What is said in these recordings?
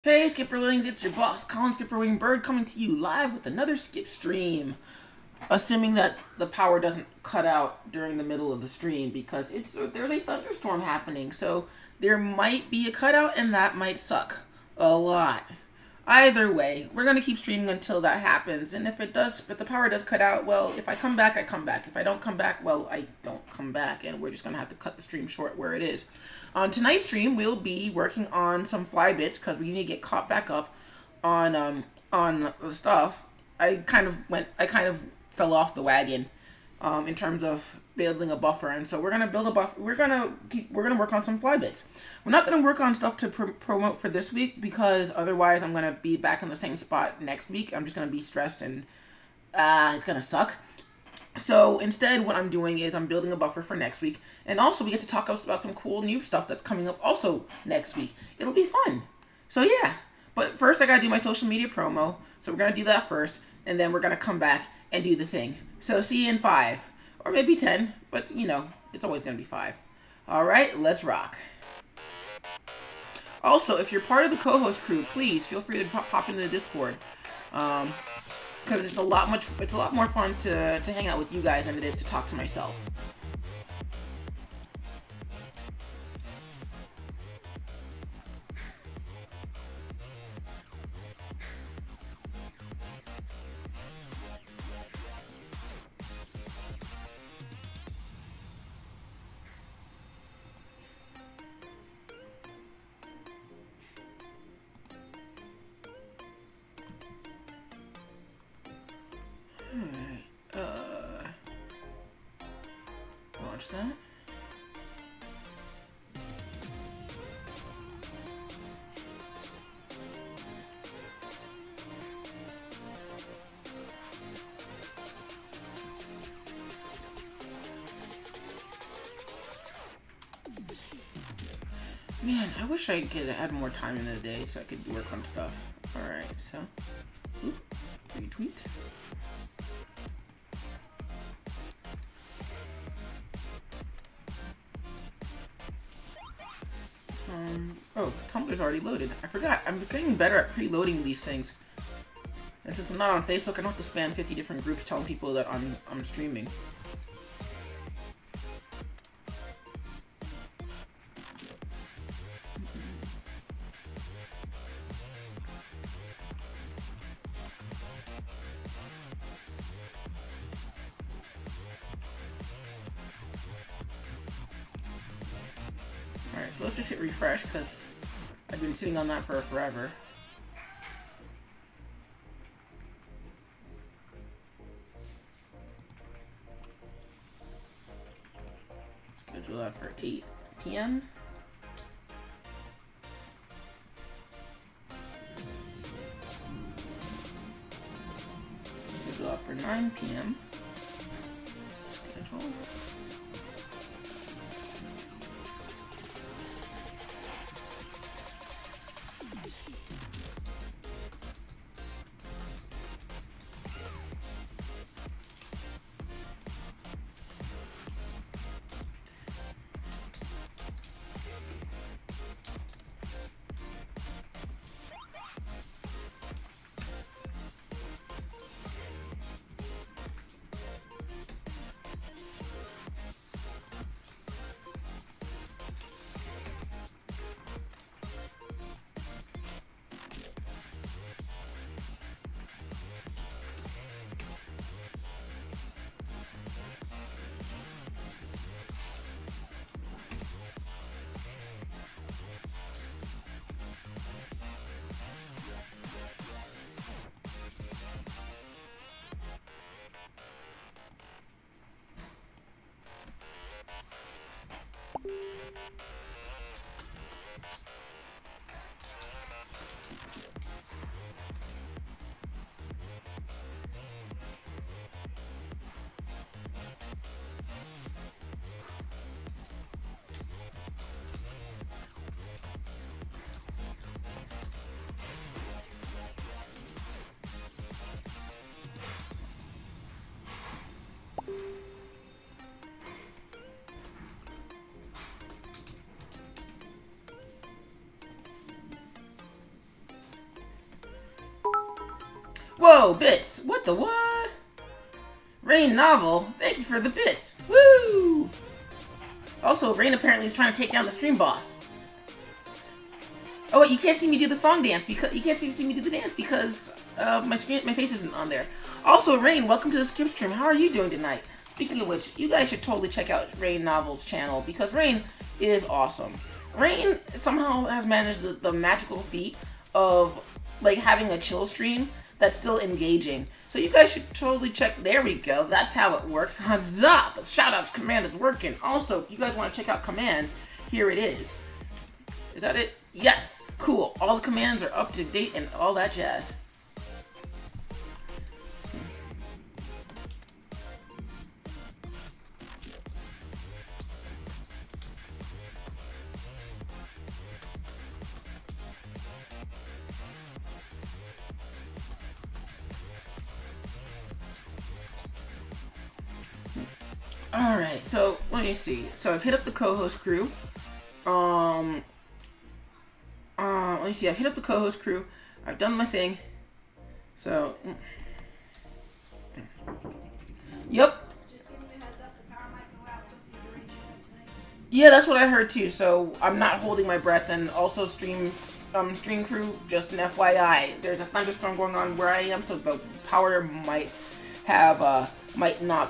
Hey SkipperWings, it's your boss, Colin SkipperWing Bird, coming to you live with another skip stream. Assuming that the power doesn't cut out during the middle of the stream because there's a thunderstorm happening, so there might be a cutout and that might suck a lot. Either way, we're gonna keep streaming until that happens, and if the power does cut out, well, if I come back, I come back. If I don't come back, well, I don't come back, and we're just gonna have to cut the stream short where it is. On tonight's stream, we'll be working on some fly bits because we need to get caught back up on the stuff. I kind of fell off the wagon in terms of building a buffer, and so we're gonna build a buffer. We're gonna work on some fly bits. We're not gonna work on stuff to promote for this week because otherwise I'm gonna be back in the same spot next week. I'm just gonna be stressed and it's gonna suck. So instead, what I'm doing is I'm building a buffer for next week, and also we get to talk about some cool new stuff that's coming up also next week. It'll be fun. So yeah, but first I gotta do my social media promo. So we're gonna do that first, and then we're gonna come back and do the thing. So see you in 5. Or maybe 10, but you know, it's always going to be 5. Alright, let's rock. Also, if you're part of the co-host crew, please feel free to pop into the Discord. Because it's a lot more fun to hang out with you guys than it is to talk to myself. Launch that. Man, I wish I could add more time in the day so I could work on stuff. Alright, so retweet. Oh, Tumblr's already loaded. I forgot. I'm getting better at preloading these things. And since I'm not on Facebook, I don't have to spam 50 different groups telling people that I'm streaming. Alright, so let's just hit refresh because I've been sitting on that for forever. Schedule that for 8 p.m. Schedule that for 9 p.m. Schedule. Whoa, bits! What the what? Rain novel, thank you for the bits. Woo! Also, Rain apparently is trying to take down the stream boss. Oh wait, you can't see me do the song dance because you can't see me do the dance because my face isn't on there. Also, Rain, welcome to the Skip stream. How are you doing tonight? Speaking of which, you guys should totally check out Rain Novel's channel because Rain is awesome. Rain somehow has managed the magical feat of like having a chill stream that's still engaging. So you guys should totally check. There we go. That's how it works. Huzzah! The shout out command is working. Also, if you guys want to check out commands, here it is. Is that it? Yes. Cool. All the commands are up to date and all that jazz. Alright, so let me see. So I've hit up the co-host crew. Let me see. I've hit up the co-host crew. I've done my thing. So, yep. Just giving you a heads up, the power might go out. It's supposed to be during show tonight. Yeah, that's what I heard too. So I'm not holding my breath. And also, stream crew, just an FYI, there's a thunderstorm going on where I am, so the power might have might not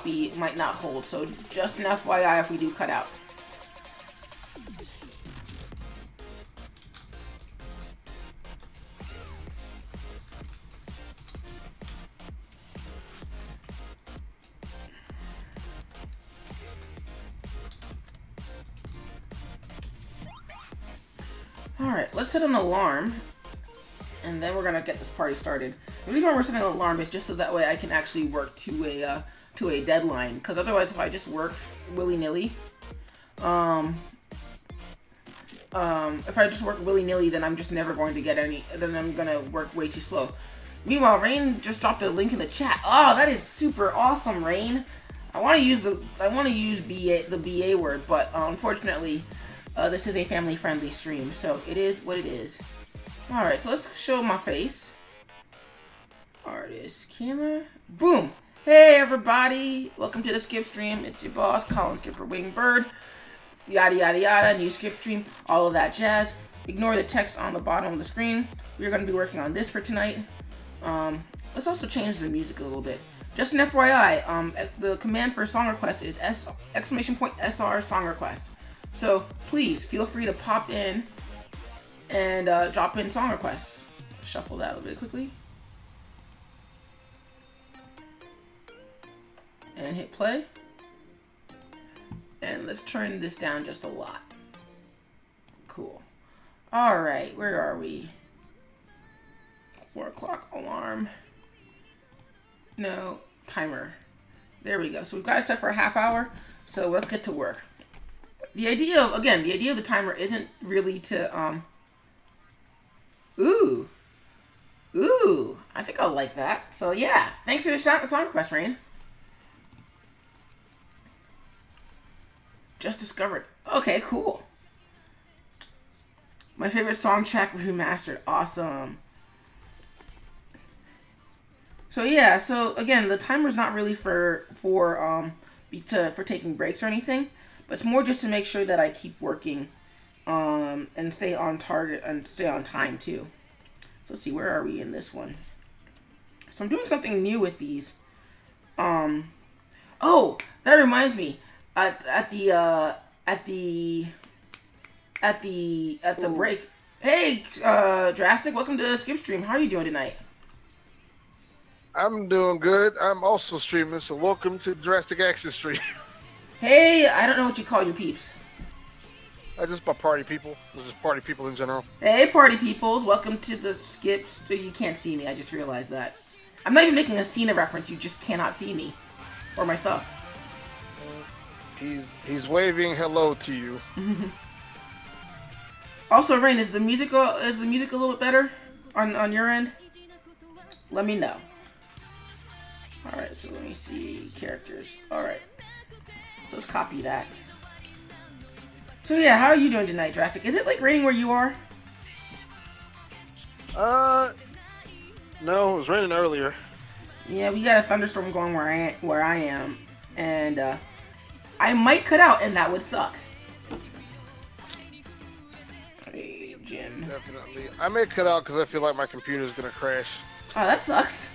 hold. So just an FYI if we do cut out. Alright, let's set an alarm, and then we're gonna get this party started. The reason why we're setting an alarm is just so that way I can actually work to a deadline, because otherwise if I just work willy-nilly, if I just work willy-nilly, then I'm just never going to get any, then I'm gonna work way too slow. Meanwhile, Rain just dropped a link in the chat. Oh, that is super awesome, Rain. I want to use the BA word, but unfortunately, this is a family-friendly stream, so it is what it is. Alright, so let's show my face. Artist, camera, boom! Hey everybody! Welcome to the Skip stream. It's your boss, Colin SkipperWing Bird. Yada yada yada, new Skip stream, all of that jazz. Ignore the text on the bottom of the screen. We're going to be working on this for tonight. Let's also change the music a little bit. Just an FYI, the command for song request is !SR song request. So please feel free to pop in and drop in song requests. Shuffle that a little bit quickly. And hit play. And let's turn this down just a lot. Cool. Alright, where are we? 4 o'clock alarm. No, timer. There we go. So we've got it set for a half hour. So let's get to work. The idea of the timer isn't really to, ooh, I think I'll like that. So yeah, thanks for the song request, Rain. Just discovered. Okay, cool. My favorite song track remastered. Awesome. So yeah, so again, the timer's not really for taking breaks or anything. It's more just to make sure that I keep working and stay on target and stay on time too. So let's see, where are we in this one? So I'm doing something new with these. Oh, that reminds me. At the break. Hey, Drastic, welcome to the Skip stream. How are you doing tonight? I'm doing good. I'm also streaming, so welcome to Drastic Access stream. Hey, I don't know what you call your peeps. Just my party people. Just party people in general. Hey, party peoples. Welcome to the Skips. You can't see me. I just realized that. I'm not even making a Cena reference. You just cannot see me. Or my stuff. He's waving hello to you. Also, Rain, is the music a little bit better on your end? Let me know. Alright, so let me see. Characters. Alright. So let's copy that. So yeah, how are you doing tonight, Drastic? Is it like raining where you are? No, it was raining earlier. Yeah, we got a thunderstorm going where I am, and I might cut out, and that would suck. Hey, Jim. Definitely. I may cut out because I feel like my computer's gonna crash. Oh, that sucks.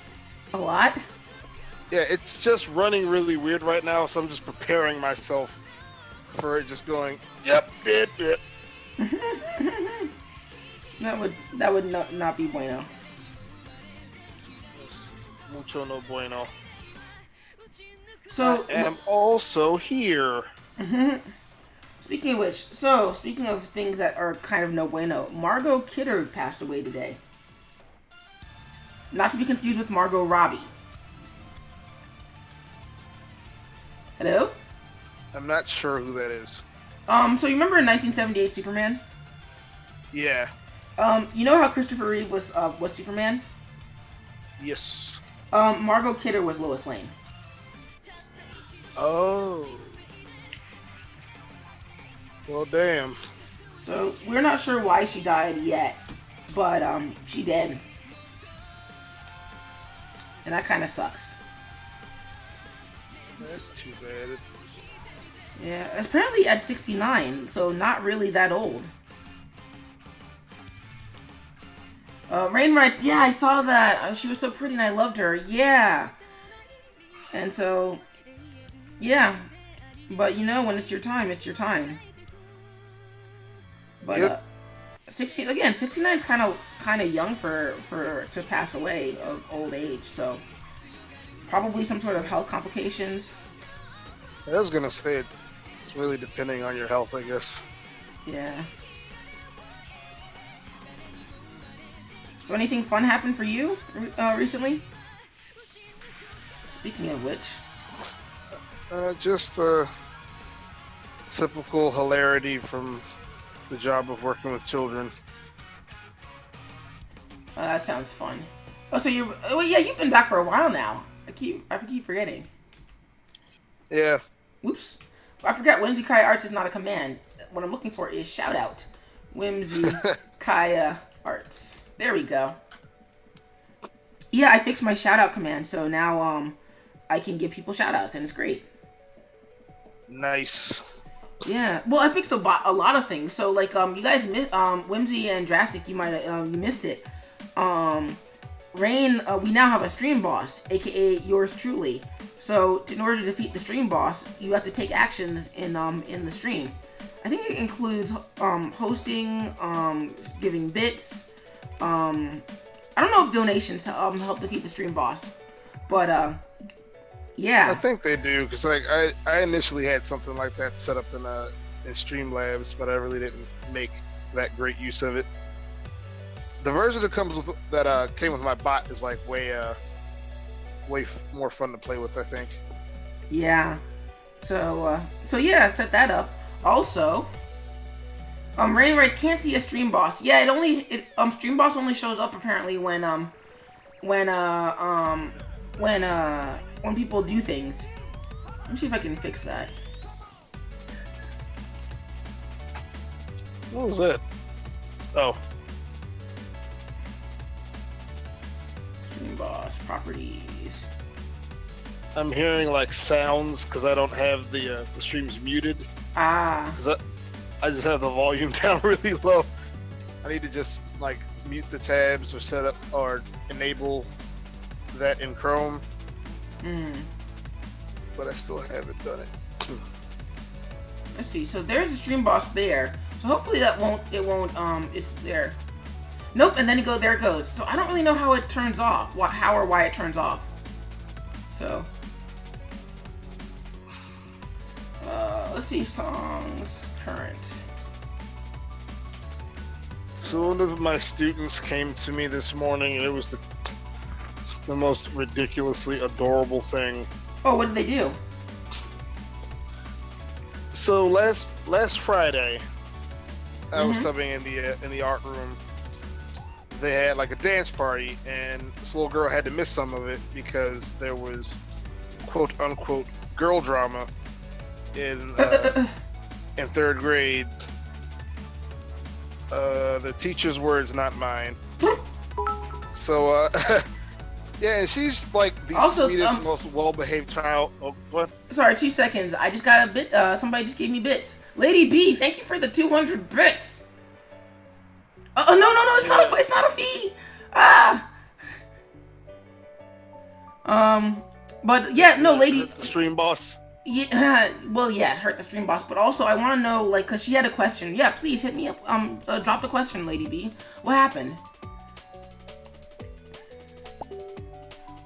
A lot. Yeah, it's just running really weird right now, so I'm just preparing myself for it just going, yep, bit. That would not be bueno. It's mucho no bueno. So I am also here. Speaking of which, speaking of things that are kind of no bueno, Margot Kidder passed away today. Not to be confused with Margot Robbie. Hello? I'm not sure who that is. So you remember in 1978 Superman? Yeah. You know how Christopher Reeve was Superman? Yes. Margot Kidder was Lois Lane. Oh. Well, damn. So we're not sure why she died yet, but she did. And that kind of sucks. That's too bad. Yeah, apparently at 69, so not really that old. Rain writes, yeah, I saw that. She was so pretty and I loved her. Yeah. And so, yeah. But you know, when it's your time, it's your time. But Yep. 69 is kind of young for to pass away of old age. So probably some sort of health complications. I was gonna say it's really depending on your health, I guess. Yeah. So anything fun happened for you recently? Speaking of which. Just typical hilarity from the job of working with children. That sounds fun. Oh, so you're... Well, yeah, you've been back for a while now. I keep forgetting. Yeah. Whoops. I forgot Whimsy Kaya Arts is not a command. What I'm looking for is shout out. Whimsy Kaya Arts. There we go. Yeah, I fixed my shout out command, so now I can give people shout outs, and it's great. Nice. Yeah, well, I fixed a lot of things. So, like, you guys missed, Whimsy and Drastic, you might have, you missed it. Rain, we now have a stream boss, aka yours truly. So, in order to defeat the stream boss, you have to take actions in the stream. I think it includes, hosting, giving bits, I don't know if donations help defeat the stream boss, but, yeah. I think they do, because like I initially had something like that set up in Streamlabs, but I really didn't make that great use of it. The version that comes with came with my bot is like way more fun to play with, I think. Yeah. So yeah, set that up. Also, Rain writes, can't see a stream boss. Yeah, stream boss only shows up apparently when people do things. Let me see if I can fix that. What was that? Oh. Stream boss properties. I'm hearing like sounds because I don't have the streams muted. Ah. Because I just have the volume down really low. I need to just like mute the tabs or set up or enable that in Chrome. But I still haven't done it. Let's see. So there's a stream boss there. So hopefully it's there. Nope. And then there it goes. So I don't really know how it turns off. How or why it turns off. So. Let's see. Songs current. So one of my students came to me this morning, and it was the most ridiculously adorable thing. Oh, what did they do? So last Friday, I was subbing in the art room. They had like a dance party, and this little girl had to miss some of it because there was quote unquote girl drama in third grade. The teacher's words, not mine. So Yeah, and she's like the Also, sweetest, most well-behaved child. Oh, what? Sorry, 2 seconds. I just got a bit. Somebody just gave me bits. Lady B, thank you for the 200 bits. No, it's not. It's not a fee. Ah. But yeah, no, lady. The stream boss. Yeah. Well, yeah, hurt the stream boss. But also, I want to know, like, cause she had a question. Yeah, please hit me up. Drop the question, Lady B. What happened?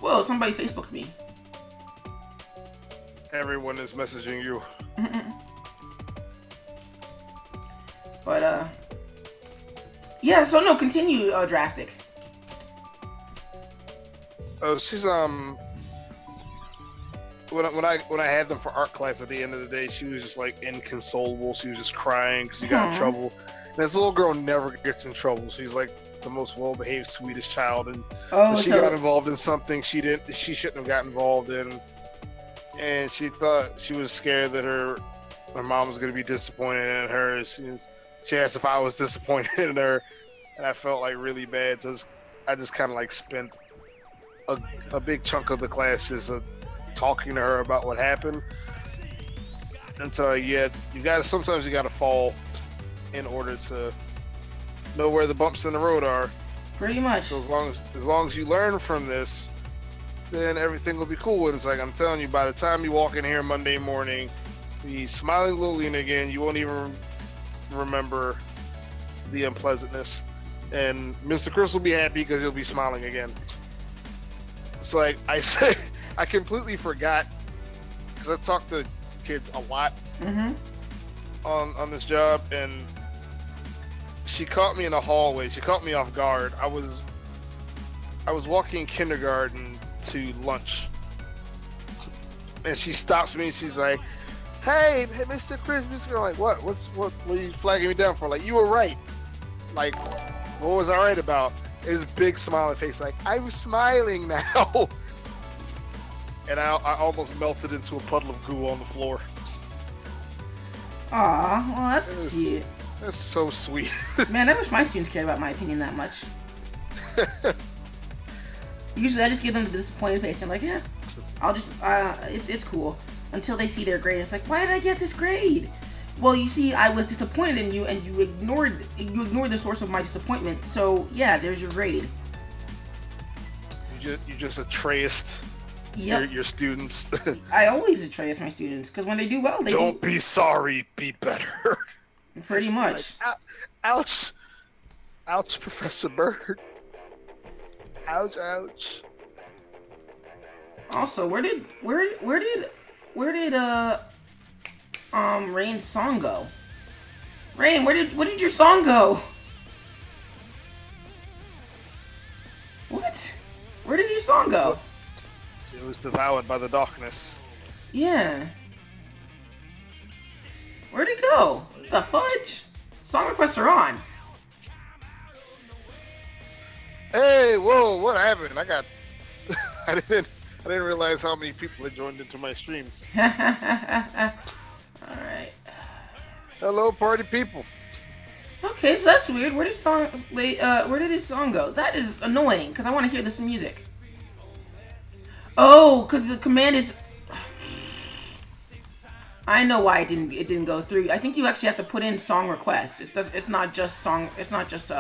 Whoa, somebody Facebooked me. Everyone is messaging you. But, yeah, so no, continue, Drastic. Oh, she's, when I had them for art class at the end of the day, she was just, like, inconsolable. She was just crying because she got in trouble. And this little girl never gets in trouble. She's, like, the most well-behaved, sweetest child, and when she got involved in something she shouldn't have got involved in, and she thought, she was scared that her mom was going to be disappointed in her. She asked if I was disappointed in her, and I felt like really bad. So I just kind of like spent a big chunk of the class just talking to her about what happened. And so sometimes you gotta fall in order to know where the bumps in the road are. Pretty much. So as long as you learn from this, then everything will be cool. And it's like, I'm telling you, by the time you walk in here Monday morning, be smiling Lillian again, you won't even remember the unpleasantness. And Mr. Chris will be happy because he'll be smiling again. It's like, I completely forgot, because I talk to kids a lot on this job, and she caught me in the hallway. She caught me off guard. I was walking kindergarten to lunch, and she stops me and she's like, "Hey, Mr. Chris, Mr. I'm like, what are you flagging me down for? Like, you were right. Like, what was I right about?" His big smiling face, like, I was smiling now. And I almost melted into a puddle of goo on the floor. Aw, well, that's cute. That's so sweet. Man, I wish my students cared about my opinion that much. Usually I just give them the disappointed face. I'm like, yeah, I'll just, it's cool. Until they see their grade. It's like, why did I get this grade? Well, you see, I was disappointed in you, and you ignored the source of my disappointment. So yeah, there's your grade. You just atreused your students. I always atreus my students, because when they do well, they don't be sorry, be better. Pretty much. Like, ouch, Professor Bird. Ouch. Also, where did Rain's song go? Rain, where did your song go? What? Where did your song go? It was devoured by the darkness. Yeah. Where'd it go? The fudge? Song requests are on. Hey, whoa, what happened? I didn't realize how many people had joined into my stream. Alright. Hello, party people. Okay, so that's weird. Where did his song go? That is annoying, because I want to hear this music. Oh, because the command is... I know why it didn't go through. I think you actually have to put in song requests. It's not just song. It's not just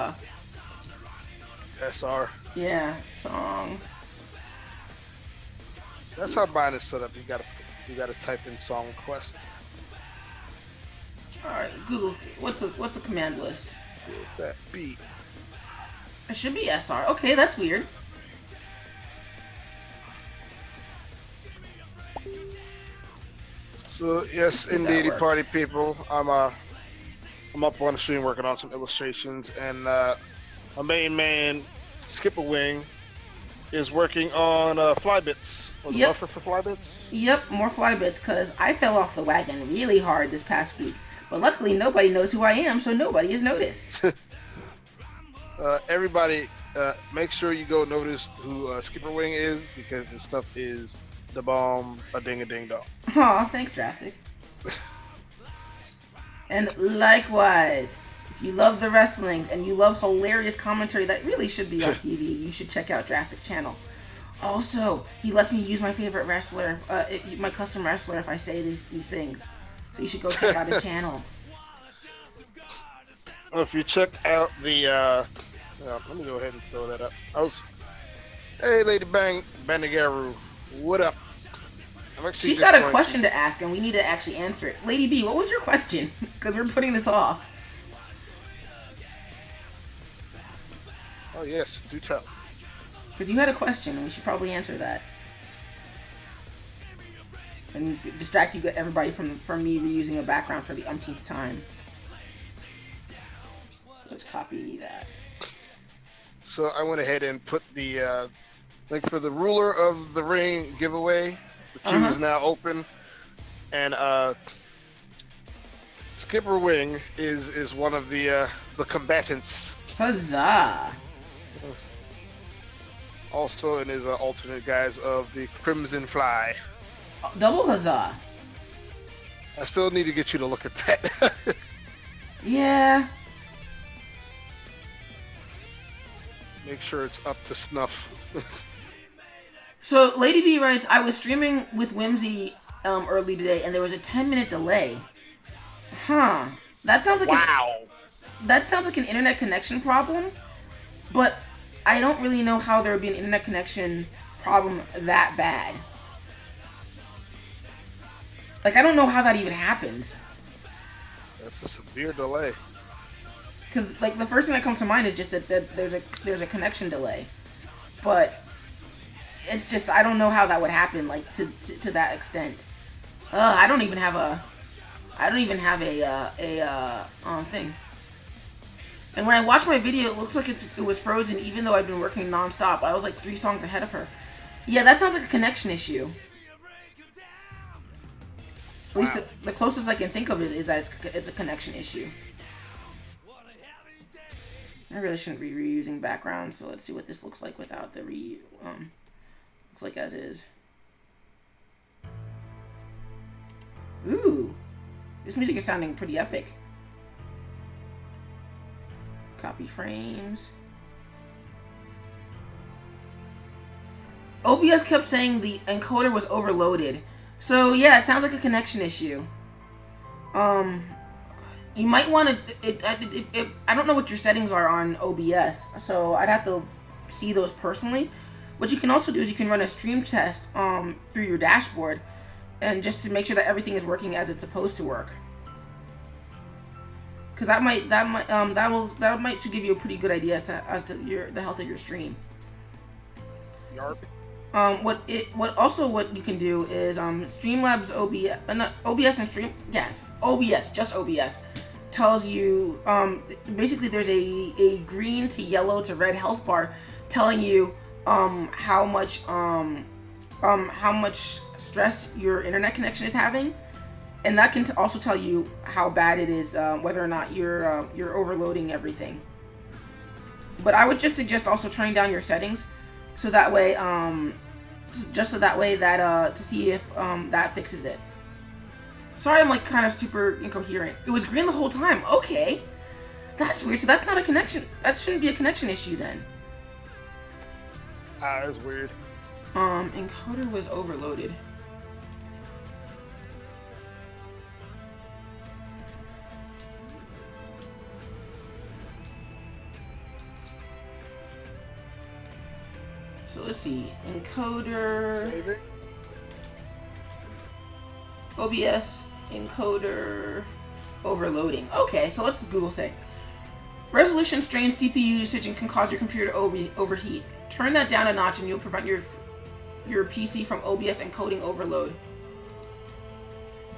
SR. Yeah, song. That's how mine is set up. You gotta type in song request. All right, Google. What's the command list? That beat. It should be SR. Okay, that's weird. So yes, indeed, party people. I'm up on the stream working on some illustrations, and my main man, SkipperWing, is working on Flybits. Or the buffer for Flybits? Yep, more Flybits, because I fell off the wagon really hard this past week. But luckily, nobody knows who I am, so nobody has noticed. Everybody, make sure you go notice who SkipperWing is, because his stuff is the bomb, a ding-a-ding-dong. Aw, thanks, Drastic. And likewise, if you love the wrestling and you love hilarious commentary that really should be on TV, you should check out Drastic's channel. Also, he lets me use my favorite wrestler, my custom wrestler, if I say these things. So you should go check out his channel. Well, if you checked out the, let me go ahead and throw that up. Hey, Lady Bandigaru, what up? She's got a question to ask, and we need to actually answer it. Lady B, what was your question? Because we're putting this off. Oh yes, do tell. Because you had a question, and we should probably answer that. And distract you everybody from me reusing a background for the umpteenth time. So let's copy that. So I went ahead and put the link for the Ruler of the Ring giveaway. The queue is now open, and SkipperWing is one of the combatants. Huzzah! Also in his alternate guise of the Crimson Fly. Double huzzah! I still need to get you to look at that. Yeah. Make sure it's up to snuff. So, Lady B writes, I was streaming with Whimsy early today, and there was a 10-minute delay. Huh. That sounds like that sounds like an internet connection problem, but I don't really know how there would be an internet connection problem that bad. Like, I don't know how that even happens. That's a severe delay. Because, like, the first thing that comes to mind is just that there's a connection delay. But it's just, I don't know how that would happen, like, to that extent. I don't even have a thing. And when I watched my video, it looks like it was frozen, even though I've been working non-stop. I was like 3 songs ahead of her. Yeah, that sounds like a connection issue. At least the closest I can think of it is that it's a connection issue. I really shouldn't be reusing backgrounds, so let's see what this looks like without the looks like as is. Ooh, this music is sounding pretty epic. Copy frames. OBS kept saying the encoder was overloaded. So yeah, it sounds like a connection issue. You might want to. I don't know what your settings are on OBS, so I'd have to see those personally. What you can also do is you can run a stream test through your dashboard, and just to make sure that everything is working as it's supposed to work. Because that might should give you a pretty good idea as to the health of your stream. Yarp. What you can do is Streamlabs OBS and Stream just OBS tells you basically there's a green to yellow to red health bar telling you how much stress your internet connection is having, and that can also tell you how bad it is, whether or not you're overloading everything. But I would just suggest also turning down your settings. So that way, that to see if that fixes it. Sorry, I'm like kind of super incoherent. It was green the whole time. Okay, that's weird. So that's not a connection. That shouldn't be a connection issue then. That's weird. Encoder was overloaded. So let's see, encoder, OBS, encoder, overloading. Okay, so let's just Google say. Resolution strains CPU usage and can cause your computer to overheat. Turn that down a notch and you'll prevent your PC from OBS encoding overload.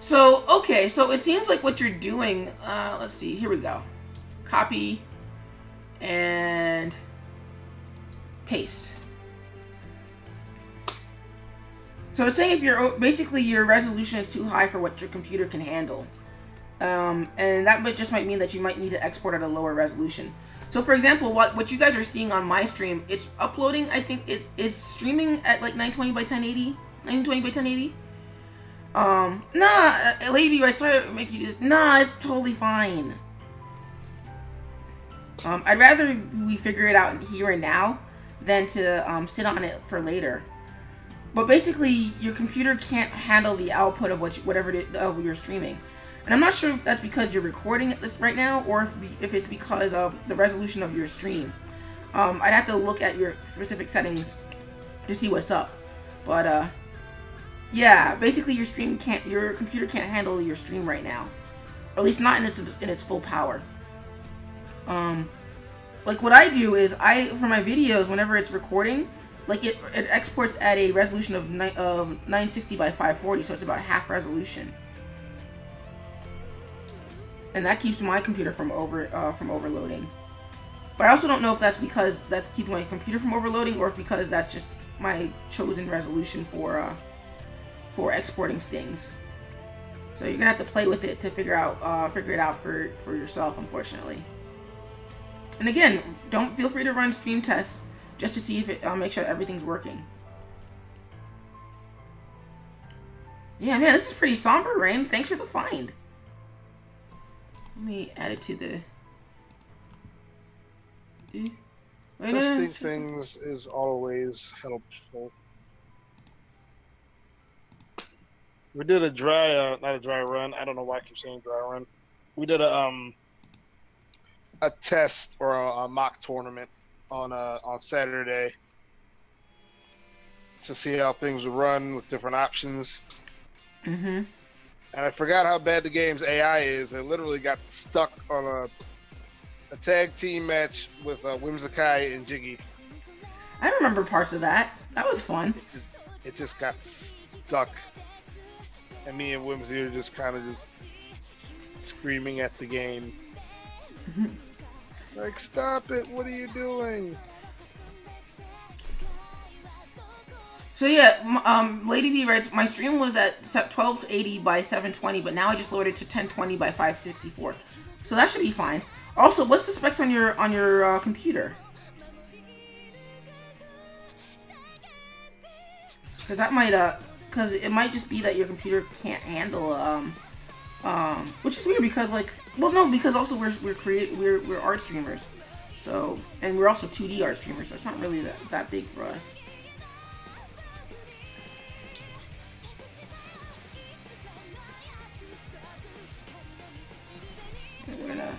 So, okay, so it seems like what you're doing, let's see, here we go. Copy and paste. So it's saying if your resolution is too high for what your computer can handle. And that just might mean that you might need to export at a lower resolution. So for example, what you guys are seeing on my stream, it's uploading, I think it's streaming at like 920 by 1080. 920 by 1080. Nah, Lady, I started to make you just, nah, it's totally fine. I'd rather we figure it out here and now than to sit on it for later. But basically, your computer can't handle the output of whatever of you're streaming. And I'm not sure if that's because you're recording this right now, or if it's because of the resolution of your stream. I'd have to look at your specific settings to see what's up. But yeah, basically your computer can't handle your stream right now, or at least not in its full power. Like what I do is for my videos, whenever it's recording, like it exports at a resolution of 960 by 540, so it's about half resolution, and that keeps my computer from overloading. But I also don't know if that's because that's keeping my computer from overloading, or if because that's just my chosen resolution for exporting things. So you're gonna have to play with it to figure it out for yourself, unfortunately. And again, don't feel free to run stream tests just to see if it make sure everything's working. Yeah, man, this is pretty somber, Rain. Thanks for the find. Let me add it to the. Testing things is always helpful. We did a dry, not a dry run. I don't know why I keep saying dry run. We did a test or a mock tournament on Saturday to see how things would run with different options. Mm-hmm. And I forgot how bad the game's AI is. I literally got stuck on a tag team match with Whimsicai and Jiggy. I remember parts of that. That was fun. It just got stuck. And me and Whimsy are just kind of just screaming at the game. Like, stop it, what are you doing? So yeah, Lady B writes, my stream was at 1280 by 720, but now I just lowered it to 1020 by 564. So that should be fine. Also, what's the specs on your computer? Because that might because it might just be that your computer can't handle which is weird because because also we're art streamers, so, and we're also 2D art streamers, so it's not really that big for us. We're gonna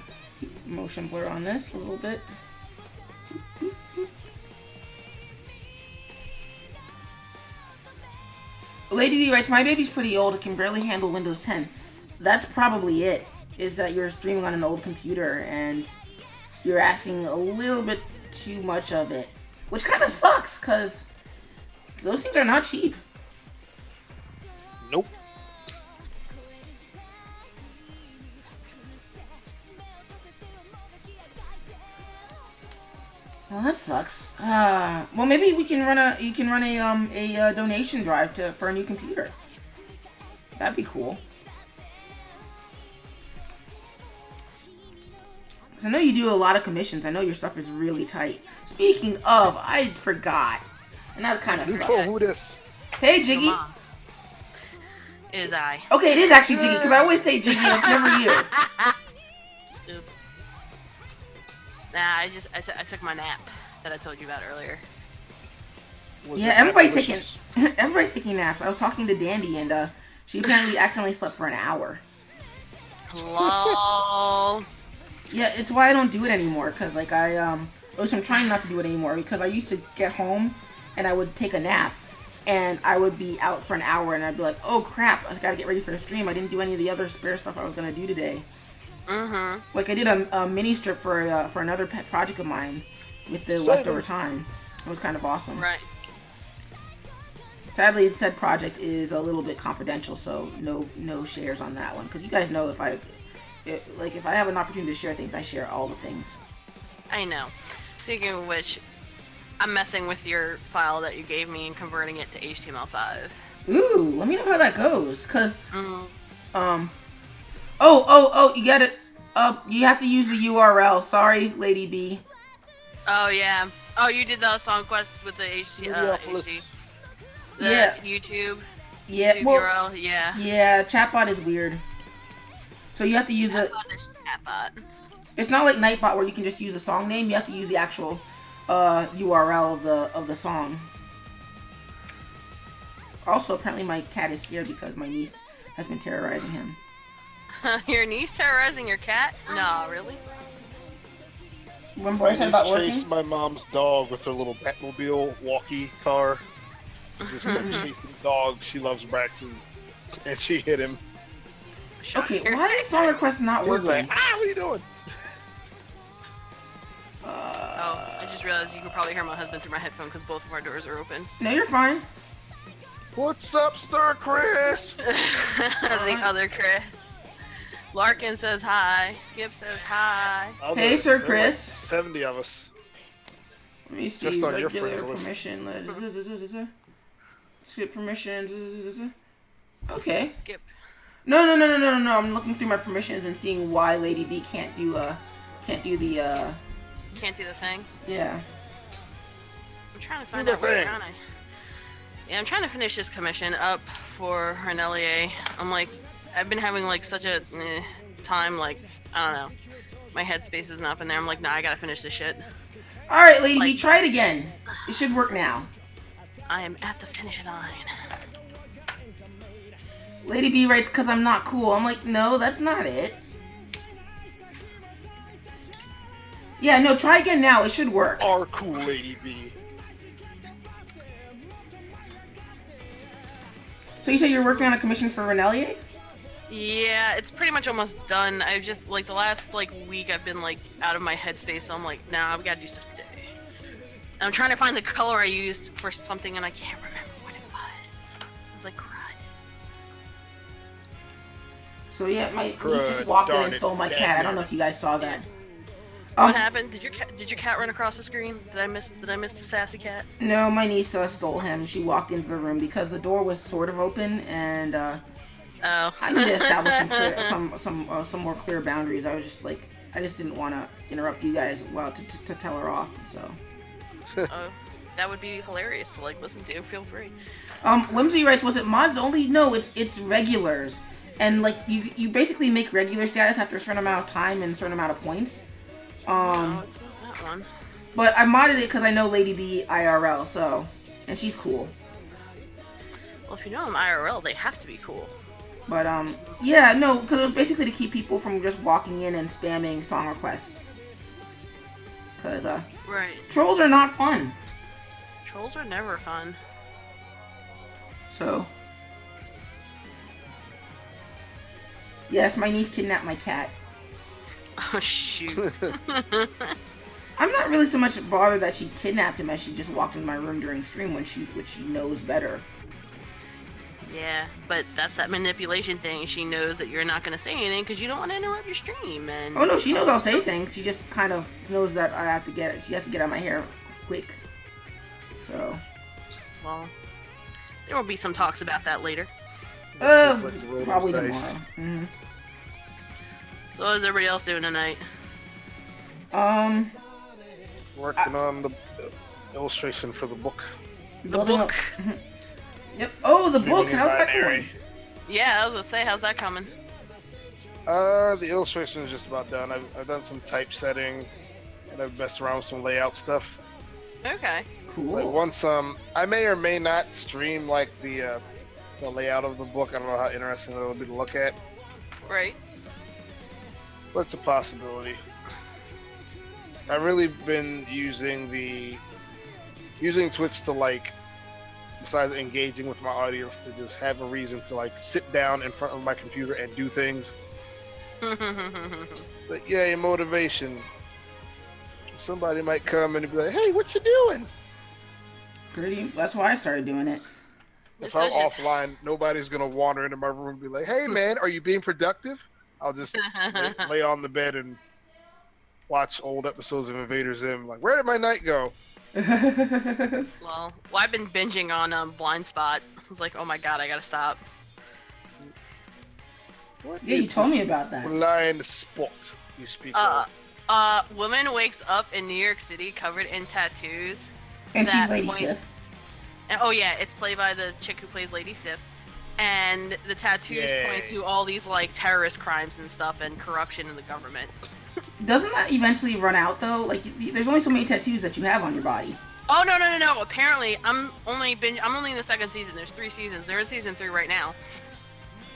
motion blur on this a little bit. Lady D writes, my baby's pretty old, it can barely handle Windows 10. That's probably it, is that you're streaming on an old computer and you're asking a little bit too much of it. Which kind of sucks, because those things are not cheap. Nope. Well, that sucks. Well, maybe you can run a donation drive for a new computer. That'd be cool. Because I know you do a lot of commissions. I know your stuff is really tight. Speaking of, I forgot. And that kind of sucks. Who this? Hey, Jiggy. It is I. Okay, it is actually Jiggy, because I always say Jiggy and it's never you. Oops. Nah, I took my nap that I told you about earlier. Yeah, everybody's taking naps. I was talking to Dandy and she apparently accidentally slept for an hour. Lol. Yeah, it's why I don't do it anymore, because like I'm trying not to do it anymore, because I used to get home and I would take a nap and I would be out for an hour and I'd be like, oh crap, I just gotta get ready for the stream. I didn't do any of the other spare stuff I was gonna do today. Mm-hmm. Like I did a mini strip for another pet project of mine with the leftover time. It was kind of awesome. Right. Sadly, said project is a little bit confidential, so no shares on that one. Because you guys know if I have an opportunity to share things, I share all the things. I know. Speaking of which, I'm messing with your file that you gave me and converting it to HTML5. Ooh, let me know how that goes. Cause Mm-hmm. oh, you got it. You have to use the URL. Sorry, Lady B. Oh yeah. Oh, you did the song quest with the Minneapolis. the Yeah. YouTube. Yeah. YouTube Well, URL. Yeah. yeah. Chatbot is weird. So you have to use the. Chatbot. It's not like Nightbot where you can just use a song name. You have to use the actual URL of the song. Also, apparently my cat is scared because my niece has been terrorizing him. Your niece terrorizing your cat? No, really? Remember what I said about working? chased my mom's dog with her little Batmobile walkie car. She just kept chasing the dog. She loves Braxton, and she hit him. Okay, why is song request not He's working? like, what are you doing? Oh, I just realized you can probably hear my husband through my headphone because both of our doors are open. No, you're fine. What's up, Star Chris? The other Chris. Larkin says hi. Skip says hi. Hey, Sir There are like Chris. 70 of us. Let me see. Just on your Regular friends list. permission. Skip permissions. Okay. Skip. No. I'm looking through my permissions and seeing why Lady B can't do the Can't do the thing. yeah. I'm trying to find Do out the where thing. Yeah, I'm trying to finish this commission up for Renelier. I'm like, I've been having like such a time, like, I don't know. My headspace isn't up in there. I'm like, nah, I gotta finish this shit. Alright, Lady B, Like- try it again. It should work now. I am at the finish line. Lady B writes, "Cause I'm not cool." I'm like, no, that's not it. Yeah, no, try again now. It should work. Our cool Lady B. So you said you're working on a commission for Renelier? Yeah, it's pretty much almost done. I've just, like, the last, like, week I've been, like, out of my headspace, so I'm like, nah, we gotta do stuff today. And I'm trying to find the color I used for something, and I can't remember what it was. It was like crud. So yeah, my niece Crud, just walked in darn and it, stole my damn cat. I it. don't know if you guys saw that. What happened? Did your cat run across the screen? Did I miss the sassy cat? No, my niece stole him. She walked into the room because the door was sort of open, and Oh. I need to establish some more clear boundaries. I was just like, I just didn't want to interrupt you guys to tell her off. So, Oh, that would be hilarious to like listen to. Feel free. Whimsy writes, "Was it mods only?" No, it's regulars, and like you basically make regular status after a certain amount of time and a certain amount of points. No, it's not that one. But I modded it because I know Lady B IRL, so, and she's cool. Well, if you know them IRL, they have to be cool. But yeah, no, because it was basically to keep people from just walking in and spamming song requests. Because Right. trolls are not fun. Trolls are never fun. So yes, my niece kidnapped my cat. Oh shoot. I'm not really so much bothered that she kidnapped him as she just walked into my room during stream which she knows better. Yeah, but that's that manipulation thing. She knows that you're not gonna say anything because you don't want to interrupt your stream. And Oh no, she knows I'll say things. She just kind of knows that I have to get it. She has to get out of my hair quick. So well, there will be some talks about that later. It's like the roll of probably dice. tomorrow. Mhm. So what is everybody else doing tonight? Working on the illustration for the book. The building book. up. Yep. Oh, the book. Reading How's that binary. going? Yeah, I was gonna say, how's that coming? The illustration is just about done. I've done some typesetting, and I've messed around with some layout stuff. Okay. Cool. So once I may or may not stream like the layout of the book. I don't know how interesting it'll be to look at, Right. but it's a possibility. I've really been using Twitch to like, besides engaging with my audience, to just have a reason to like sit down in front of my computer and do things. It's like, yay, motivation. Somebody might come and be like, hey, what you doing? That's why I started doing it. If I'm offline, nobody's gonna wander into my room and be like, hey man, are you being productive? I'll just lay on the bed and watch old episodes of Invader Zim. Like, where did my night go? Well, I've been binging on Blind Spot. I was like, oh my god, I gotta stop. What Yeah, you is told me this about that. blind spot you speak of? Woman wakes up in New York City covered in tattoos. And she's that Lady point- Sif. And, oh yeah, it's played by the chick who plays Lady Sif. And the tattoos Yay. point to all these like terrorist crimes and stuff and corruption in the government. doesn't that eventually run out though? Like, there's only so many tattoos that you have on your body. Oh no! Apparently, I'm only in the second season. There's 3 seasons. There is season 3 right now.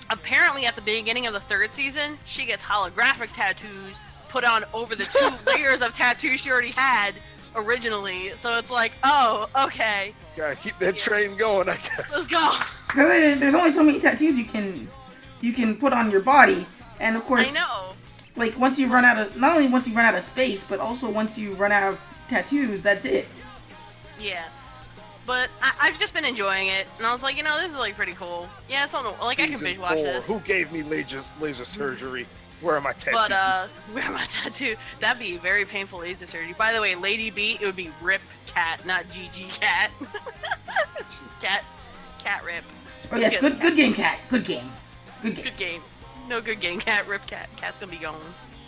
Apparently, at the beginning of the 3rd season, she gets holographic tattoos put on over the 2 layers of tattoos she already had originally. So it's like, oh, okay. Gotta keep that train going, I guess. Let's go. There's only so many tattoos you can put on your body, and of course, I know. Like once you run out of not only once you run out of space, but also once you run out of tattoos, that's it. Yeah. But I've just been enjoying it, and I was like, this is like pretty cool. Yeah, it's something like I can binge watch this. Who gave me laser surgery? Where are my tattoos? But where are my tattoo? That'd be very painful laser surgery. By the way, Lady B, it would be Rip Cat, not GG Cat. Cat Rip. Oh yes, good game, Cat. Good game. Good game. No good game, Cat Rip Cat. Cat's gonna be gone.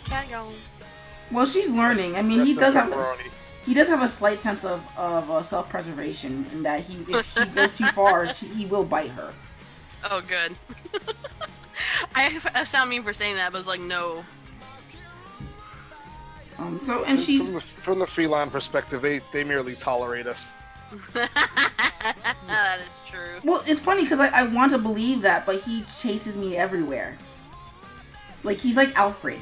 Cat gone. Well, she's learning. I mean, he does have a slight sense of self-preservation, in that if he goes too far, he will bite her. Oh, good. I sound mean for saying that, but it's like, no. She's from the feline perspective, they merely tolerate us. That is true. Well, it's funny because I want to believe that, but he chases me everywhere. Like, he's like Alfred.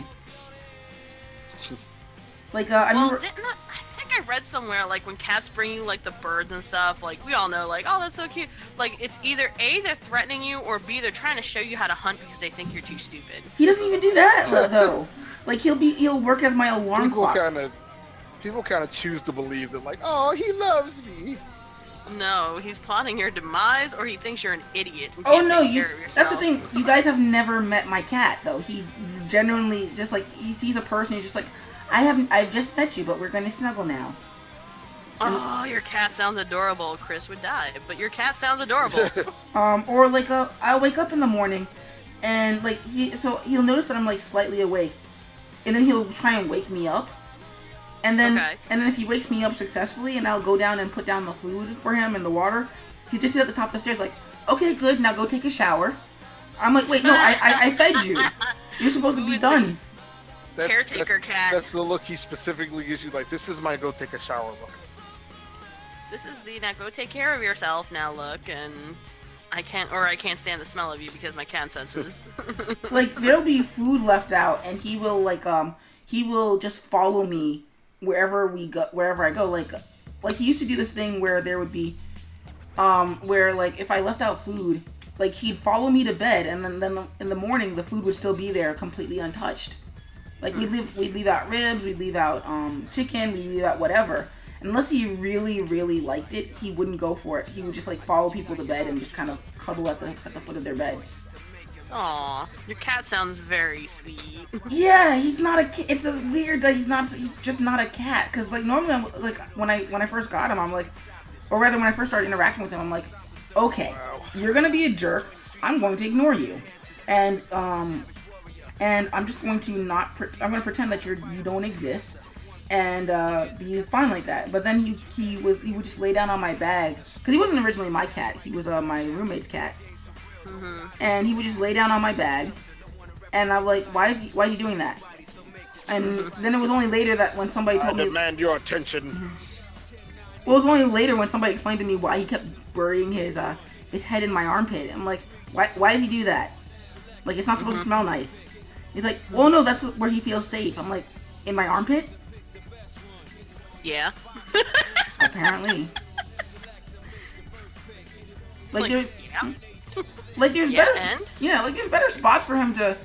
Like, I remember... I think I read somewhere, like, when cats bring you, like, the birds and stuff, like, we all know, like, oh, that's so cute. Like, it's either A, they're threatening you, or B, they're trying to show you how to hunt because they think you're too stupid. He doesn't even do that, though. Like, he'll work as my alarm clock. People kind of choose to believe that, like, oh, he loves me. No, he's plotting your demise, or he thinks you're an idiot. Oh no, that's the thing. You guys have never met my cat, though. He genuinely just like he sees a person. He's just like, I've just met you, but we're gonna snuggle now. Oh, your cat sounds adorable. Chris would die, but your cat sounds adorable. Or like I'll wake up in the morning, and like he'll notice that I'm like slightly awake, and then he'll try and wake me up. And then if he wakes me up successfully, and I'll go down and put down the food for him and the water, he just sit at the top of the stairs like, okay, good, now go take a shower. I'm like, wait, no, I fed you. You're supposed to be done. Caretaker cat. That's the look he specifically gives you, like, this is my go take a shower look. This is the now go take care of yourself now look, and I can't stand the smell of you because my cat senses. Like, there'll be food left out, and he will just follow me wherever I go. Like he used to do this thing where there would be where like if I left out food, like he'd follow me to bed, and then in the morning the food would still be there completely untouched. Like we'd leave out ribs, we'd leave out chicken, we'd leave out whatever. Unless he really, really liked it, he wouldn't go for it. He would just like follow people to bed and just kind of cuddle at the foot of their beds. Aw, your cat sounds very sweet. Yeah, he's not a cat. It's weird that he's just not a cat. Cause like normally, like when I first got him, I'm like, or rather when I first started interacting with him, I'm like, okay, you're gonna be a jerk. I'm going to ignore you, and I'm just going to I'm gonna pretend that you don't exist, and be fine like that. But then he would just lay down on my bag, cause he wasn't originally my cat. He was my roommate's cat. Mm-hmm. And he would just lay down on my bag, and I'm like, why is he doing that? And then it was only later that when somebody told me, demand your attention. Well, it was only later when somebody explained to me why he kept burying his head in my armpit. I'm like, why does he do that? Like, it's not supposed to smell nice. He's like, well, no, that's where he feels safe. I'm like, in my armpit? Yeah. Apparently. Like there's there's better spots for him to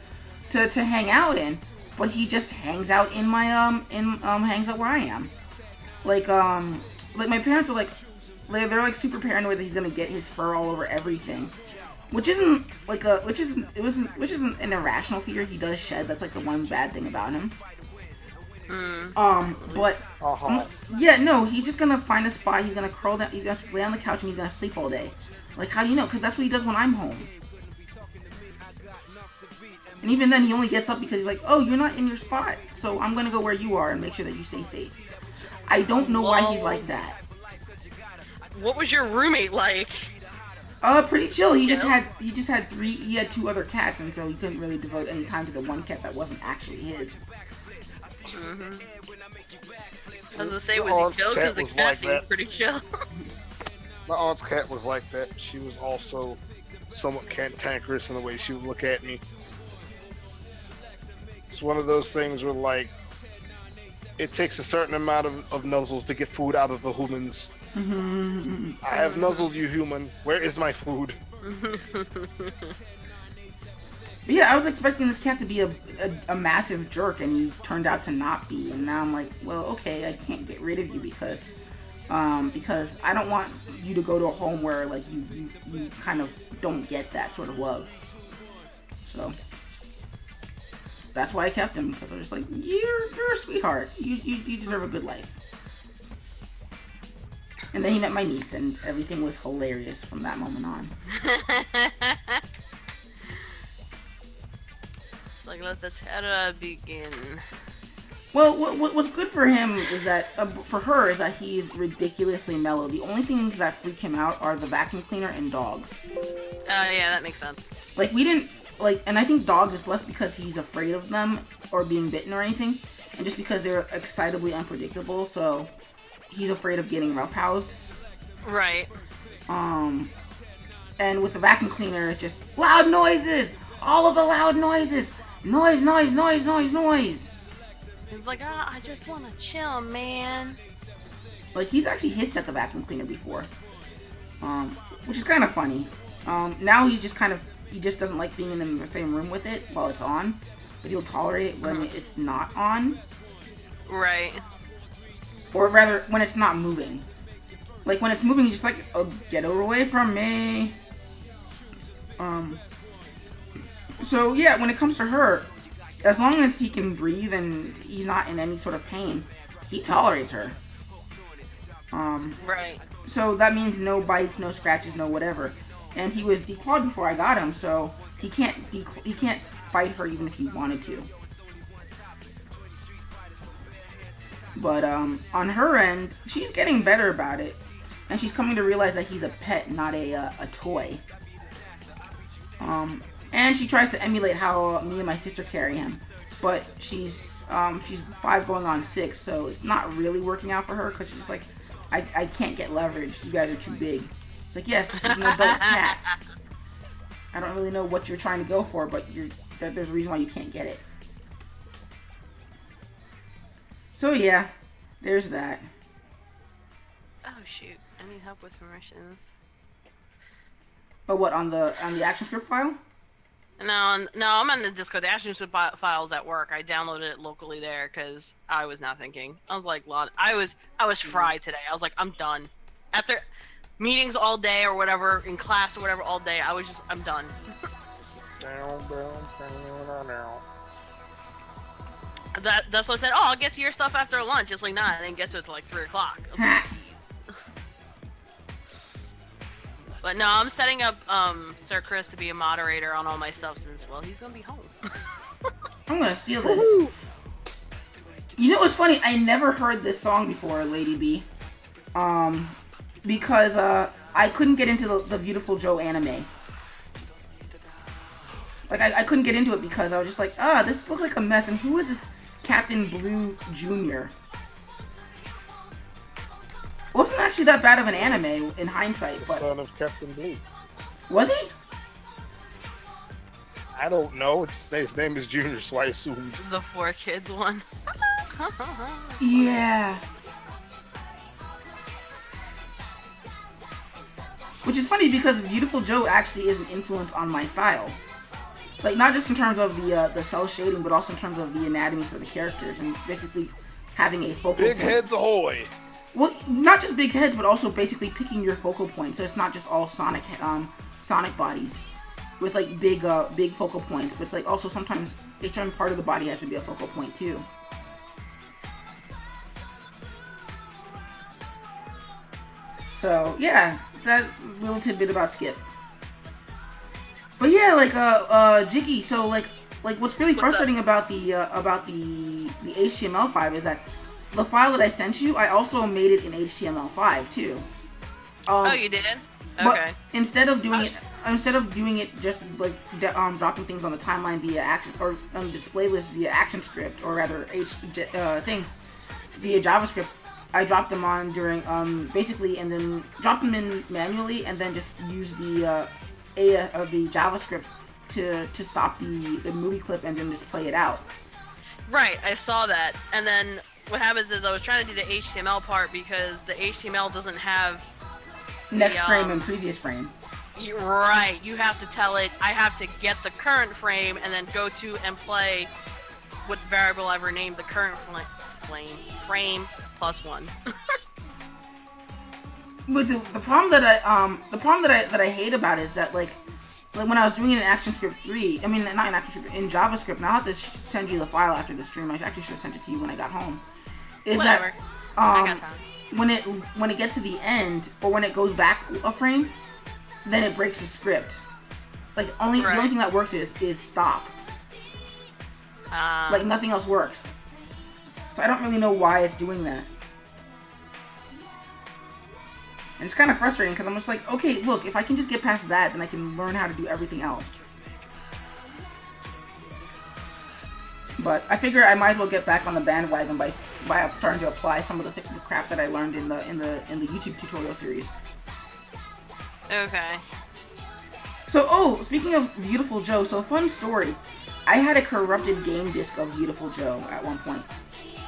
hang out in, but he just hangs out in my hangs out where I am. Like my parents are they're like super paranoid that he's gonna get his fur all over everything, which isn't an irrational fear. He does shed. That's like the one bad thing about him. But yeah, no, he's just gonna find a spot. He's gonna curl down. He's gonna lay on the couch and he's gonna sleep all day. Like, how do you know? Because that's what he does when I'm home. And even then, he only gets up because he's like, oh, you're not in your spot, so I'm going to go where you are and make sure that you stay safe. I don't know why he's like that. What was your roommate like? Pretty chill. He had 2 other cats, and so he couldn't really devote any time to the one cat that wasn't actually his. Mm-hmm. I was gonna say, My was he aunt's chill? cat Because was the cat like seemed that. pretty chill. My aunt's cat was like that. She was also somewhat cantankerous in the way she would look at me. It's one of those things where, like, it takes a certain amount of nuzzles to get food out of the humans. I have nuzzled you, human. Where is my food? But yeah, I was expecting this cat to be a massive jerk, and he turned out to not be. And now I'm like, well, okay, I can't get rid of you because I don't want you to go to a home where like you kind of don't get that sort of love. So that's why I kept him, because I was just like, you're a sweetheart. You deserve a good life. And then he met my niece, and everything was hilarious from that moment on. Like, let the terror begin. Well, what's good for him is that, for her, is that he's ridiculously mellow. The only things that freak him out are the vacuum cleaner and dogs. Yeah, that makes sense. Like, we didn't, like, and I think dogs is less because he's afraid of them or being bitten or anything, and just because they're excitably unpredictable, so he's afraid of getting roughhoused. Right. And with the vacuum cleaner, it's just loud noises! All of the loud noises! Noise, noise, noise, noise, noise! He's like, I just want to chill, man. Like, he's actually hissed at the vacuum cleaner before. Which is kind of funny. Now he's just he just doesn't like being in the same room with it while it's on. But he'll tolerate it when it's not on. Right. Or rather, when it's not moving. Like, when it's moving, he's just like, oh, get away from me. So, yeah, when it comes to her, as long as he can breathe and he's not in any sort of pain, he tolerates her. Right. So that means no bites, no scratches, no whatever. And he was declawed before I got him, so he can't fight her even if he wanted to. But on her end, she's getting better about it, and she's coming to realize that he's a pet, not a toy. And she tries to emulate how me and my sister carry him, but she's 5 going on 6, so it's not really working out for her because she's just like, I can't get leverage. You guys are too big. It's like, yes, he's an adult cat. I don't really know what you're trying to go for, but there's a reason why you can't get it. So yeah, there's that. Oh shoot, I need help with permissions. But what, on the action script file? No, I'm on the Discord. The action script file's at work. I downloaded it locally there because I was not thinking. I was like, I was fried today. I was like, I'm done. After meetings all day or whatever, in class or whatever all day, I'm done. That's what I said. Oh, I'll get to your stuff after lunch. It's like, nah, I didn't get to it till like 3 o'clock. But no, I'm setting up Sir Chris to be a moderator on all my stuff since, well, he's gonna be home. I'm gonna steal this. Woo! You know what's funny? I never heard this song before, Lady B. Because I couldn't get into the Beautiful Joe anime. Like, I couldn't get into it because I was just like, this looks like a mess, and who is this Captain Blue Jr.? Wasn't actually that bad of an anime in hindsight, but... Son of Captain Blue. Was he? I don't know. His name is Junior, so I assumed. The 4 kids one. Yeah. Which is funny because Beautiful Joe actually is an influence on my style. Like, not just in terms of the cell shading, but also in terms of the anatomy for the characters, and basically having a focal Big point. heads ahoy! Well, not just big heads, but also basically picking your focal point, so it's not just all Sonic bodies with like big focal points, but it's like also sometimes a certain part of the body has to be a focal point too. So yeah, that little tidbit about Skip. But yeah, like Jiggy. So like what's really frustrating about the HTML5 is that the file that I sent you, I also made it in HTML5 too. Oh, you did? Okay. But instead of doing it, instead of doing it just like dropping things on the timeline via action or on display list via action script or rather thing via JavaScript, I dropped them on during basically and then dropped them in manually and then just use the the JavaScript to stop the movie clip and then just play it out. Right, I saw that, and then what happens is I was trying to do the HTML part because the HTML doesn't have next frame and previous frame. Right, you have to tell it, I have to get the current frame and then go to and play what variable I ever named the current frame plus 1. But the problem that I hate about it is that like when I was doing it in ActionScript 3, I mean not in ActionScript, in JavaScript, and I'll have to send you the file after the stream. I actually should have sent it to you when I got home. Is Whatever. that I got time. when it gets to the end or when it goes back a frame, then it breaks the script. Like the only thing that works is stop. Like nothing else works. So I don't really know why it's doing that. And it's kind of frustrating because I'm just like, okay, look, if I can just get past that, then I can learn how to do everything else. But I figure I might as well get back on the bandwagon by starting to apply some of the crap that I learned in the YouTube tutorial series. Okay. So, speaking of Beautiful Joe, so fun story. I had a corrupted game disc of Beautiful Joe at one point.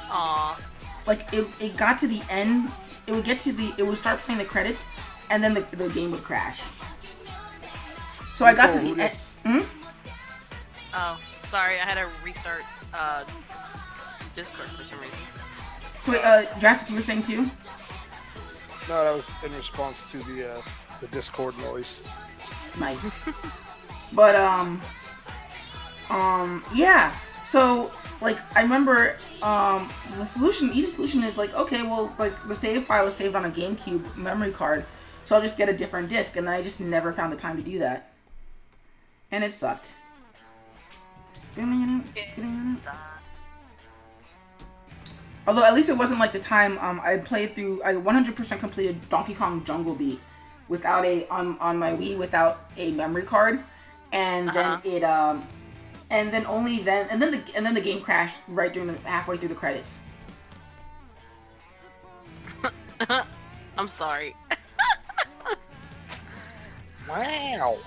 Aww. Like, it got to the end, it would start playing the credits, and then the game would crash. So I got to the end. Oh, sorry, I had to restart Discord for some reason. So wait, Drastic, you were saying too? No, that was in response to the Discord noise. Nice. But yeah. So like I remember the easy solution is like, okay, well, like the save file is saved on a GameCube memory card, so I'll just get a different disc, and then I just never found the time to do that, and it sucked. Although at least it wasn't like the time I 100% completed Donkey Kong Jungle Beat without on my Wii without a memory card, and then it and then the game crashed right during halfway through the credits. I'm sorry. Wow.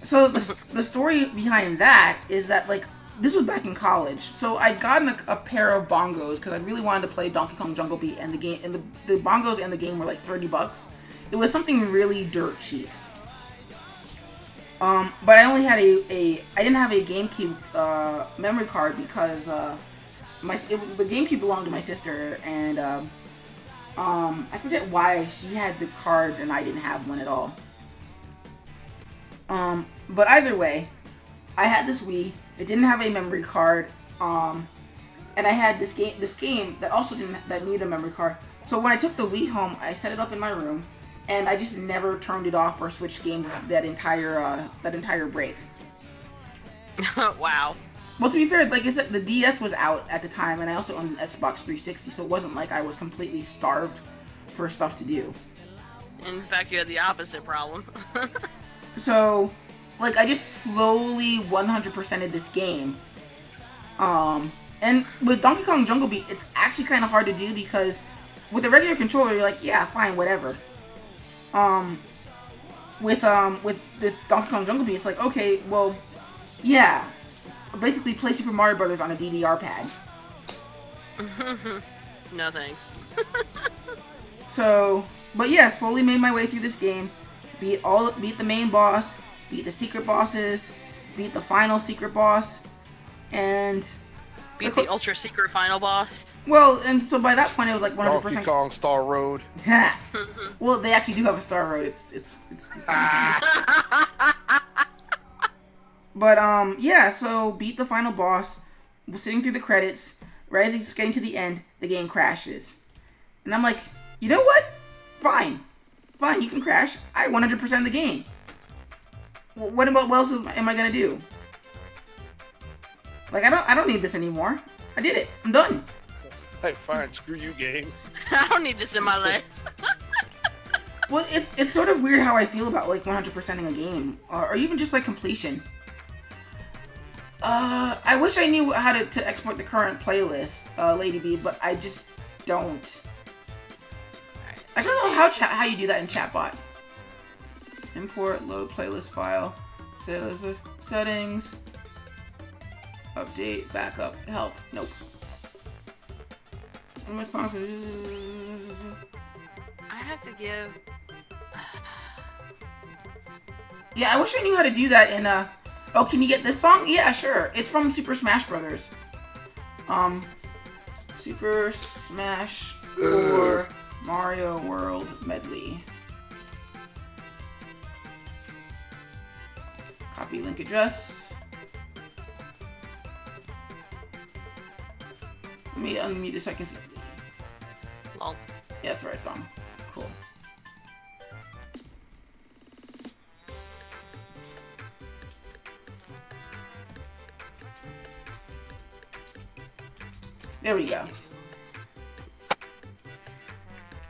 So the story behind that is that like this was back in college, so I'd gotten a pair of bongos because I really wanted to play Donkey Kong Jungle Beat, and the game and the bongos and the game were like $30. It was something really dirt cheap. But I only had I didn't have a GameCube memory card because the GameCube belonged to my sister, and I forget why she had the cards and I didn't have one at all. But either way, I had this Wii. It didn't have a memory card, and I had this game that also needed a memory card. So when I took the Wii home, I set it up in my room, and I just never turned it off or switched games that entire break. Wow. Well, to be fair, like I said, the DS was out at the time, and I also owned an Xbox 360, so it wasn't like I was completely starved for stuff to do. In fact, you had the opposite problem. So, like, I just slowly 100%ed this game. And with Donkey Kong Jungle Beat, it's actually kind of hard to do because with a regular controller, you're like, yeah, fine, whatever. With the Donkey Kong Jungle Beat, it's like, okay, well, yeah. Basically, play Super Mario Brothers on a DDR pad. No thanks. So, but yeah, slowly made my way through this game. Beat the main boss, beat the secret bosses, beat the final secret boss, and beat the ultra secret final boss. Well, and so by that point it was like 100%. Donkey Kong Star Road. Well, they actually do have a Star Road. It's kind of But yeah, so beat the final boss, sitting through the credits, right as he's getting to the end, the game crashes. And I'm like, you know what? Fine, you can crash. I 100% the game. What else am I gonna do? Like, I don't need this anymore. I did it. I'm done. Hey, fine, screw you, game. I don't need this in my life. Well, it's sort of weird how I feel about like 100%ing a game, or even just like completion. I wish I knew how to export the current playlist, Lady B, but I just don't. I don't know how you do that in chatbot. Import, load playlist file, settings, update, backup, help. Nope. How many songs? I have to give. Yeah, I wish I knew how to do that in Oh, can you get this song? Yeah, sure. It's from Super Smash Brothers. Super Smash 4 Mario World Medley. Copy link address. Let me unmute this so I can see. Lol. Yeah, that's the right song. Cool. There we go.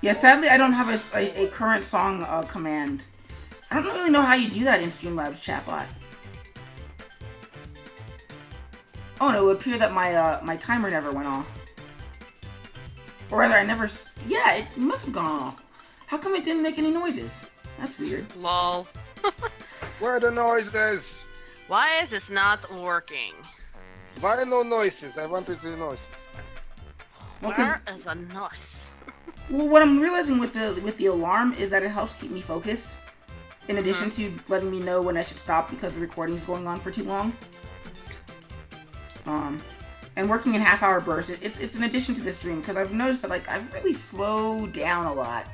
Yeah, sadly I don't have a current song command. I don't really know how you do that in Streamlabs chatbot. Oh no, it would appear that my timer never went off. Or rather, I never... Yeah, it must have gone off. How come it didn't make any noises? That's weird. Lol. Where are the noises? Why is this not working? Why no noises? I wanted the noises. Well, Where is the noise? Well, what I'm realizing with the alarm is that it helps keep me focused. In addition to letting me know when I should stop because the recording is going on for too long. And working in half-hour bursts, it's an addition to this stream because I've noticed that like I've really slowed down a lot.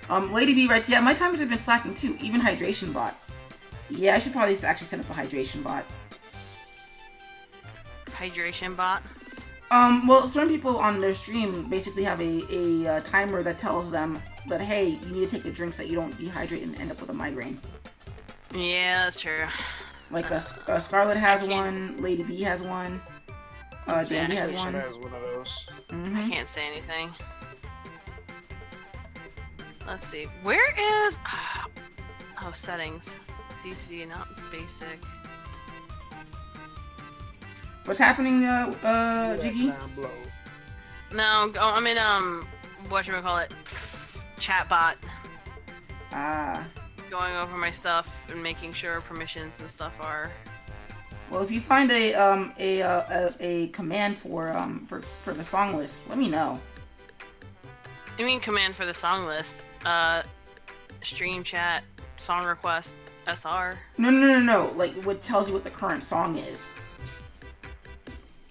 Lady B writes, yeah, my timers have been slacking too, even hydration bot. Yeah, I should probably actually set up a hydration bot. Hydration bot? Well, some people on their stream basically have a timer that tells them that, hey, you need to take a drink so that you don't dehydrate and end up with a migraine. Yeah, that's true. Like, Scarlet has one, Lady B has one, Dandy has one. Has one of those. I can't say anything. Let's see. Where is... Oh, settings. DC, not basic. What's happening, Jiggy? No, I mean, whatchamacallit? Chatbot. Ah. Going over my stuff and making sure permissions and stuff are... Well, if you find a command for the song list, let me know. You mean command for the song list? Stream chat, song request, SR? No. Like, what tells you what the current song is.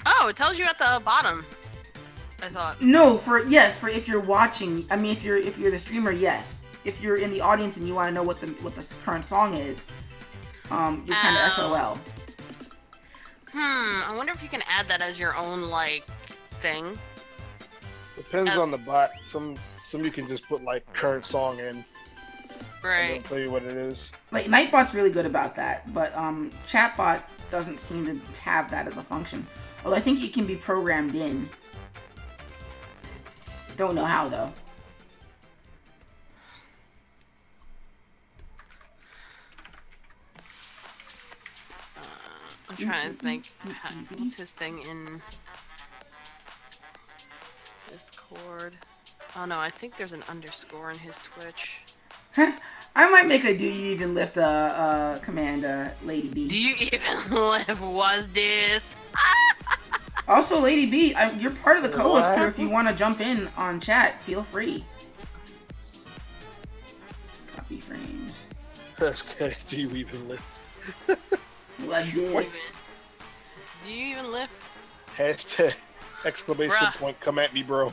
Oh, it tells you at the bottom. I thought. No, for if you're watching. I mean, if you're the streamer, yes. If you're in the audience and you want to know what the current song is, you're kind of SOL. I wonder if you can add that as your own like thing. Depends on the bot. Some you can just put like current song in. Right. And it'll tell you what it is. Like Nightbot's really good about that, but Chatbot doesn't seem to have that as a function. Although I think it can be programmed in. Don't know how though. I'm trying to think. What's his thing in Discord? Oh no, I think there's an underscore in his Twitch. I might make a do you even lift command, Lady B. Do you even live? Was this? Also, Lady B, you're part of the co-host crew. If you want to jump in on chat, feel free. Copy frames. Okay, do you even lift? Let's do this. Do you even live? Hashtag exclamation point, come at me, bro.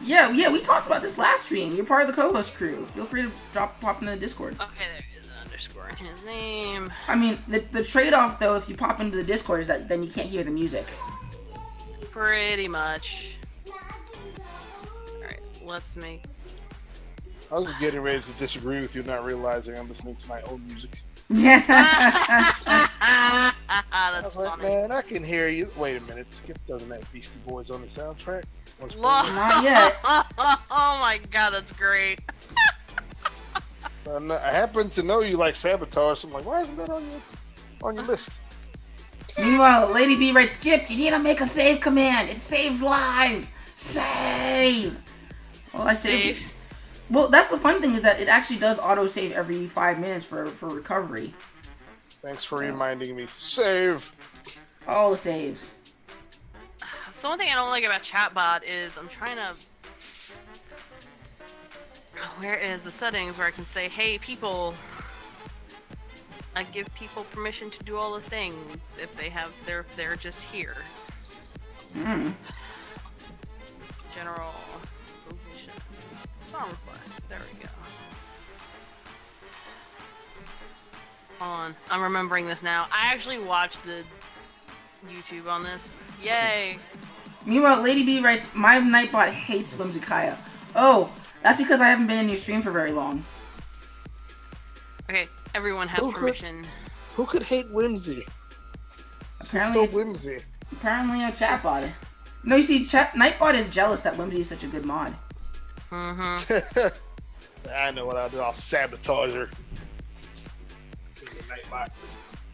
Yeah, we talked about this last stream. You're part of the co-host crew. Feel free to pop into the Discord. Okay, there is an underscore in his name. I mean, the trade-off, though, if you pop into the Discord, is that then you can't hear the music. Pretty much. Alright, let's make... I was getting ready to disagree with you, not realizing I'm listening to my own music. Yeah. That's funny. Man, I can hear you. Wait a minute, Skip doesn't have Beastie Boys on the soundtrack. Not yet. Oh my god, that's great. I happen to know you like sabotage, so I'm like, why isn't that on your list? Meanwhile, Lady B writes, Skip, you need to make a save command. It saves lives. Save. Well, I saved. Save. Well, that's the fun thing is that it actually does auto-save every 5 minutes for recovery. Thanks for reminding me. Save. All the saves. So one thing I don't like about chatbot is I'm trying to... Where is the settings where I can say, hey people, I give people permission to do all the things if they're just here. General position. Song request. There we go. Hold on. I'm remembering this now. I actually watched the YouTube on this. Yay! Meanwhile, Lady B writes, my Nightbot hates Whimsicaya. Oh, that's because I haven't been in your stream for very long. Okay, everyone has permission. Who could hate Whimsy? Apparently, so whimsy. Apparently a chatbot. No, you see, Nightbot is jealous that Whimsy is such a good mod. Mm-hmm. I know what I'll do. I'll sabotage her.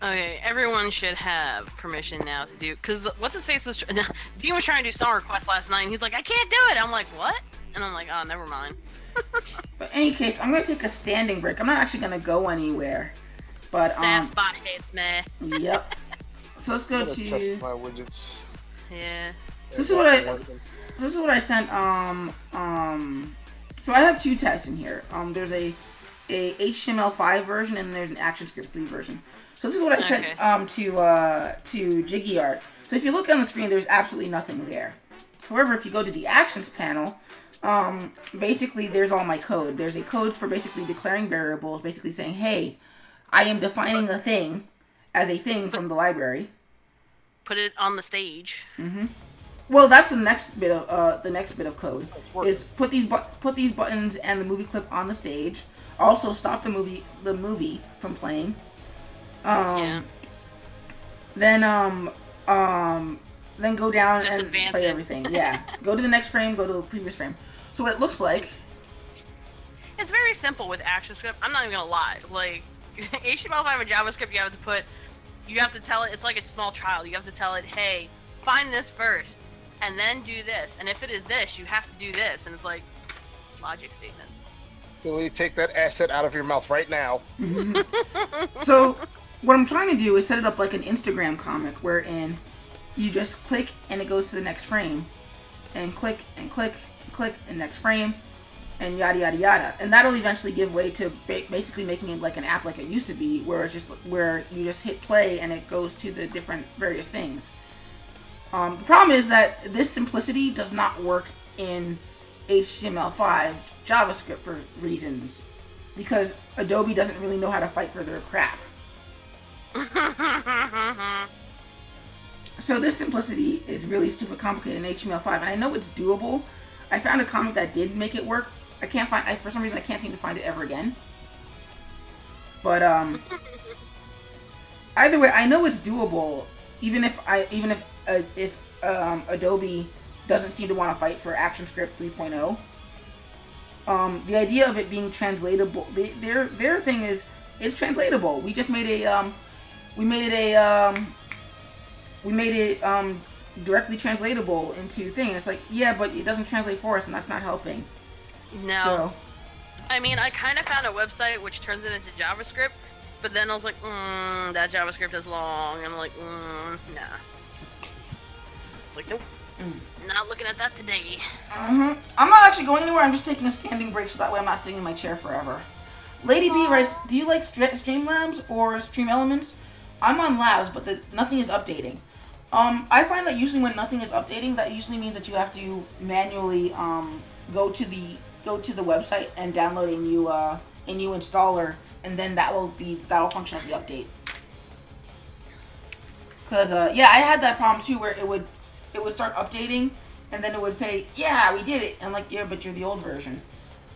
Okay, everyone should have permission now to do, because what's his face was Dean was trying to do song requests last night and he's like, I can't do it. I'm like, what? And I'm like, oh, never mind. But in any case, I'm gonna take a standing break. I'm not actually gonna go anywhere. But Spot hates me. Yep. So let's go to test my widgets. Yeah. So this is what I sent so I have two tests in here. There's a HTML5 version and there's an ActionScript 3 version. So this is what I sent to Jiggy Art. So if you look on the screen, there's absolutely nothing there. However, if you go to the Actions panel, basically there's all my code. There's a code for basically declaring variables, basically saying, hey, I am defining a thing as a thing from the library. Put it on the stage. Mm-hmm. Well, that's the next bit of code. Is put these buttons and the movie clip on the stage. Also, stop the movie from playing. Yeah. Then go down Just and play everything. Yeah. Go to the next frame. Go to the previous frame. So what it looks like. It's very simple with ActionScript. I'm not even gonna lie. Like HTML5 and JavaScript, you have to tell it. It's like a small child. You have to tell it, hey, find this first, and then do this. And if it is this, you have to do this. And it's like logic statements. Billy, take that asset out of your mouth right now. So what I'm trying to do is set it up like an Instagram comic, wherein you just click and it goes to the next frame, and click and click and click and next frame, and yada yada yada, and that'll eventually give way to basically making it like an app like it used to be, where it's just where you just hit play and it goes to the different various things. The problem is that this simplicity does not work in HTML5 JavaScript for reasons, because Adobe doesn't really know how to fight for their crap. So this simplicity is really stupid complicated in HTML5, and I know it's doable. I found a comic that did make it work. I can't find, for some reason I can't seem to find it ever again. But either way, I know it's doable, even if Adobe doesn't seem to want to fight for ActionScript 3.0. The idea of it being translatable, their thing is it's translatable. We just made it directly translatable into thing. It's like, yeah, but it doesn't translate for us, and that's not helping. No. So, I mean, I kind of found a website which turns it into JavaScript, but then I was like, that JavaScript is long. And I'm like, nah. It's like, nope. Not looking at that today. I'm not actually going anywhere. I'm just taking a standing break so that way I'm not sitting in my chair forever. Lady B writes, do you like Streamlabs or Stream Elements? I'm on Labs, but nothing is updating. I find that usually when nothing is updating, that usually means that you have to manually go to the website and download a new installer, and then that'll function as the update. Cause yeah, I had that problem too, where it would start updating, and then it would say, yeah, we did it. And I'm like, yeah, but you're the old version.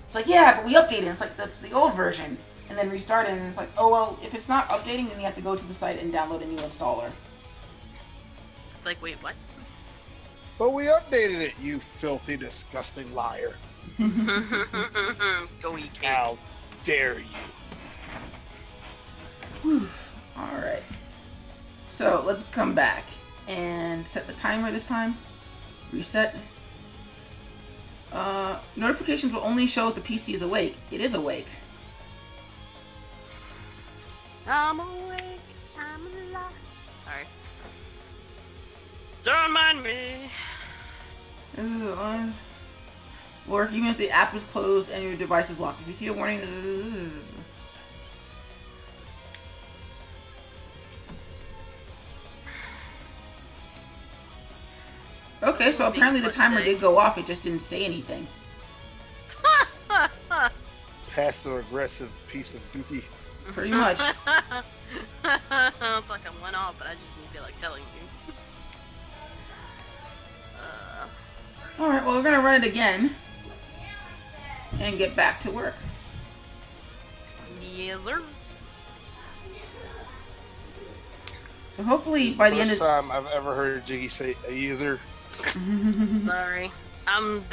It's like, yeah, but we updated. It's like, that's the old version. And then restart it, and it's like, oh, well, if it's not updating, then you have to go to the site and download a new installer. It's like, wait, what? But we updated it, you filthy, disgusting liar. Go eat cake. How dare you? Whew. All right. So let's come back and set the timer this time. Reset. Notifications will only show if the PC is awake. It is awake. I'm awake. I'm alive. Sorry. Don't mind me. Work even if the app is closed and your device is locked. If you see a warning, okay, so apparently the timer did go off. It just didn't say anything. Passive aggressive piece of doopy. Pretty much. It's like I went off, but I just didn't feel like telling you. Alright, well, we're gonna run it again. And get back to work. Yes, sir. So hopefully by the end of... First time I've ever heard Jiggy say a user. Sorry. I'm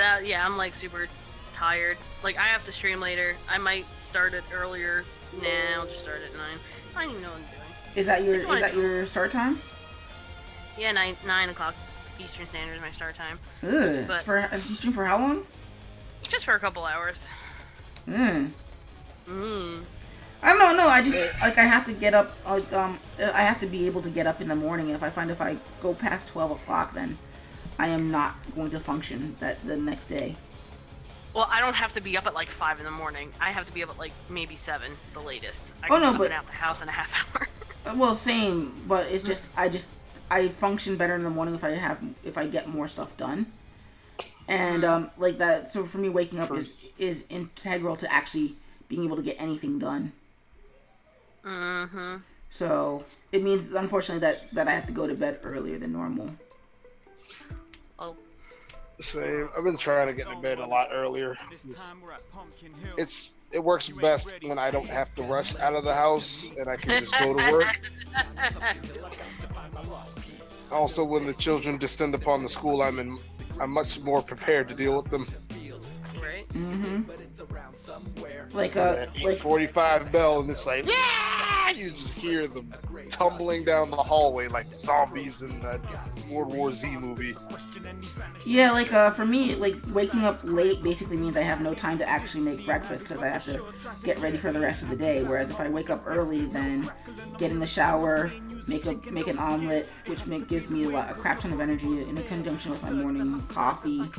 like super tired. Like I have to stream later. I might start it earlier. Nah, I'll just start at 9. I don't even know what I'm doing. Is that your start time? Yeah, 9 o'clock Eastern Standard is my start time. Ugh. But You stream for how long? just for a couple hours. I don't know. No, I just like I have to get up. I have to be able to get up in the morning. And if I go past 12 o'clock, then I am not going to function the next day. Well, I don't have to be up at like 5 in the morning. I have to be up at like maybe 7, the latest. I Oh, can no, be but- up and out the house in a half hour. Well, same, but it's just I function better in the morning if I get more stuff done. And like that, so for me, waking up is integral to actually being able to get anything done. So it means, unfortunately, that I have to go to bed earlier than normal. Oh. Same. I've been trying to get to bed a lot earlier. It works best when I don't have to rush out of the house and I can just go to work. Also, when the children descend upon the school I'm much more prepared to deal with them. Right. Like That 8:45 bell, and it's like, yeah! You just hear them tumbling down the hallway like zombies in that World War Z movie. yeah, like for me, like waking up late basically means I have no time to actually make breakfast because I have to get ready for the rest of the day. Whereas if I wake up early, then get in the shower, make an omelet, which gives me a crap ton of energy in conjunction with my morning coffee.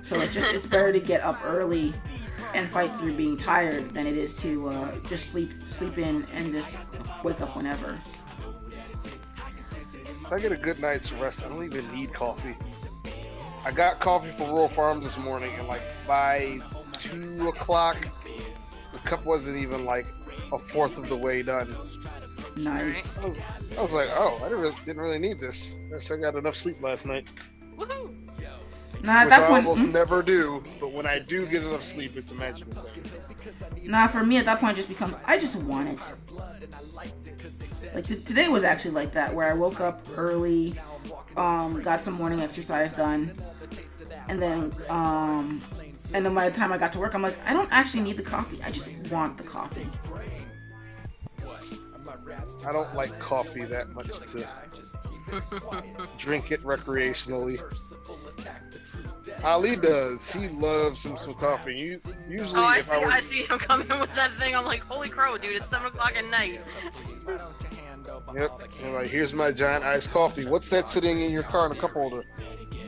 So it's better to get up early and fight through being tired than it is to just sleep in and just wake up whenever. If I get a good night's rest, I don't even need coffee. I got coffee from Rural Farms this morning, and like by 2 o'clock, the cup wasn't even like a fourth of the way done. Nice. I was like, oh, I didn't really need this. I guess I got enough sleep last night. Woohoo! Nah, at Which that I point, almost never do, but when I do get enough sleep, it's a magical thing. nah, for me at that point it just becomes, I just want it. Like today was actually like that, where I woke up early, got some morning exercise done, and then by the time I got to work, I'm like, I don't actually need the coffee. I just want the coffee. I don't like coffee that much to drink it recreationally. Ali does. He loves some coffee. Usually, I see him coming with that thing. I'm like, holy crow, dude! It's 7 o'clock at night. Yep. I'm like, here's my giant iced coffee. What's that sitting in your car in a cup holder?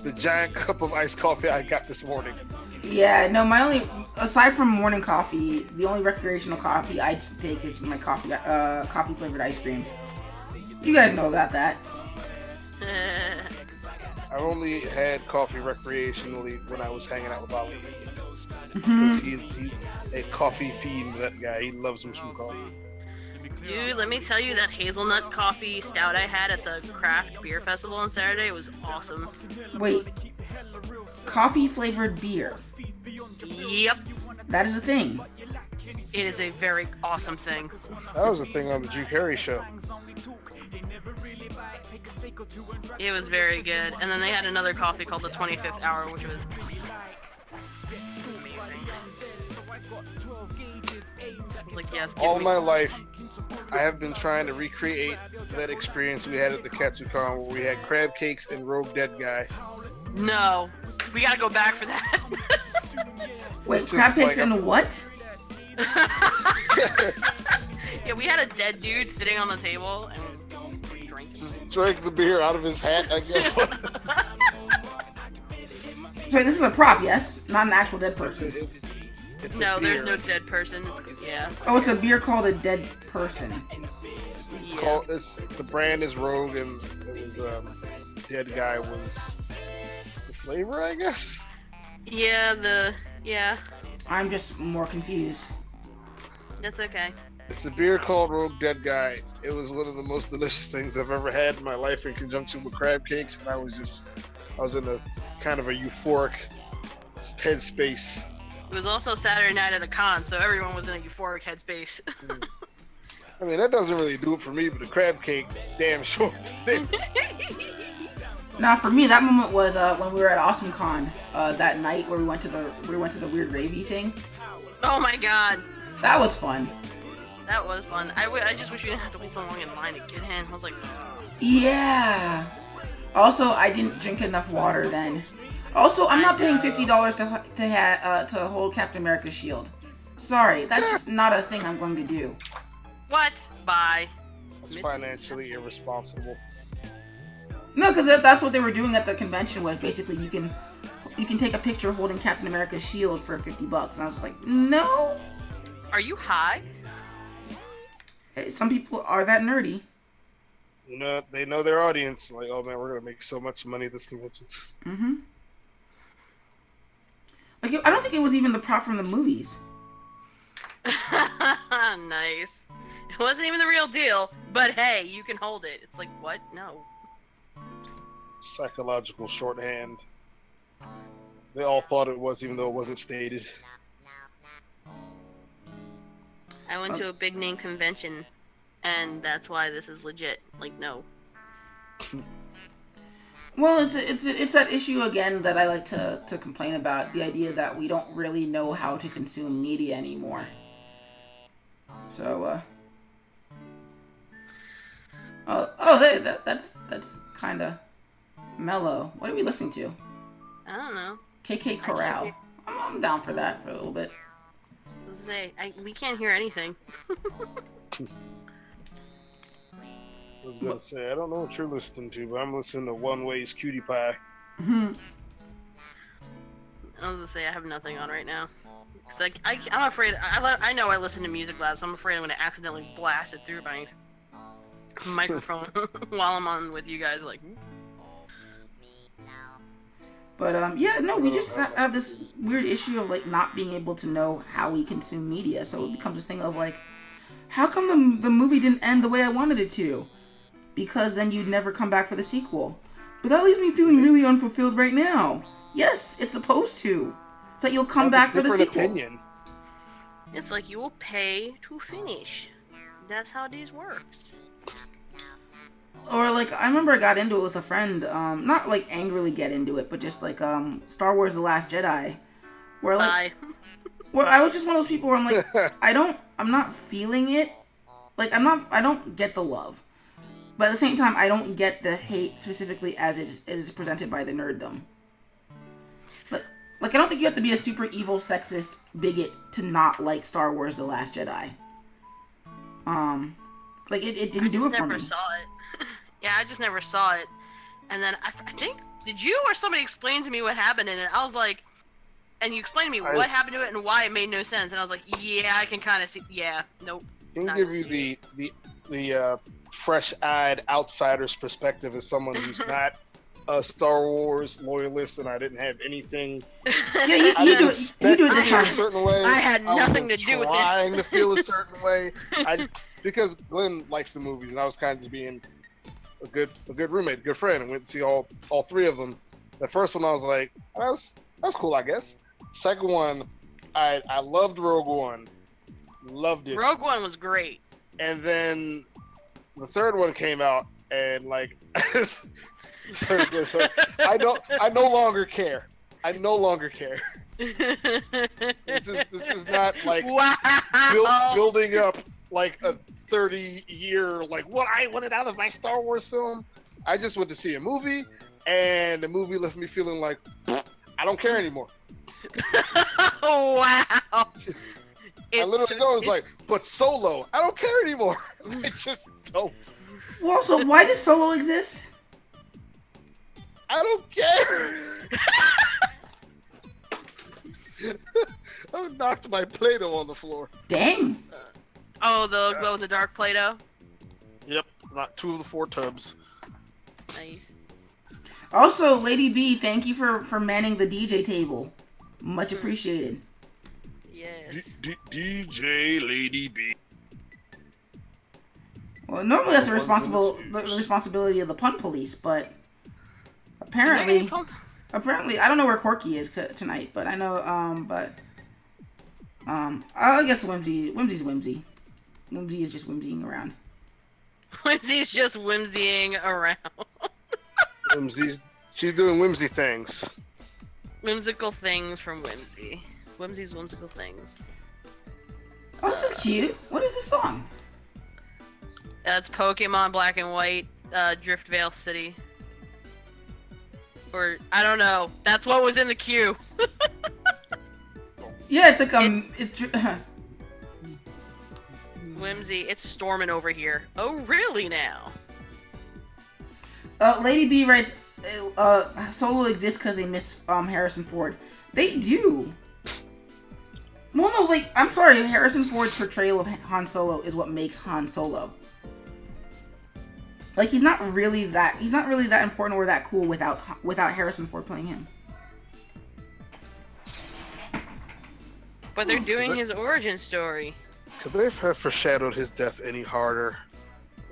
The giant cup of iced coffee I got this morning. Yeah, no, aside from morning coffee, the only recreational coffee I take is my coffee flavored ice cream. You guys know about that. I've only had coffee recreationally when I was hanging out with Ali. Because he's a coffee fiend, that guy. He loves him some coffee. Dude, let me tell you, that hazelnut coffee stout I had at the craft beer festival on Saturday was awesome. Wait, coffee flavored beer. Yep. That is a thing. It is a very awesome thing. That was a thing on the Drew Carey show. It was very good. And then they had another coffee called the 25th Hour, which was awesome. Amazing. I was like, yes, give All me my some. life, I have been trying to recreate that experience we had at the Katsucon where we had crab cakes and Rogue Dead Guy. No, we gotta go back for that. Wait, It's crab just cakes like and what? Yeah, we had a dead dude sitting on the table and we drank. Just drank the beer out of his hat, I guess. So this is a prop, yes? Not an actual dead person. It's a No, there's beer. no dead person. It's yeah. Oh, it's a beer called a dead person. It's called. The brand is Rogue, and it was Dead Guy was the flavor, I guess. Yeah. I'm just more confused. That's okay. It's a beer called Rogue Dead Guy. It was one of the most delicious things I've ever had in my life in conjunction with crab cakes, and I was in a kind of a euphoric headspace. It was also Saturday night at a con, so everyone was in a euphoric headspace. I mean, that doesn't really do it for me, but the crab cake, damn sure. Now, for me, that moment was when we were at AwesomeCon that night where we went to the weird ravey thing. Oh my god, That was fun. that was fun. I just wish we didn't have to wait so long in line to get in. I was like, Yeah. Also, I didn't drink enough water then. Also, I'm not paying $50 to hold Captain America's shield. Sorry, that's just not a thing I'm going to do. what? Bye. That's financially irresponsible. No, because that's what they were doing at the convention was basically you can take a picture holding Captain America's shield for $50, and I was like, no. Are you high? Hey, some people are that nerdy. You know, they know their audience. Like, oh man, we're gonna make so much money at this convention. Mm-hmm. Like, I don't think it was even the prop from the movies. Nice. It wasn't even the real deal, but hey, you can hold it. It's like, what? No. Psychological shorthand. They all thought it was, even though it wasn't stated. I went to a big name convention, and that's why this is legit. Like, no. Well, it's that issue again that I like to complain about, the idea that we don't really know how to consume media anymore. So, that's kind of mellow. What are we listening to? I don't know. KK Corral. I'm down for that for a little bit. We can't hear anything. I was gonna say, I don't know what you're listening to, but I'm listening to One Way's Cutie Pie. Mhm. I was gonna say I have nothing on right now. 'Cause, like I'm afraid. I know I listen to music loud, so I'm afraid I'm gonna accidentally blast it through my microphone while I'm on with you guys. Like, But yeah, no, we just have this weird issue of like not being able to know how we consume media. So it becomes this thing of like, how come the movie didn't end the way I wanted it to? Because then you'd never come back for the sequel. But that leaves me feeling really unfulfilled right now. Yes, it's supposed to. It's like you'll come back for the sequel. Opinion. it's like you will pay to finish. That's how these works. Or like I remember I got into it with a friend, not like angrily get into it, but just like Star Wars: The Last Jedi, where like Bye. where I was just one of those people where I'm like I'm not feeling it. Like I don't get the love. But at the same time I don't get the hate specifically as it is presented by the nerddom. Like I don't think you have to be a super evil sexist bigot to not like Star Wars: The Last Jedi. Like it didn't do it for me. I just never saw it. Yeah, I just never saw it. And then I think, did you or somebody explain to me what happened in it? I was like, and you explained to me what happened to it and why it made no sense. And I was like, yeah, I can kind of see. Yeah, nope. Can give you the fresh-eyed outsider's perspective as someone who's not a Star Wars loyalist, and I didn't have anything. Yeah, you do it this time. A certain way. I had nothing to do with this. Trying to feel a certain way, because Glenn likes the movies, and I was kind of just being a good roommate, a good friend, and went to see all three of them. The first one I was like, that's cool, I guess. Second one, I loved Rogue One, loved it. Rogue One was great. And then the third one came out, and like, so I no longer care. I no longer care. This is not like building up like a 30-year like what I wanted out of my Star Wars film. I just went to see a movie, and the movie left me feeling like I don't care anymore. Wow. I literally was like, but Solo, I don't care anymore. I just don't. Well, so why does Solo exist? I don't care. I knocked my Play-Doh on the floor. Dang. Oh, the glow in the dark Play-Doh. Yep, not 2 of the 4 tubs. Nice. Also, Lady B, thank you for manning the DJ table. Much appreciated. Yes. DJ Lady B. Well, normally that's the responsibility of the pun police, but apparently, I don't know where Corky is tonight, but I know, I guess Whimsy's Whimsy. Whimsy is just whimsying around. Whimsy's just whimsying around. She's doing whimsy things. Whimsical things from Whimsy. Whimsy's whimsical things. Oh, this is cute. What is this song? That's Pokemon Black and White, Driftvale City. Or, I don't know. That's what was in the queue. Yeah, it's like, Whimsy, it's storming over here. Oh, really now? Lady B writes, Solo exists because they miss Harrison Ford. They do. Well, no, like, I'm sorry, Harrison Ford's portrayal of Han Solo is what makes Han Solo. Like, he's not really that important or that cool without Harrison Ford playing him. But they're doing his origin story. Could they have foreshadowed his death any harder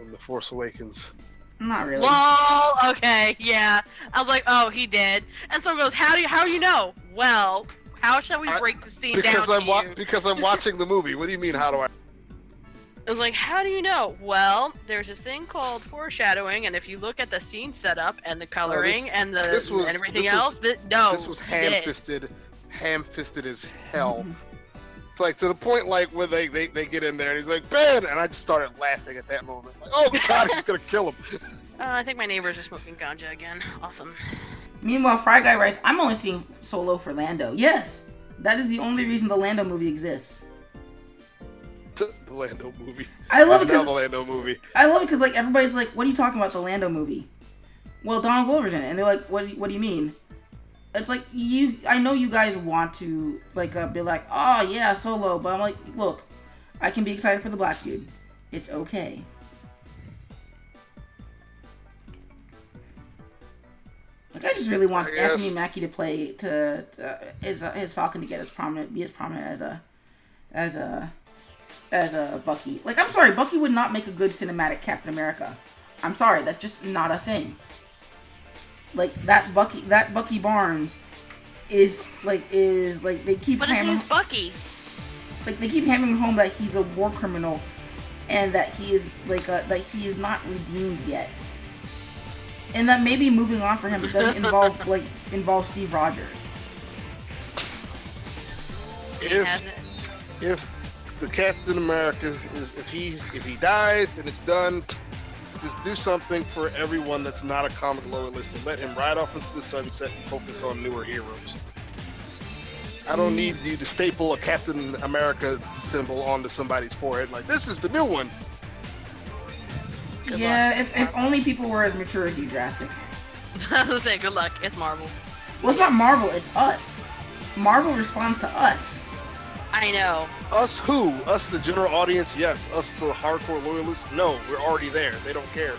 in The Force Awakens? Not really. Lol. Okay, yeah. I was like, oh, he did. And someone goes, how do you know? Well, how shall we break the scene down to you? Because I'm watching the movie. What do you mean? How do I? I was like, how do you know? Well, there's this thing called foreshadowing, and if you look at the scene setup and the coloring and everything else, this was ham-fisted as hell. It's like to the point like where they get in there and he's like, Ben, and I just started laughing at that moment. Like, oh God, he's gonna kill him. I think my neighbors are smoking ganja again. Awesome. Meanwhile, Fry Guy writes, I'm only seeing Solo for Lando. Yes, that is the only reason the Lando movie exists. The Lando movie. I love it because the Lando movie. I love it because like everybody's like, "What are you talking about? The Lando movie?" Well, Donald Glover's in it, and they're like, "What do you mean?" It's like I know you guys want to like be like, "Oh yeah, Solo," but I'm like, look, I can be excited for the black dude. It's okay. Like I just really want Anthony Mackie to play his Falcon to get be as prominent as a Bucky. Like, I'm sorry, Bucky would not make a good cinematic Captain America. I'm sorry, that's just not a thing. Like that Bucky Barnes is like they keep hammering Bucky. Like they keep hammering home that he's a war criminal and that he is that he is not redeemed yet. And that maybe moving on for him doesn't involve Steve Rogers. If the Captain America if he dies and it's done, just do something for everyone that's not a comic loyalist and let him ride off into the sunset and focus on newer heroes. I don't need you to staple a Captain America symbol onto somebody's forehead like this is the new one. Good luck. If only people were as mature as you, Drastic. I was gonna say, good luck. It's Marvel. Well, it's not Marvel. It's us. Marvel responds to us. I know. Us who? Us the general audience? Yes. Us the hardcore loyalists? No, we're already there. They don't care.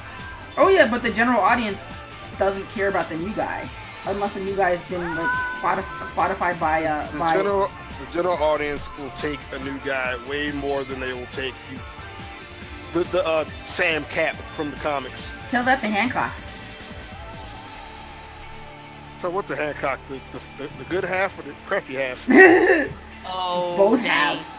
Oh yeah, but the general audience doesn't care about the new guy. Unless the new guy's been like Spotified by The general audience will take a new guy way more than they will take the Sam Cap from the comics. Tell that to Hancock. So what the Hancock? The good half or the crappy half? Oh, both halves.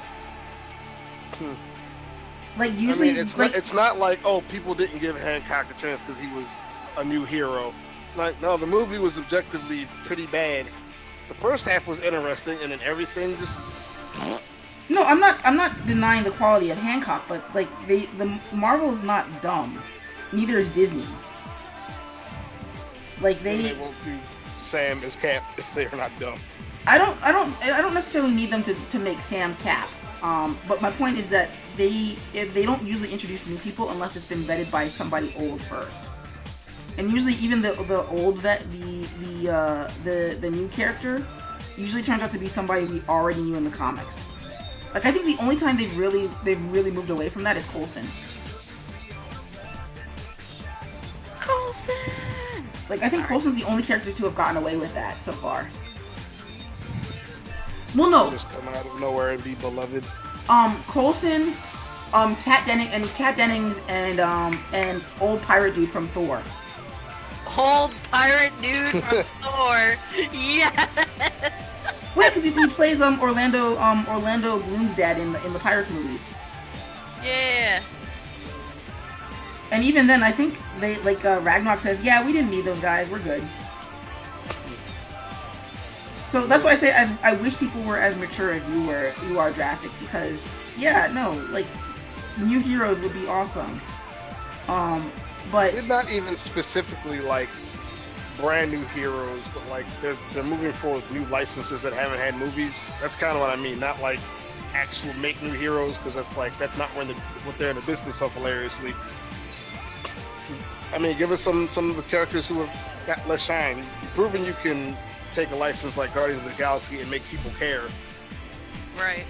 Like usually, it's not like, oh, people didn't give Hancock a chance because he was a new hero. Like, no, the movie was objectively pretty bad. The first half was interesting, and then everything just. No, I'm not denying the quality of Hancock, but like the Marvel is not dumb. Neither is Disney. Like they won't do Sam as Cap if they are not dumb. I don't necessarily need them to make Sam Cap. But my point is that they don't usually introduce new people unless it's been vetted by somebody old first. And usually even the old vet, the new character usually turns out to be somebody we already knew in the comics. Like, I think the only time they've really moved away from that is Coulson. Coulson! Like, I think Coulson's the only character to have gotten away with that so far. Well, no. Just come out of nowhere and be beloved. Coulson, Kat Dennings, and old pirate dude from Thor. Old pirate dude from Thor. Yes. Wait, because he plays Orlando Bloom's dad in the Pirates movies. Yeah. And even then, I think they Ragnarok says, yeah, we didn't need those guys. We're good. So that's why I say I wish people were as mature as you are, Drastic, because yeah, no, like new heroes would be awesome. But they're not even specifically like brand new heroes, but like they're moving forward with new licenses that haven't had movies. That's kind of what I mean. Not like actual make new heroes, because that's not what they're in the business of hilariously. I mean, give us some of the characters who have got less shine. You've proven you can take a license like Guardians of the Galaxy and make people care. Right.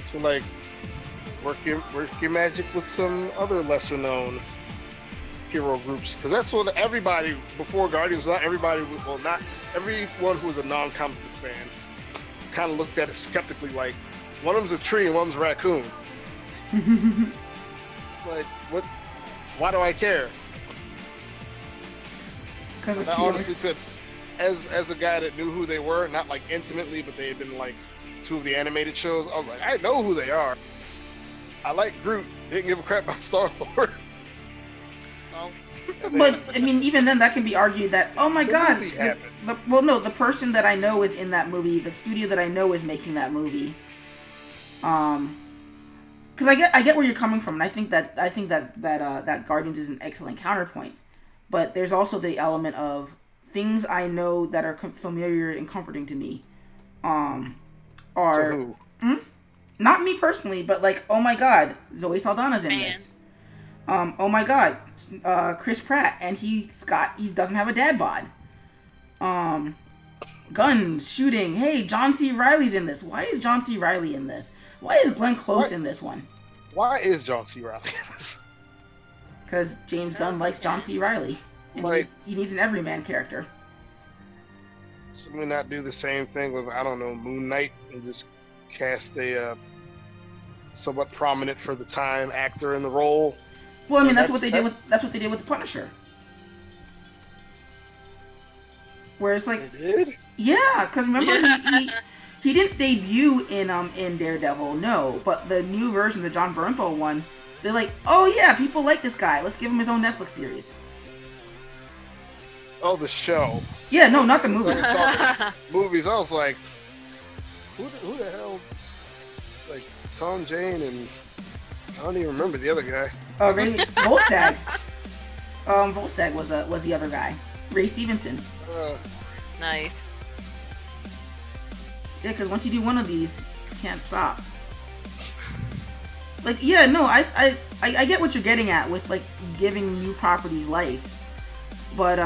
So like, work your magic with some other lesser known hero groups, because that's what everybody before Guardians, not everybody, well, not everyone who was a non-comic book fan kind of looked at it skeptically, like one of them's a tree and one of them's a raccoon. Like, what? Why do I care? Because I honestly could, as a guy that knew who they were, not like intimately, but they had been like two of the animated shows. I was like, I know who they are. I like Groot. Didn't give a crap about Star-Lord. But I mean, even then, that can be argued that, oh my god, the person that I know is in that movie, the studio that I know is making that movie. Because I get where you're coming from, and I think that Guardians is an excellent counterpoint. But there's also the element of things I know that are familiar and comforting to me. Are to who? Not me personally, but like, oh my god, Zoe Saldana's in this. Oh my god, Chris Pratt, and he doesn't have a dad bod. Guns, shooting. Hey, John C. Reilly's in this. Why is John C. Reilly in this? Why is Glenn Close in this one? Why is John C. Reilly in this? Because James Gunn likes John C. Reilly. And like, he needs an everyman character. Somebody not do the same thing with, I don't know, Moon Knight, and just cast a somewhat prominent for the time actor in the role. Well, I mean, that's what they did with the Punisher. Where it's like, they did? Yeah, because remember he didn't debut in Daredevil, no, but the new version, the John Bernthal one, they're like, oh yeah, people like this guy. Let's give him his own Netflix series. Oh, the show. Yeah, no, not the movie. Movies. I was like, who the hell? Like Tom Jane and I don't even remember the other guy. Oh, Volstagg. Volstagg was the other guy. Ray Stevenson. Nice. Yeah, because once you do one of these, you can't stop. Like, yeah, no, I get what you're getting at with like giving new properties life, but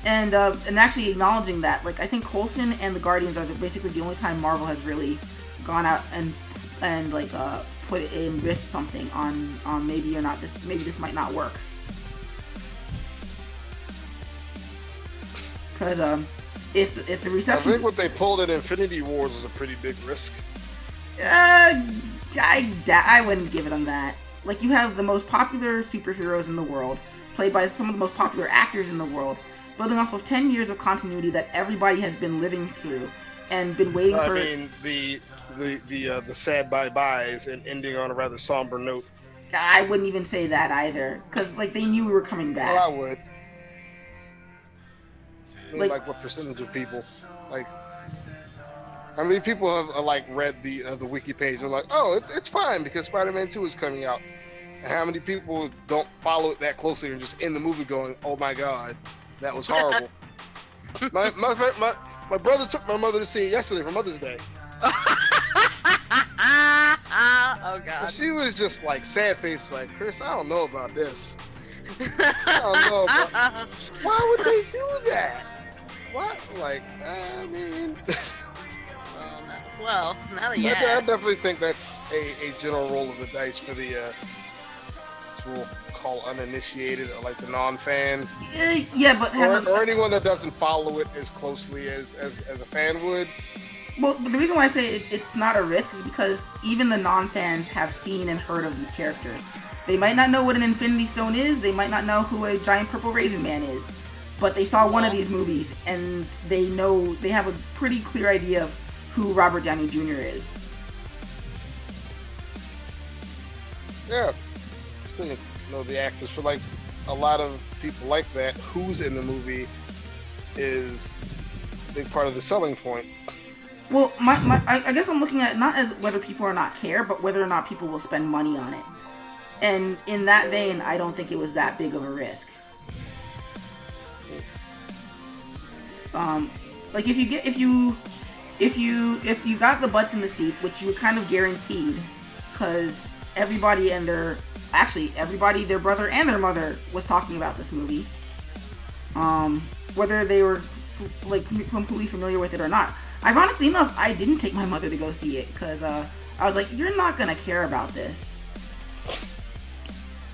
and actually acknowledging that, like, I think Coulson and the Guardians are basically the only time Marvel has really gone out and like put in risk something on maybe this might not work. Because if the reception, I think what they pulled at Infinity Wars was a pretty big risk. I wouldn't give them that. Like, you have the most popular superheroes in the world, played by some of the most popular actors in the world, building off of 10 years of continuity that everybody has been living through and been waiting for. I mean, the sad bye-byes and ending on a rather somber note. I wouldn't even say that either, because like they knew we were coming back. Well, I would. I mean, Like- like what percentage of people? Like, how many people have like read the wiki page and like, oh, it's fine because Spider-Man 2 is coming out, and how many people don't follow it that closely and just in the movie going, oh my god, that was horrible. my brother took my mother to see it yesterday for Mother's Day. Oh god. And she was just like sad face, like, Chris, I don't know about this. I don't know about. Why would they do that? What? Like, I mean. Well, now that you I ask. definitely think that's a general roll of the dice for the we'll call uninitiated or like the non-fan Yeah, but or anyone that doesn't follow it as closely as a fan would. well, the reason why I say it's not a risk is because even the non-fans have seen and heard of these characters. They might not know what an Infinity Stone is. They might not know who a giant purple raisin man is, but they saw one of these movies and they have a pretty clear idea of who Robert Downey Jr. is. Yeah, just thinking, the actors for like a lot of people like that. Who's in the movie is a big part of the selling point. Well, I guess I'm looking at it not as whether people or not care, but whether or not people will spend money on it. And in that vein, I don't think it was that big of a risk. Like if you got the butts in the seat, which you were kind of guaranteed, because everybody their brother and their mother was talking about this movie, whether they were like completely familiar with it or not. Ironically enough, I didn't take my mother to go see it because I was like, "You're not gonna care about this."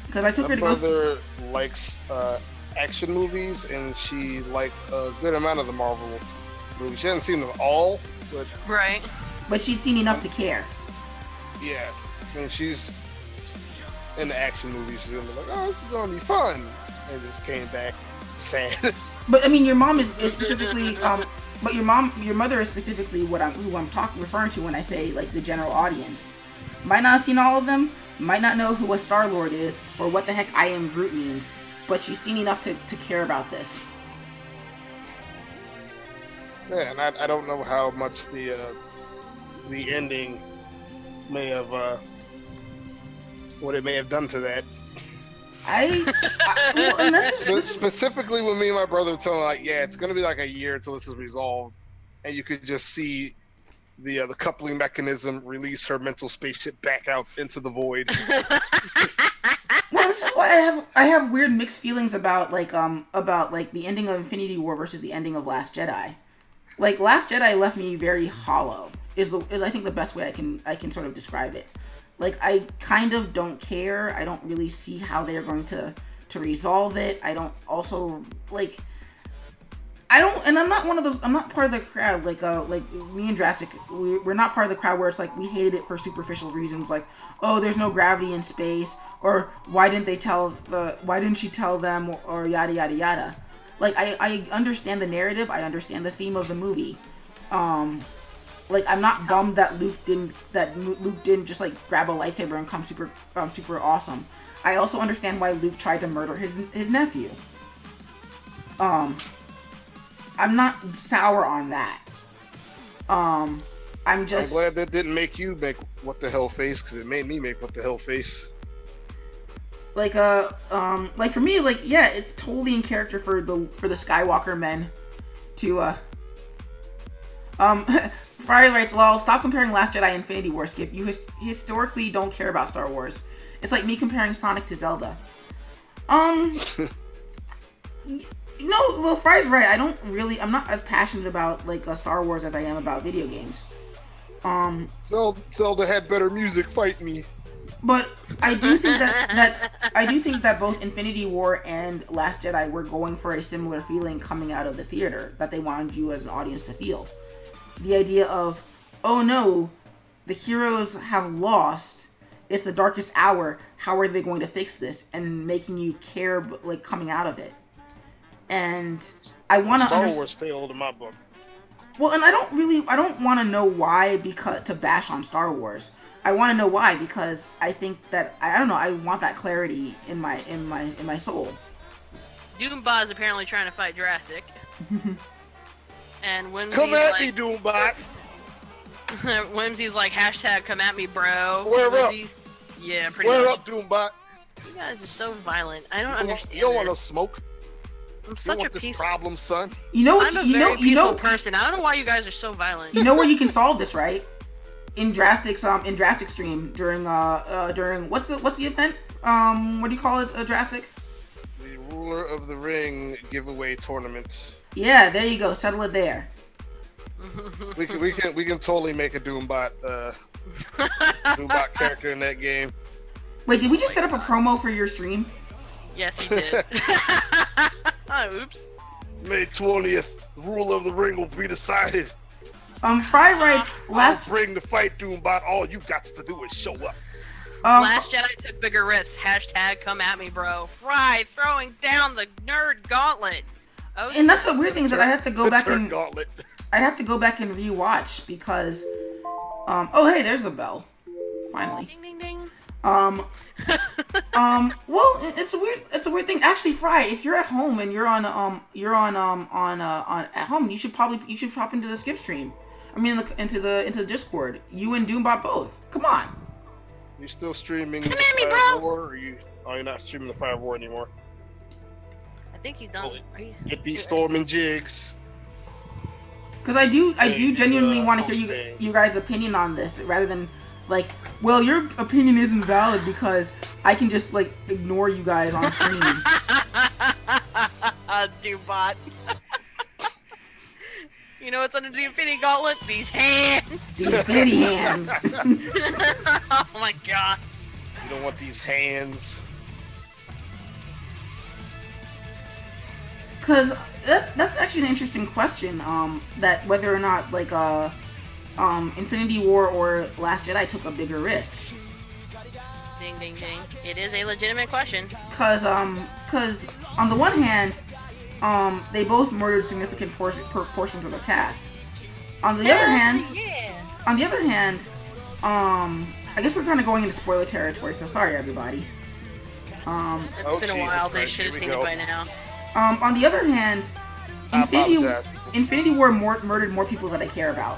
Because I took her to go. My mother likes action movies, and she liked a good amount of the Marvel movies. She hasn't seen them all, but Right. But she'd seen enough to care. yeah, I mean, she's in the action movies. She's gonna be like, "Oh, this is gonna be fun," and just came back sad. But I mean, your mom is specifically. But your mother is specifically who I'm referring to when I say like the general audience. Might not have seen all of them. Might not know who a Star-Lord is or what the heck I Am Groot means, but she's seen enough to care about this. Yeah, and I don't know how much the ending may have what it may have done to that. Well, and this is Specifically when me and my brother were telling me, like, yeah, it's gonna be like a year until this is resolved, and you could just see the coupling mechanism release her mental spaceship back out into the void. well, this is why I have weird mixed feelings about the ending of Infinity War versus the ending of Last Jedi. Like Last Jedi left me very hollow. Is I think the best way I can sort of describe it. Like, I kind of don't care. I don't really see how they're going to resolve it. I don't also, like, and I'm not one of those, I'm not part of the crowd, like me and Drastic, we're not part of the crowd where it's like, we hated it for superficial reasons, like, oh, there's no gravity in space, or why didn't she tell them, or yada, yada, yada. Like, I understand the narrative, I understand the theme of the movie. Like, I'm not bummed that Luke didn't just like grab a lightsaber and come super awesome. I also understand why Luke tried to murder his nephew. I'm not sour on that. I'm glad that didn't make you make what the hell face, because it made me make what the hell face. Like for me, like, yeah, it's totally in character for the Skywalker men to Fire writes, lol, stop comparing Last Jedi and Infinity War, Skip. You historically don't care about Star Wars. It's like me comparing Sonic to Zelda. Little Fry's right. I'm not as passionate about, like, Star Wars as I am about video games. Zelda had better music, fight me. But I do think that both Infinity War and Last Jedi were going for a similar feeling coming out of the theater that they wanted you as an audience to feel. The idea of, oh no, the heroes have lost. It's the darkest hour. How are they going to fix this? And making you care, like, coming out of it. And I want to Star Wars failed in my book. Well, and I don't want to know why, because to bash on Star Wars. I want to know why, because I think that I don't know. I want that clarity in my soul. Doombot is apparently trying to fight Jurassic. And Whimsy's Come at like, me, Doombot. Whimsy's like, hashtag come at me, bro. Square up. Whimsy's- Yeah, pretty Square much. up, Doombot. You guys are so violent. I don't understand. You don't want no this. smoke. I'm You such don't a want this peaceful. problem, son. You know what? I'm a You very know. peaceful person. I don't know why you guys are so violent. You know where you can solve this, right? In Drastic stream during what's the event? What do you call it? Drastic? The Ruler of the Ring giveaway tournament. Yeah, there you go. Settle it there. We can totally make a Doombot Doombot character in that game. Wait, did we just set up a promo for your stream? Yes, he did. Oops. May 20th, Ruler of the Ring will be decided. Fry writes last. I'll bring the fight, Doombot. All you got to do is show up. Last Jedi took bigger risks. Hashtag come at me, bro. Fry throwing down the nerd gauntlet. Oh, And that's the weird thing is that I have to go back and Gauntlet. I'd have to go back and rewatch because oh hey, there's the bell. Finally. ding ding ding. Well, it's a weird thing. Actually, Fry, if you're at home and you're on at home, you should hop into the skip stream. I mean, into the Discord. You and Doombot both. Come on. You still streaming Come the at me, Fire bro. War, or you're not streaming the Fire War anymore? I think he's done. Are you... Get these storming jigs. Because I do genuinely want to hear hosting. you guys' opinion on this rather than like, well, your opinion isn't valid because I can just like ignore you guys on stream. Doombot. You know what's under the Infinity Gauntlet? These hands. The Infinity Hands. Oh my god. You don't want these hands. Because that's actually an interesting question. That whether or not like Infinity War or Last Jedi took a bigger risk. Ding ding ding. It is a legitimate question. Cause on the one hand, they both murdered significant portions of the cast. On the other hand, I guess we're kind of going into spoiler territory, so sorry everybody. It's Oh, been a Jesus while. They Christ, should have here seen we it go. by now. On the other hand, I apologize. Infinity War murdered more people that I care about.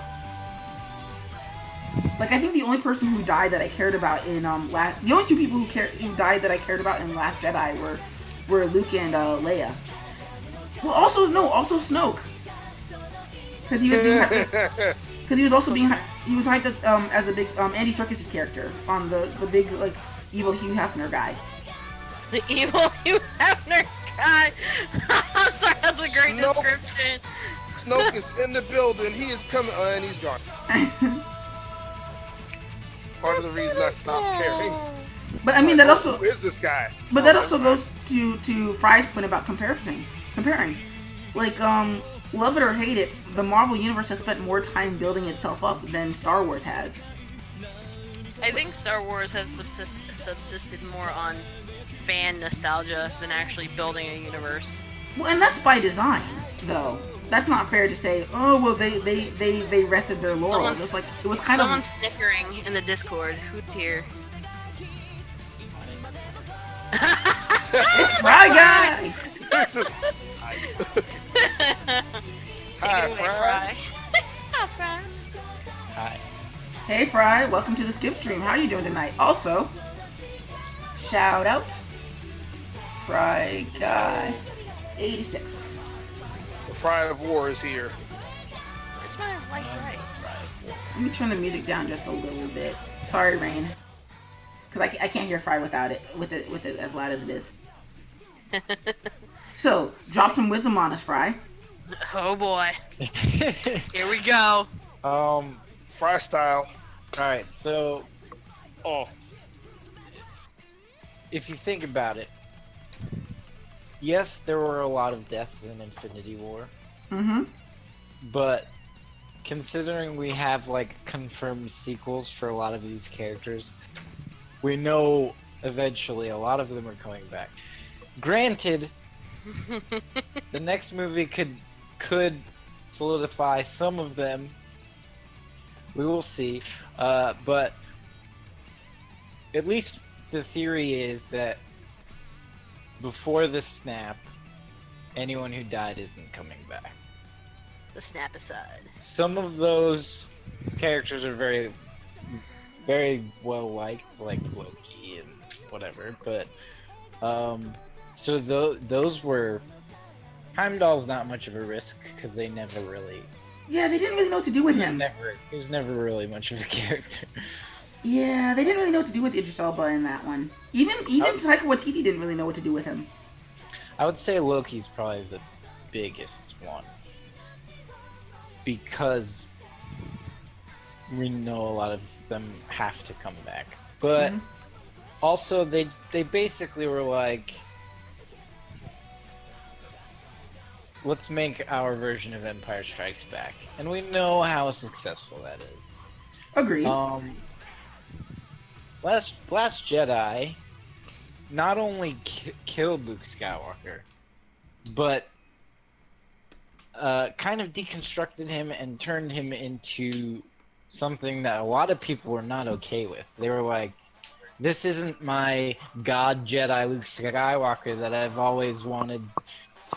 Like, I think the only person who died that I cared about in the only two people who died that I cared about in Last Jedi were Luke and Leia. Well, also Snoke, because he was being because he was also being he was hyped as a big Andy Serkis's character on the big like evil Hugh Hefner guy. The evil Hugh Hefner guy. I'm sorry, that's a great Snoke. description. Snoke is in the building. He is coming, and he's gone. Part of the reason I stopped caring. But I mean that also, Who is this guy? but that also goes to Fry's point about comparing. Like, love it or hate it, the Marvel Universe has spent more time building itself up than Star Wars has. I think Star Wars has subsisted more on fan nostalgia than actually building a universe. Well, and that's by design, though. That's not fair to say, oh, well, they rested their laurels. It's like, it was kind of... Someone's snickering in the Discord. Who's here? It's Fry Guy! Take Hi, it away, Fry. Hi, Fry. Hi. Hey, Fry, welcome to the Skip Stream. How are you doing tonight? Also, shout out, Fry Guy 86. The Fry of War is here. Where's my light right? Let me turn the music down just a little bit. Sorry, Rain. Because I can't hear Fry without it, with it as loud as it is. So, drop some wisdom on us, Fry. Oh boy. Here we go. Fry style. Alright, so Oh, if you think about it, yes, there were a lot of deaths in Infinity War, Mm-hmm. but considering we have like confirmed sequels for a lot of these characters, we know eventually a lot of them are coming back. Granted, the next movie could solidify some of them. We will see, but at least the theory is that before the snap, anyone who died isn't coming back. The snap aside. Some of those characters are very, very well liked, like Loki and whatever. But so those were Heimdall's not much of a risk because they never really. Yeah, they didn't really know what to do with him. He was never really much of a character. Yeah, they didn't really know what to do with Idris Elba in that one. Even Taika Waititi didn't really know what to do with him. I would say Loki's probably the biggest one. Because we know a lot of them have to come back. But also they basically were like, let's make our version of Empire Strikes Back. And we know how successful that is. Agreed. Last Jedi not only killed Luke Skywalker, but kind of deconstructed him and turned him into something that a lot of people were not okay with. They were like, this isn't my God Jedi Luke Skywalker that I've always wanted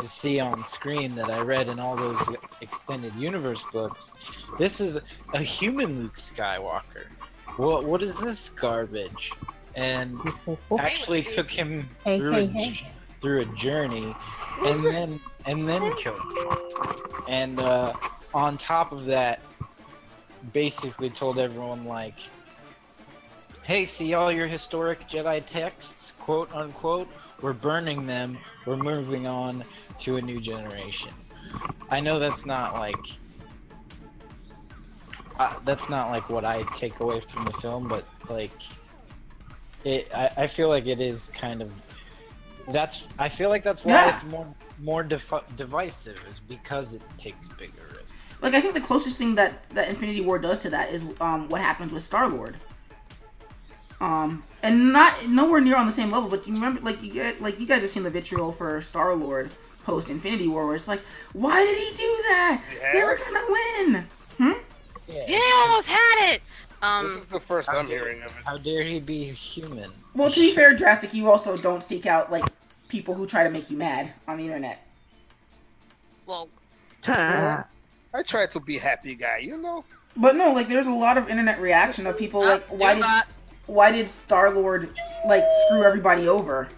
to see on screen, that I read in all those extended universe books. This is a human Luke Skywalker. What is this garbage? And actually took him through a journey, and then killed him. And on top of that, basically told everyone like, hey, see all your historic Jedi texts, quote unquote, we're burning them, we're moving on to a new generation. I know that's not like what I take away from the film, but like I feel like it is kind of I feel like that's why it's more divisive, is because it takes bigger risks. Like, I think the closest thing that Infinity War does to that is what happens with Star-Lord. And nowhere near on the same level, but you remember, like you guys have seen the vitriol for Star-Lord post Infinity War, where it's like, why did he do that? Yeah. They were gonna win. Yeah, almost had it. This is the first I'm hearing of it. How dare he be human? Well, to be fair, Drastic, you also don't seek out like people who try to make you mad on the internet. Well, I try to be happy guy, you know. But no, like there's a lot of internet reaction of people like, why did Star-Lord like screw everybody over?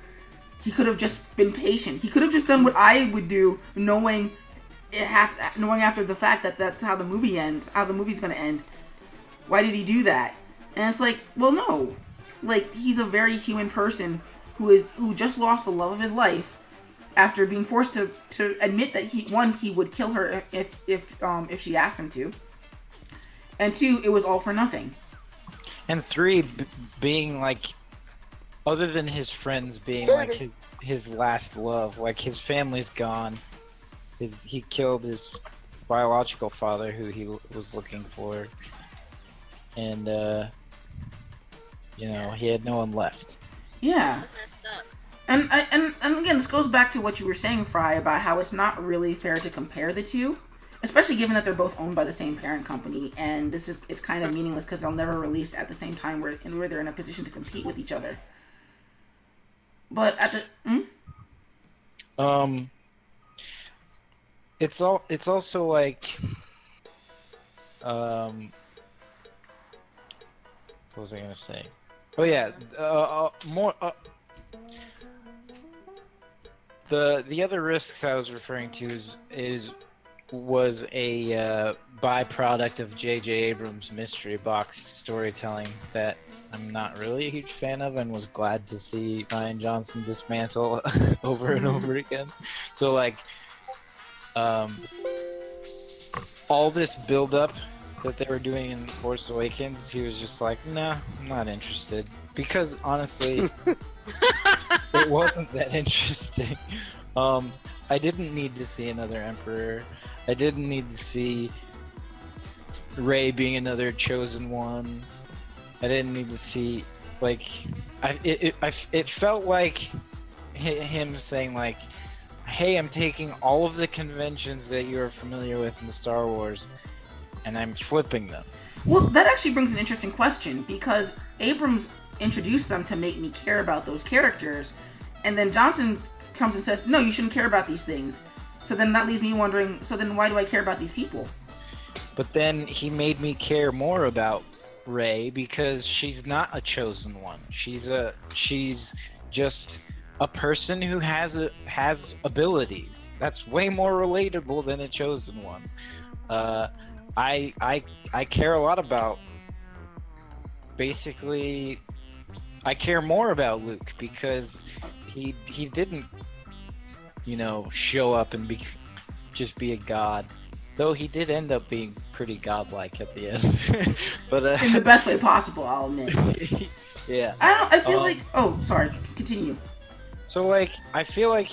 He could have just been patient. He could have just done what I would do, knowing after the fact that that's how the movie ends, how the movie's gonna end. Why did he do that? And it's like, well, no, like he's a very human person who just lost the love of his life after being forced to admit that he would kill her if she asked him to, and 2, it was all for nothing. And 3, being like, other than his friends being like his last love, like his family's gone. He killed his biological father, who he was looking for, and he had no one left. Yeah. And again, this goes back to what you were saying, Fry, about how it's not really fair to compare the two, especially given that they're both owned by the same parent company, and it's kind of meaningless because they'll never release at the same time where they're in a position to compete with each other. But at the it's also like what was I gonna say? Oh yeah, more. The other risks I was referring to was a byproduct of J.J. Abrams' mystery box storytelling that I'm not really a huge fan of, and was glad to see Rian Johnson dismantle over and over again. So like, all this build-up that they were doing in Force Awakens, he was just like, nah, I'm not interested. Because honestly, it wasn't that interesting. I didn't need to see another Emperor. I didn't need to see Rey being another chosen one. I didn't need to see, like, it felt like him saying like, hey, I'm taking all of the conventions that you're familiar with in Star Wars, and I'm flipping them. Well, that actually brings an interesting question, because Abrams introduce them to make me care about those characters. And then Johnson comes and says, no, you shouldn't care about these things. So then that leaves me wondering, so then why do I care about these people? But then he made me care more about Rey because she's not a chosen one. She's just a person who has abilities. That's way more relatable than a chosen one. I care a lot about. Basically, I care more about Luke because he didn't, show up and just be a god. Though he did end up being pretty godlike at the end. But in the best way possible, I'll admit. Yeah. I feel like. Oh, sorry. Continue. So like, I feel like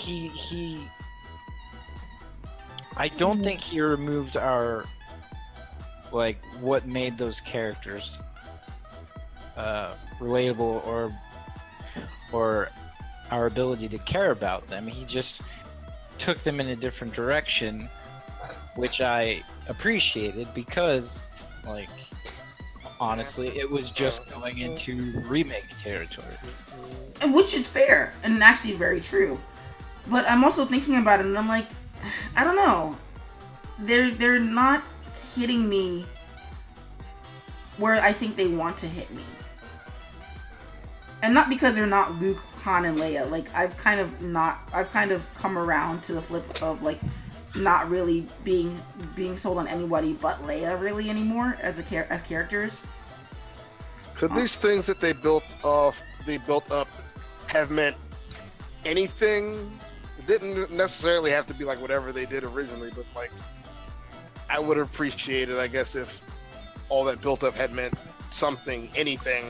I don't think he removed our, like, what made those characters relatable or our ability to care about them. He just took them in a different direction, which I appreciated because, like, honestly, it was just going into remake territory. Which is fair, and actually very true. But I'm also thinking about it, and I'm like, I don't know. They're not hitting me where I think they want to hit me. And not because they're not Luke, Han, and Leia. Like, I've kind of come around to the flip of, like, not really being sold on anybody but Leia really anymore as characters. Could these things that they built up have meant anything? It didn't necessarily have to be like whatever they did originally, but like I would appreciate it, I guess, if all that built up had meant something, anything.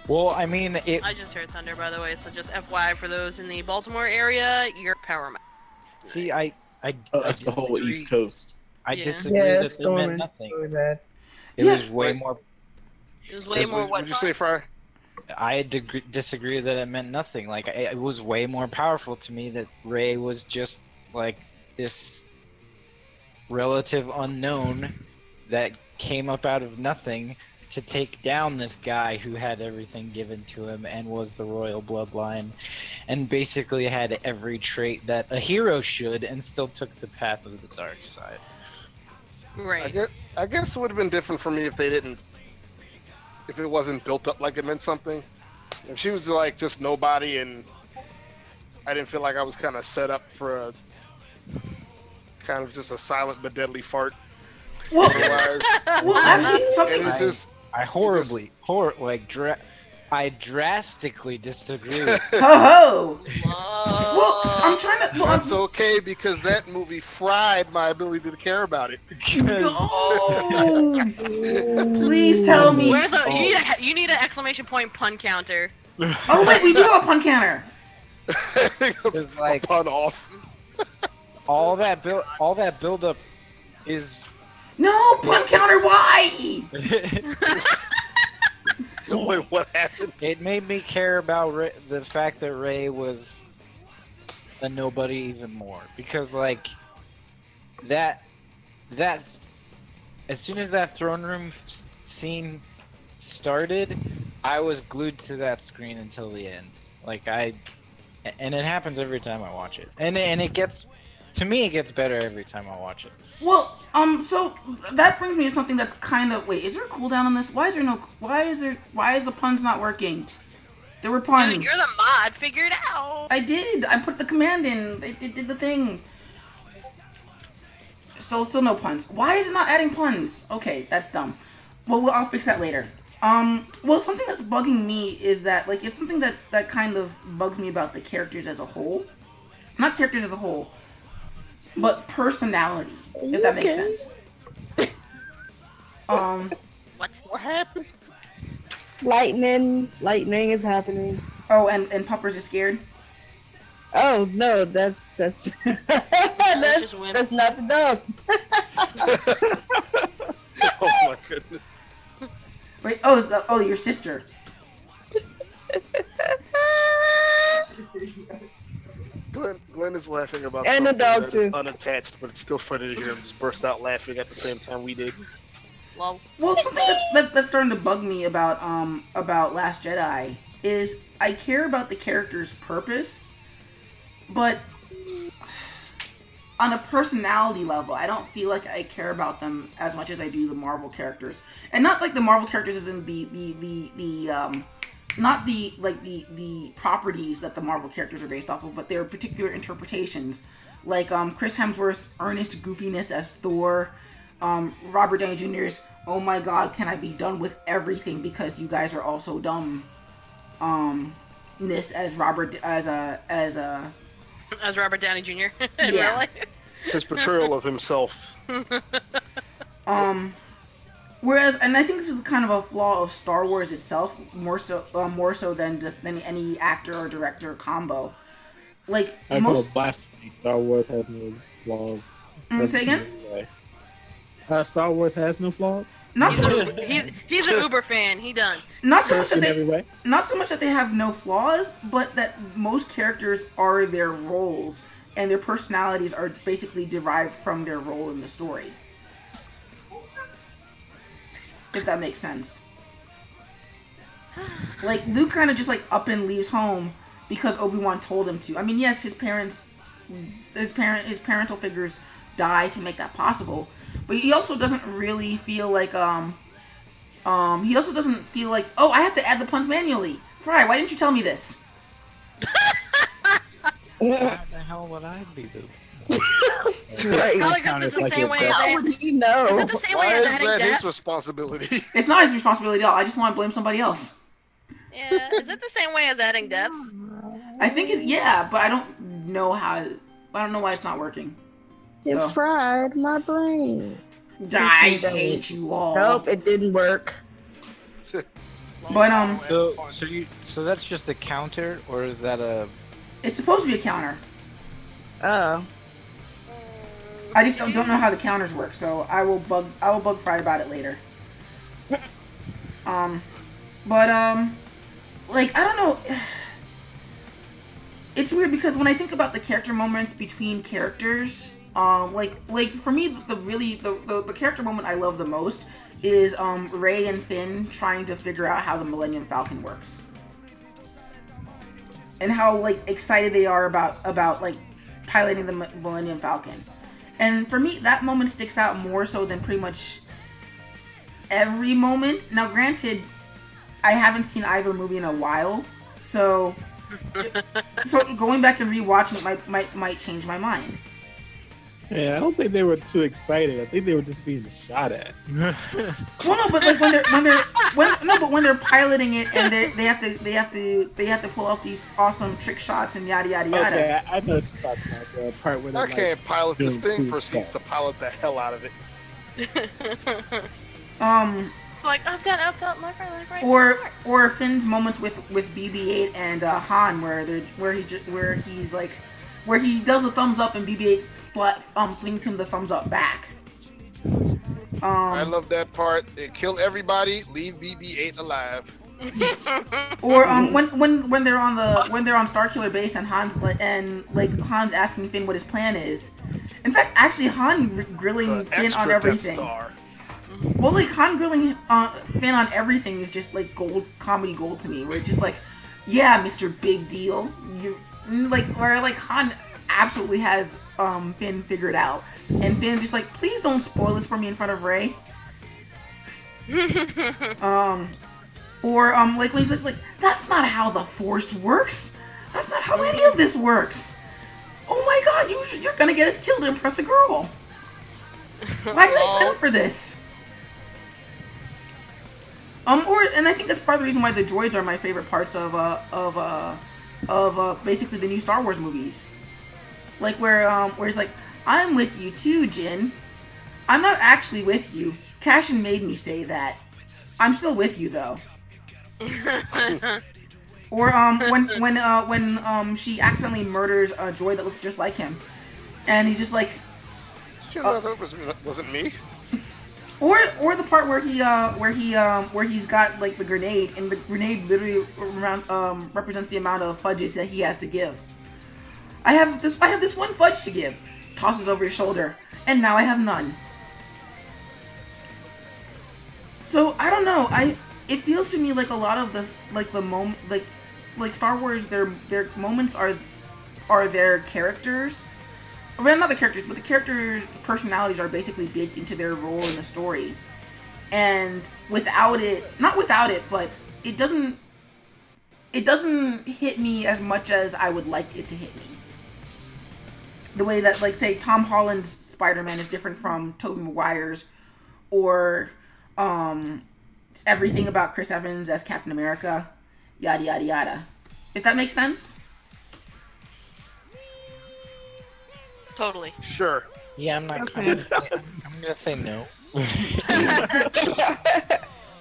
Well, I mean, I just heard thunder, by the way, so just FYI for those in the Baltimore area, your power map. See, that's the whole East Coast. I Yeah. disagree Yeah, that it's it meant storming. nothing. Really bad. It was way more. It was way more What did you say, Fryer? I disagree that it meant nothing. Like, it was way more powerful to me that Rey was just like this relative unknown that came up out of nothing to take down this guy who had everything given to him and was the royal bloodline and basically had every trait that a hero should and still took the path of the dark side. Right. I guess it would have been different for me if it wasn't built up like it meant something. If she was like just nobody and I didn't feel like I was kind of set up for a kind of just a silent but deadly fart. Well, Otherwise, well, actually, something. it was just I drastically disagree with Ho ho! Whoa. Well, I'm trying to. Well, that's okay because that movie fried my ability to care about it. Oh, please tell me. Where's you need an exclamation point pun counter. Oh wait, we do have a pun counter. It's like- a pun off. all that build up is No pun counter. Why? Wait, what happened? it made me care about the fact that Rey was a nobody even more because like that as soon as that throne room scene started, I was glued to that screen until the end. Like and it happens every time I watch it, and it gets, to me, it gets better every time I watch it. Well, so that brings me to something that's kind of. Wait, is there a cooldown on this? Why is the puns not working? There were puns. Dude, you're the mod. Figure it out. I did. I put the command in. It did the thing. Still no puns. Why is it not adding puns? Okay, that's dumb. Well, I'll fix that later. Well, something that's bugging me is that, like, it's something that kind of bugs me about the characters as a whole. Not characters as a whole, but personality, if that makes sense. What happened? Lightning is happening. Oh, and Puppers is scared? Oh no, that's just win. that's not the dog. Oh my goodness. Wait, oh, your sister. Glenn is laughing about And the something dog, that is too. unattached, but it's still funny to hear him just burst out laughing at the same time we did. Lol. Well, something that's starting to bug me about Last Jedi is I care about the character's purpose, but on a personality level, I don't feel like I care about them as much as I do the Marvel characters, and not like the Marvel characters as in not the properties that the Marvel characters are based off of, but their particular interpretations, like Chris Hemsworth's earnest goofiness as Thor, Robert Downey Jr.'s "Oh my God, can I be done with everything because you guys are all so dumb," as Robert Downey Jr. in Yeah. real life. His portrayal of himself. Whereas, and I think this is kind of a flaw of Star Wars itself, more so than just any actor or director combo. Like I call it blasphemy. Star Wars has no flaws. Say again? Star Wars has no flaws. Not so much. He's an Uber fan. He done. Not so much that In every way. not so much that they have no flaws, but that most characters are their roles, and their personalities are basically derived from their role in the story. If that makes sense. Like, Luke kind of just, like, up and leaves home because Obi-Wan told him to. I mean, yes, his parental figures die to make that possible, but he also doesn't really feel like, he also doesn't feel like, oh, I have to add the puns manually. Fry, why didn't you tell me this? Why the hell would I be doing? Right. Probably because it's the same way as How would he know? Is it the same way Why as is adding that his deaths? responsibility? It's not his responsibility at all. I just want to blame somebody else. Yeah. Is it the same way as adding deaths? I think yeah, but I don't know how. I don't know why it's not working. It So. fried my brain. I hate you all. Nope, it didn't work. But So that's just a counter, or is that a? it's supposed to be a counter. Oh. I just don't know how the counters work, so I will bug Fry about it later. Like, I don't know. It's weird because when I think about the character moments between characters, like for me, the character moment I love the most is Rey and Finn trying to figure out how the Millennium Falcon works, and how like excited they are about like piloting the Millennium Falcon. And for me, that moment sticks out more so than pretty much every moment. Now, granted, I haven't seen either movie in a while, so going back and rewatching it might change my mind. Yeah, I don't think they were too excited. I think they were just being shot at. Well, no, but like when they're piloting it and they have to pull off these awesome trick shots and yada yada yada. Okay, I know what you're talking about. The part where I they're, can't pilot this doing thing, cool proceeds to stuff. pilot the hell out of it. Like up, left, right. Or Finn's moments with BB-8 and Han, where he does a thumbs up and BB-8 flings him the thumbs up back. I love that part. It kill everybody, leave BB-8 alive. Or when they're on Starkiller Base and Han's asking Finn what his plan is. In fact, actually, Han grilling Finn on Extra everything. Death Star. Well, like Han grilling Finn on everything is just like comedy gold to me. Where it's just like, yeah, Mr. Big Deal, where Han absolutely has Finn figured out, and Finn's just like, please don't spoil this for me in front of Rey. Or like when he's just like, that's not how the Force works. That's not how any of this works. Oh my God, you're gonna get us killed to impress a girl. Why did I sign up for this? And I think that's part of the reason why the droids are my favorite parts of basically the new Star Wars movies. Like where he's like, I'm with you too, Jin. I'm not actually with you. Cashin made me say that. I'm still with you though. Or when she accidentally murders a droid that looks just like him, and he's just like, Did you know that wasn't me? Or the part where he's got like the grenade, and the grenade literally represents the amount of fudges that he has to give. I have this one fudge to give. Tosses over his shoulder, and now I have none. So I don't know. It feels to me like a lot of this, like the moment, like Star Wars, their moments are their characters. Well, not the characters, but the characters' personalities are basically baked into their role in the story. And without it, not without it, but it doesn't hit me as much as I would like it to hit me. The way that, like, say, Tom Holland's Spider-Man is different from Tobey Maguire's, or everything about Chris Evans as Captain America, yada yada yada. If that makes sense? Totally. Sure. Yeah, I'm not. Okay. I'm gonna say no.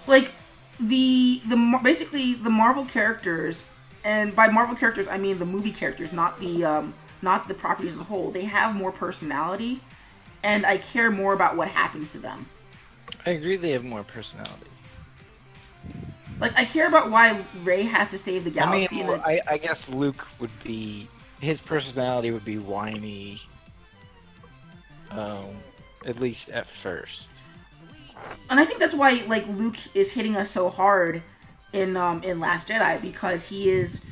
Like basically the Marvel characters, and by Marvel characters I mean the movie characters, not the properties as a whole. They have more personality, and I care more about what happens to them. I agree. They have more personality. Like, I care about why Rey has to save the I mean, galaxy. I guess Luke would be. His personality would be whiny. At least at first. And I think that's why, like, Luke is hitting us so hard in Last Jedi, because he's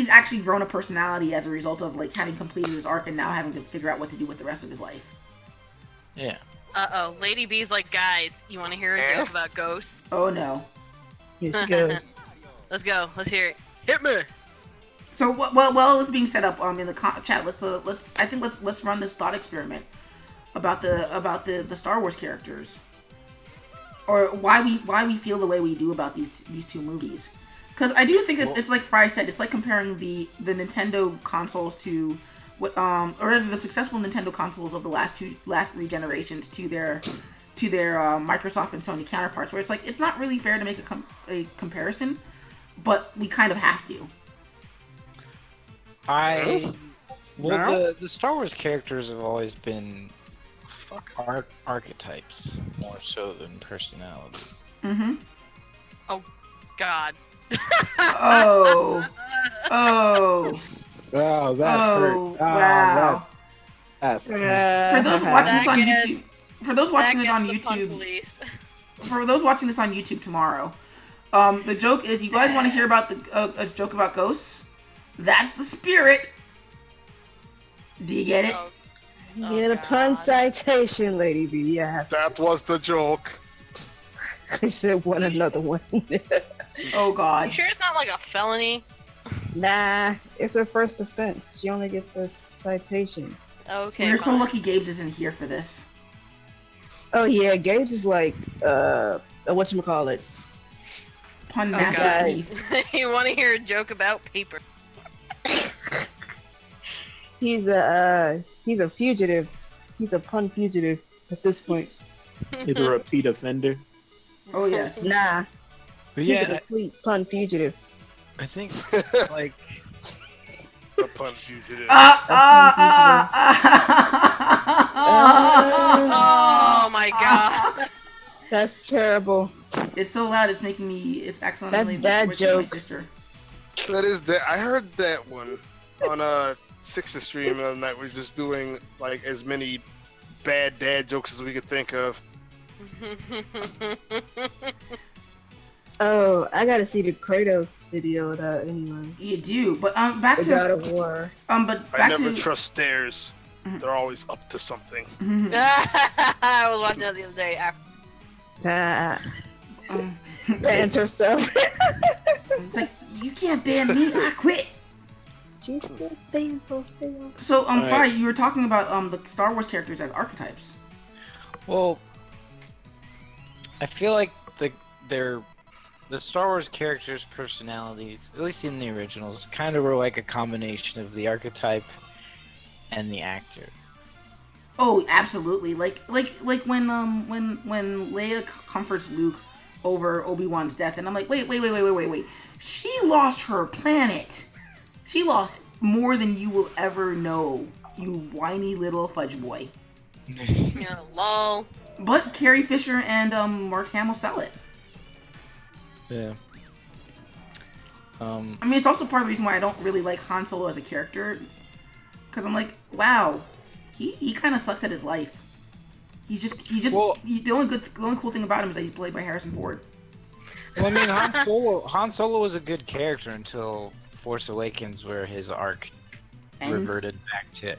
actually grown a personality as a result of, like, having completed his arc and now having to figure out what to do with the rest of his life. Yeah. Uh-oh. Lady B's like, guys, you want to hear a joke about ghosts? Oh no. It's good. Let's go. Let's hear it. Hit me. So while it's being set up in the chat, let's run this thought experiment about the Star Wars characters, or why we feel the way we do about these two movies. Because I do think it's like Fry said, it's like comparing the Nintendo consoles to or rather the successful Nintendo consoles of the last three generations to their Microsoft and Sony counterparts, where it's like it's not really fair to make a comparison, but we kind of have to. The Star Wars characters have always been archetypes more so than personalities. Mm-hmm. Oh, God. Oh. Wow, that hurt. Wow. That's For those watching this on YouTube, for those watching it on That gets the YouTube, fun police. for those watching this on YouTube tomorrow, the joke is, you guys want to hear about a joke about ghosts? That's the spirit. Do you get it? Oh, Get a pun citation, Lady B. Yeah, That was the joke. I said one another one. Oh you God. sure it's not like a felony? Nah, it's her first offense. She only gets a citation. Okay. We're so fine. lucky Gabe's isn't here for this. Oh yeah, Gabe's is like, whatchamacallit. Pun Oh, master God. thief. You want to hear a joke about paper? He's a fugitive. He's a pun fugitive at this point. He's a repeat offender. Oh yes. Nah, But he's a yeah, complete pun fugitive. I think like The pun fugitive. Oh my God. That's terrible. It's so loud. It's making me. It's accidentally. That's dad waking my joke. sister. That is that. I heard that one on Six's stream the other night. We're just doing like as many bad dad jokes as we could think of. Oh, I gotta see the Kratos video of that anyway. You do, but back The God to of War. but I back never to trust stairs. They're always up to something. I was watching that the other day. Ah, um, bans herself. it's like, you can't ban me. I quit. She's still bans herself. So Alright. Fry, you were talking about the Star Wars characters as archetypes. well, I feel like the Star Wars characters' personalities, at least in the originals, kind of were like a combination of the archetype and the actor. Oh, absolutely. Like when Leia comforts Luke over Obi-Wan's death, and I'm like, wait. She lost her planet. She lost more than you will ever know, you whiny little fudge boy. Yeah, lol. But Carrie Fisher and Mark Hamill sell it. Yeah. I mean, it's also part of the reason why I don't really like Han Solo as a character, because I'm like, wow, he kind of sucks at his life. Well- the only cool thing about him is that he's played by Harrison Ford. Well, I mean, Han Solo was a good character until Force Awakens, where his arc Ends. reverted back to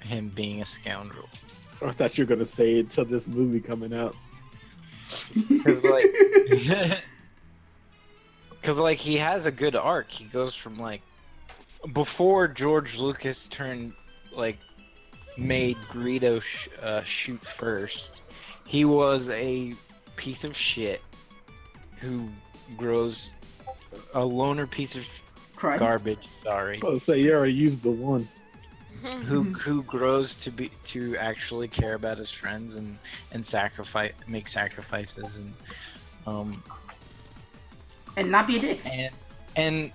him being a scoundrel. I thought you were gonna say until this movie coming out. Because like he has a good arc. He goes from like before George Lucas made Greedo shoot first. He was a piece of shit who grows a loner piece of Crud. garbage. Sorry. Oh, so you already used the one. who grows to actually care about his friends and make sacrifices And not be a dick. and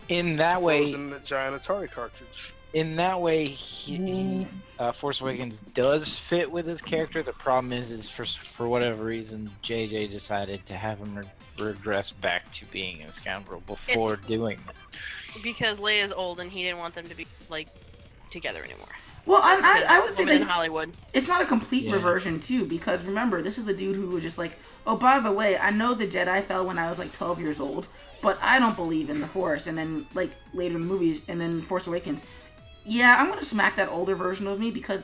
in that way In the giant Atari cartridge. in that way Force Awakens does fit with his character. The problem is for whatever reason JJ decided to have him regress back to being a scoundrel before doing it. Because Leia's old and he didn't want them to be like together anymore. Well, I would say Women in that Hollywood. it's not a complete Yeah. reversion too, because remember, this is the dude who was just like, oh, by the way, I know the Jedi fell when I was like 12 years old, but I don't believe in the Force. And then like later in the movies, and then Force Awakens, yeah, I'm gonna smack that older version of me because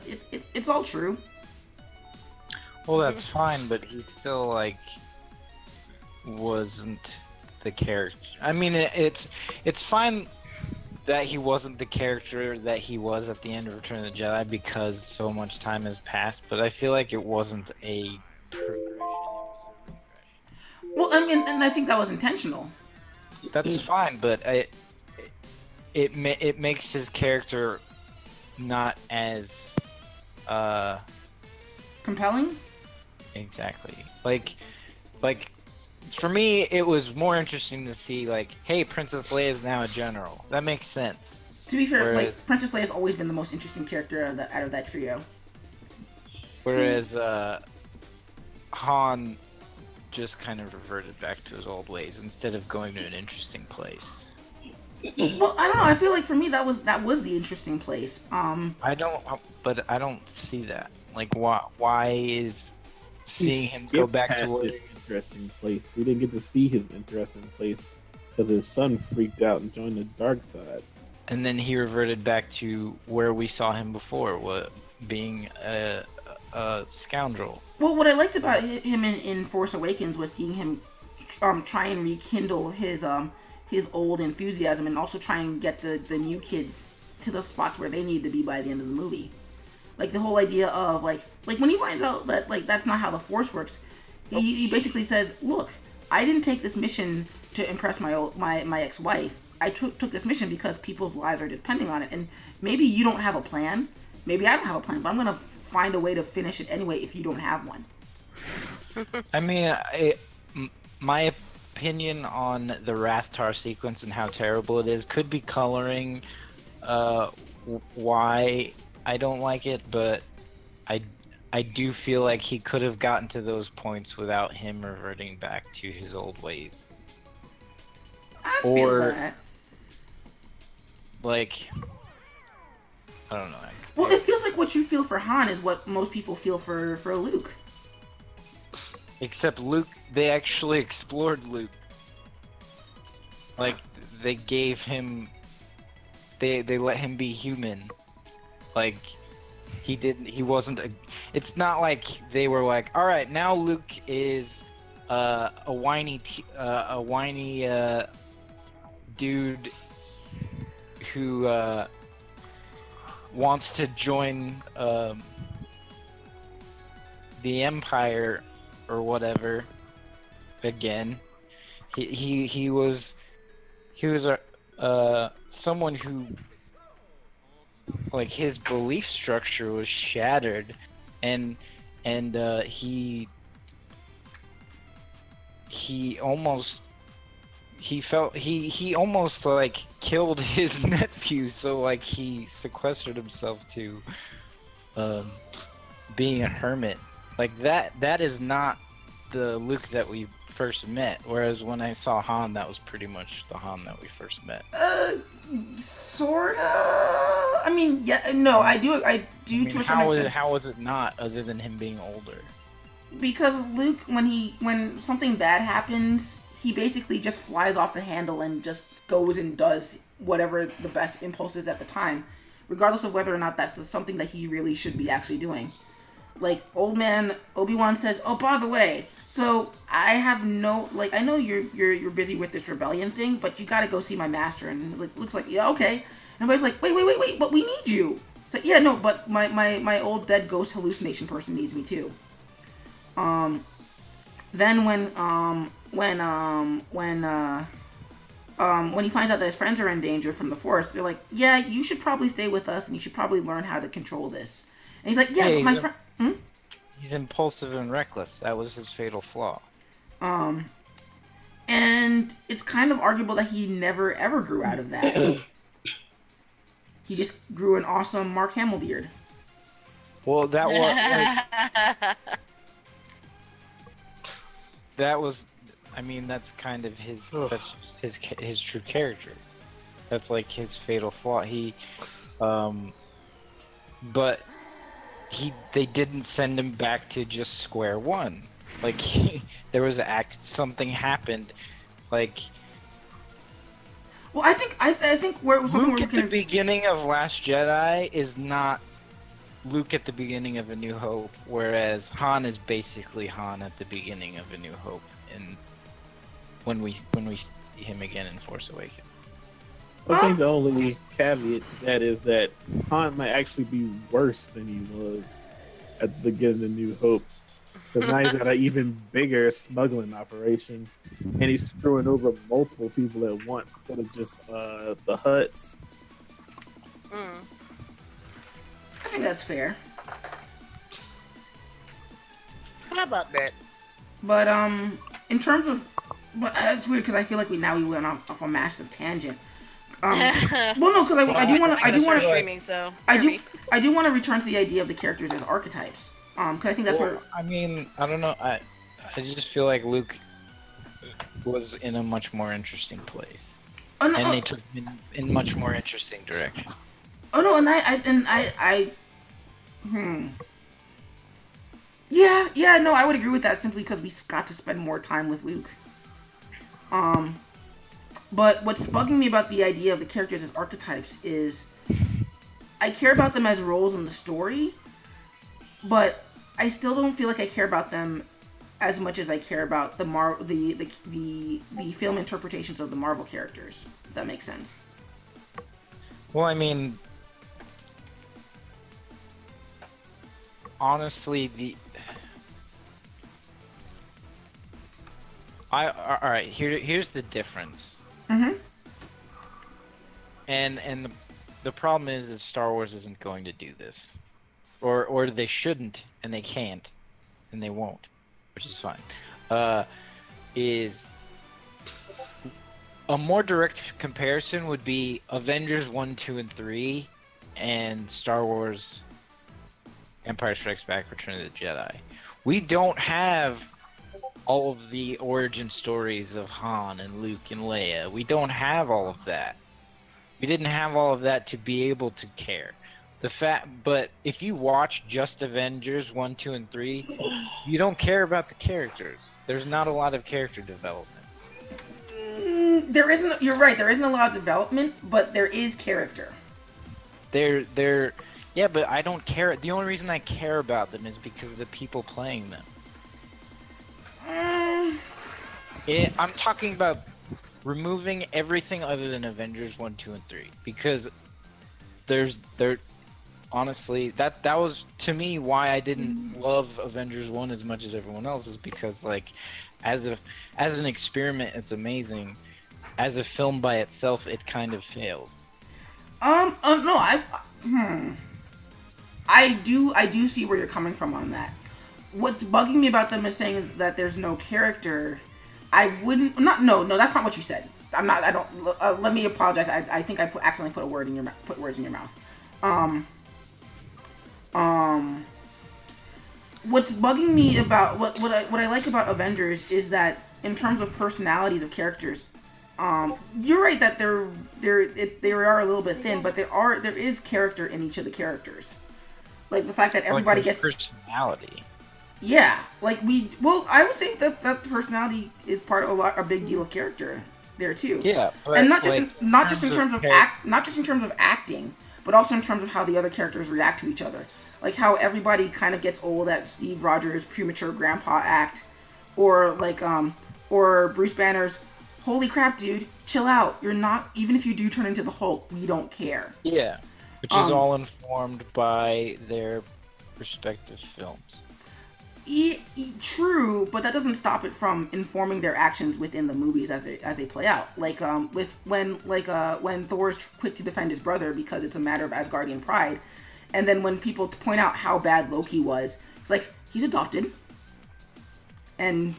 it's all true. Well, that's fine, but he still like wasn't the character. I mean, it's fine that he wasn't the character that he was at the end of Return of the Jedi because so much time has passed. But I feel like it wasn't a progression; it was a regression. Well, I mean, and I think that was intentional. That's fine, but it makes his character not as Compelling? exactly like for me it was more interesting to see like, hey, Princess Leia is now a general. That makes sense. To be fair, Whereas- like Princess Leia has always been the most interesting character out of that trio. Whereas Han just kind of reverted back to his old ways instead of going to an interesting place. Well, I don't know. I feel like for me that was the interesting place. I don't see that. Like, why is seeing him go skipped back to past where his interesting place. We didn't get to see his interesting place because his son freaked out and joined the dark side. and then he reverted back to where we saw him before, being a scoundrel. Well, what I liked about him in Force Awakens was seeing him try and rekindle his old enthusiasm and also try and get the new kids to the spots where they need to be by the end of the movie. Like the whole idea of like when he finds out that like that's not how the Force works, he basically says, "Look, I didn't take this mission to impress my ex-wife. I took this mission because people's lives are depending on it. And maybe you don't have a plan. Maybe I don't have a plan, but I'm gonna find a way to finish it anyway if you don't have one." I mean, my opinion on the Rathtar sequence and how terrible it is could be coloring why I don't like it, but I do feel like he could have gotten to those points without him reverting back to his old ways. I feel Or- that. Like, I don't know. Well, it feels like what you feel for Han is what most people feel for Luke. Except Luke, they actually explored Luke. Like, they gave him, they let him be human. Like, he wasn't it's not like they were like, all right, now Luke is a whiny dude who wants to join the Empire or whatever again. He was someone who, like, his belief structure was shattered, and he almost like killed his nephew, so like he sequestered himself to being a hermit. Like that is not the Luke that we first met, whereas when I saw Han, that was pretty much the Han that we first met. Sorta. I mean, yeah, no, I do I mean, to a certain extent. How was it not, other than him being older? Because Luke, when something bad happens, he basically just flies off the handle and just goes and does whatever the best impulse is at the time, regardless of whether or not that's something that he really should be actually doing. Like, old man Obi-Wan says, "Oh, by the way, so I have no, like, I know you're busy with this rebellion thing, but you gotta go see my master." And it looks like, yeah, okay. And everybody's like, wait, but we need you. It's like, yeah, no, but my old dead ghost hallucination person needs me too. Then when he finds out that his friends are in danger from the Force, they're like, yeah, you should probably stay with us, and you should probably learn how to control this. And he's like, yeah, Hey, but my friend. He's impulsive and reckless. That was his fatal flaw. And it's kind of arguable that he never ever grew out of that. He just grew an awesome Mark Hamill beard. Well, that was that was. I mean, that's kind of his. That's his true character. That's like his fatal flaw. But they didn't send him back to just square one. Like, there was something happened. Like, well, I think where it was Luke at the beginning of Last Jedi is not Luke at the beginning of A New Hope, whereas Han is basically Han at the beginning of A New Hope, and when we see him again in Force Awakens. I think the only caveat to that is that Han might actually be worse than he was at the beginning of New Hope. Because now he's got an even bigger smuggling operation, and he's screwing over multiple people at once instead of just the Hutts. I think that's fair. How about that? But in terms of, but that's weird because I feel like we went off a massive tangent. Well, no, because I do want to. I do want to return to the idea of the characters as archetypes. Because I think that's where. I mean, I don't know. I just feel like Luke was in a much more interesting place, and they took him in much more interesting direction. Oh no, Yeah, no, I would agree with that simply because we got to spend more time with Luke. But what's bugging me about the idea of the characters as archetypes is I care about them as roles in the story, but I still don't feel like I care about them as much as I care about the film interpretations of the Marvel characters, if that makes sense. Well, I mean, honestly, all right. Here's the difference. Mm-hmm. And the problem is Star Wars isn't going to do this, or they shouldn't, and they can't, and they won't, which is fine. Is a more direct comparison would be Avengers 1, 2, and 3, and Star Wars Empire Strikes Back, Return of the Jedi. We don't have all of the origin stories of Han and Luke and Leia. We don't have all of that. We didn't have all of that to be able to care. But if you watch just Avengers 1, 2, and 3, you don't care about the characters. There's not a lot of character development. There isn't. You're right. There isn't a lot of development, but there is character. Yeah, but I don't care. The only reason I care about them is because of the people playing them. I'm talking about removing everything other than Avengers 1, 2, and 3, because honestly, that was to me why I didn't love Avengers 1 as much as everyone else, is because, like, as an experiment it's amazing. As a film by itself, it kind of fails. No, I do see where you're coming from on that. What's bugging me about them is saying that there's no character. I wouldn't. No, that's not what you said. I'm not. I don't. Let me apologize. I think I accidentally put words in your mouth. What's bugging me about what I like about Avengers is that of personalities of characters, you're right that they are a little bit thin, but there is character in each of the characters. Like the fact that everybody like gets personality. Yeah, like I would say that personality is part of a big deal of character there too. Yeah, but and not like, just in terms of acting, but also in terms of how the other characters react to each other. Like how everybody kind of gets old at Steve Rogers' premature grandpa act, or like or Bruce Banner's, holy crap, dude, chill out. You're not, even if you do turn into the Hulk, we don't care. Yeah, which is all informed by their respective films. True, but that doesn't stop it from informing their actions within the movies as they play out. Like when Thor's quick to defend his brother because it's a matter of Asgardian pride, and then when people point out how bad Loki was, it's like he's adopted, and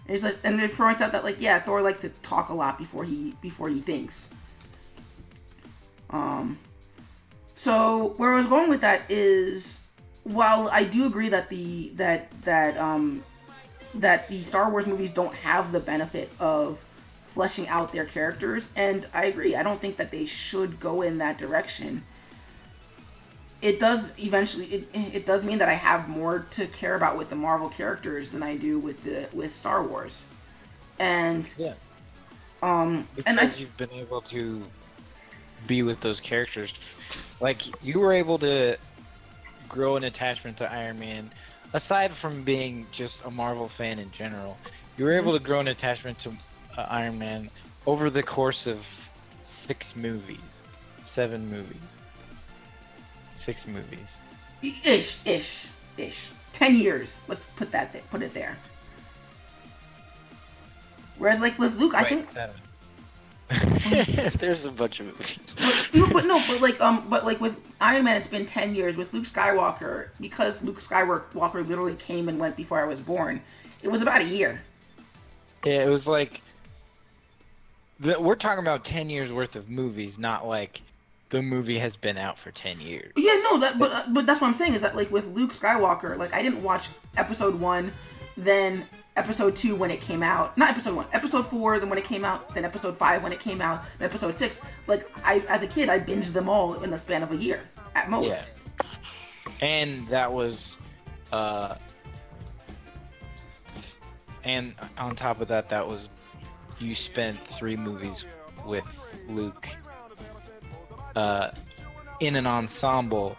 it's like, and it points out that like yeah, Thor likes to talk a lot before he thinks. So where I was going with that is, while I do agree that that the Star Wars movies don't have the benefit of fleshing out their characters, and I agree, I don't think that they should go in that direction. It does eventually. It does mean that I have more to care about with the Marvel characters than I do with Star Wars, and yeah, because you've been able to be with those characters, like you were able to grow an attachment to Iron Man. Aside from being just a Marvel fan in general, you were able to grow an attachment to Iron Man over the course of 6 movies. Ish. 10 years. Let's put it there. Whereas, like with Luke, I think 7. There's a bunch of movies. but with Iron Man, it's been 10 years. With Luke Skywalker, because Luke Skywalker literally came and went before I was born, it was about a year. Yeah, it was like we're talking about 10 years worth of movies, not like the movie has been out for 10 years. Yeah, no, but that's what I'm saying is that like with Luke Skywalker, like I didn't watch Episode 1, then Episode 2 when it came out. Not Episode 1, Episode 4 then when it came out, then Episode 5 when it came out, then Episode 6. Like as a kid, I binged them all in the span of a year at most. Yeah. And that was and on top of that, was you spent 3 movies with Luke in an ensemble,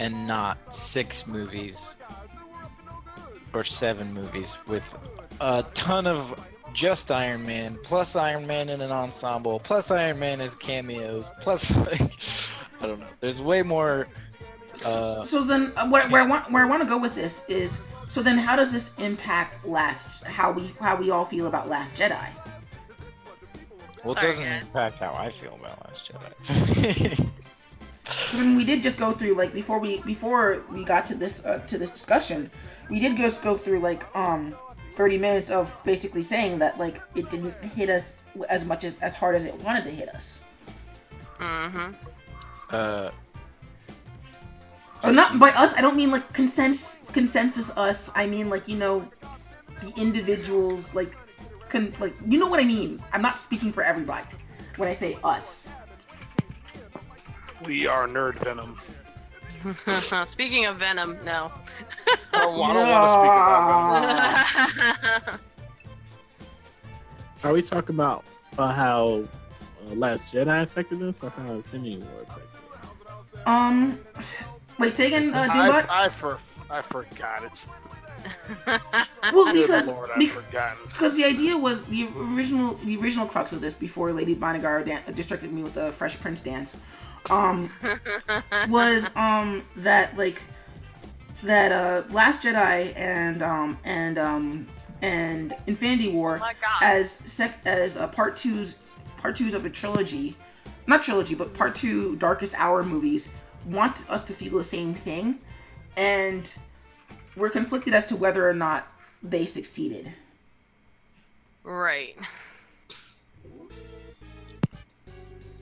and not 6 movies or 7 movies with a ton of just Iron Man, plus Iron Man in an ensemble, plus Iron Man as cameos, plus like, I don't know. There's way more. So then, where I want to go with this is, so then how does this impact how we all feel about Last Jedi? Well, it doesn't impact how I feel about Last Jedi. I mean, we did just go through, like, before we got to this discussion, we did just go through like 30 minutes of basically saying that like it didn't hit us as much as hard as it wanted to hit us. Not by us. I don't mean like consensus us. I mean like, you know, the individuals, like you know what I mean. I'm not speaking for everybody when I say us. We are Nerd Venom. Speaking of Venom, no. I don't want to speak about Venom. Are we talking about how Last Jedi affected us, or how Infinity War affected us? Wait, say again, Doombot? I forgot it. Well, Lord, I've forgotten. Because the idea was the original crux of this, before Lady Bonigar distracted me with the Fresh Prince dance, was that like that Last Jedi and Infinity War as part twos of a trilogy, not trilogy, but part 2 Darkest Hour movies want us to feel the same thing, and we're conflicted as to whether or not they succeeded. Right.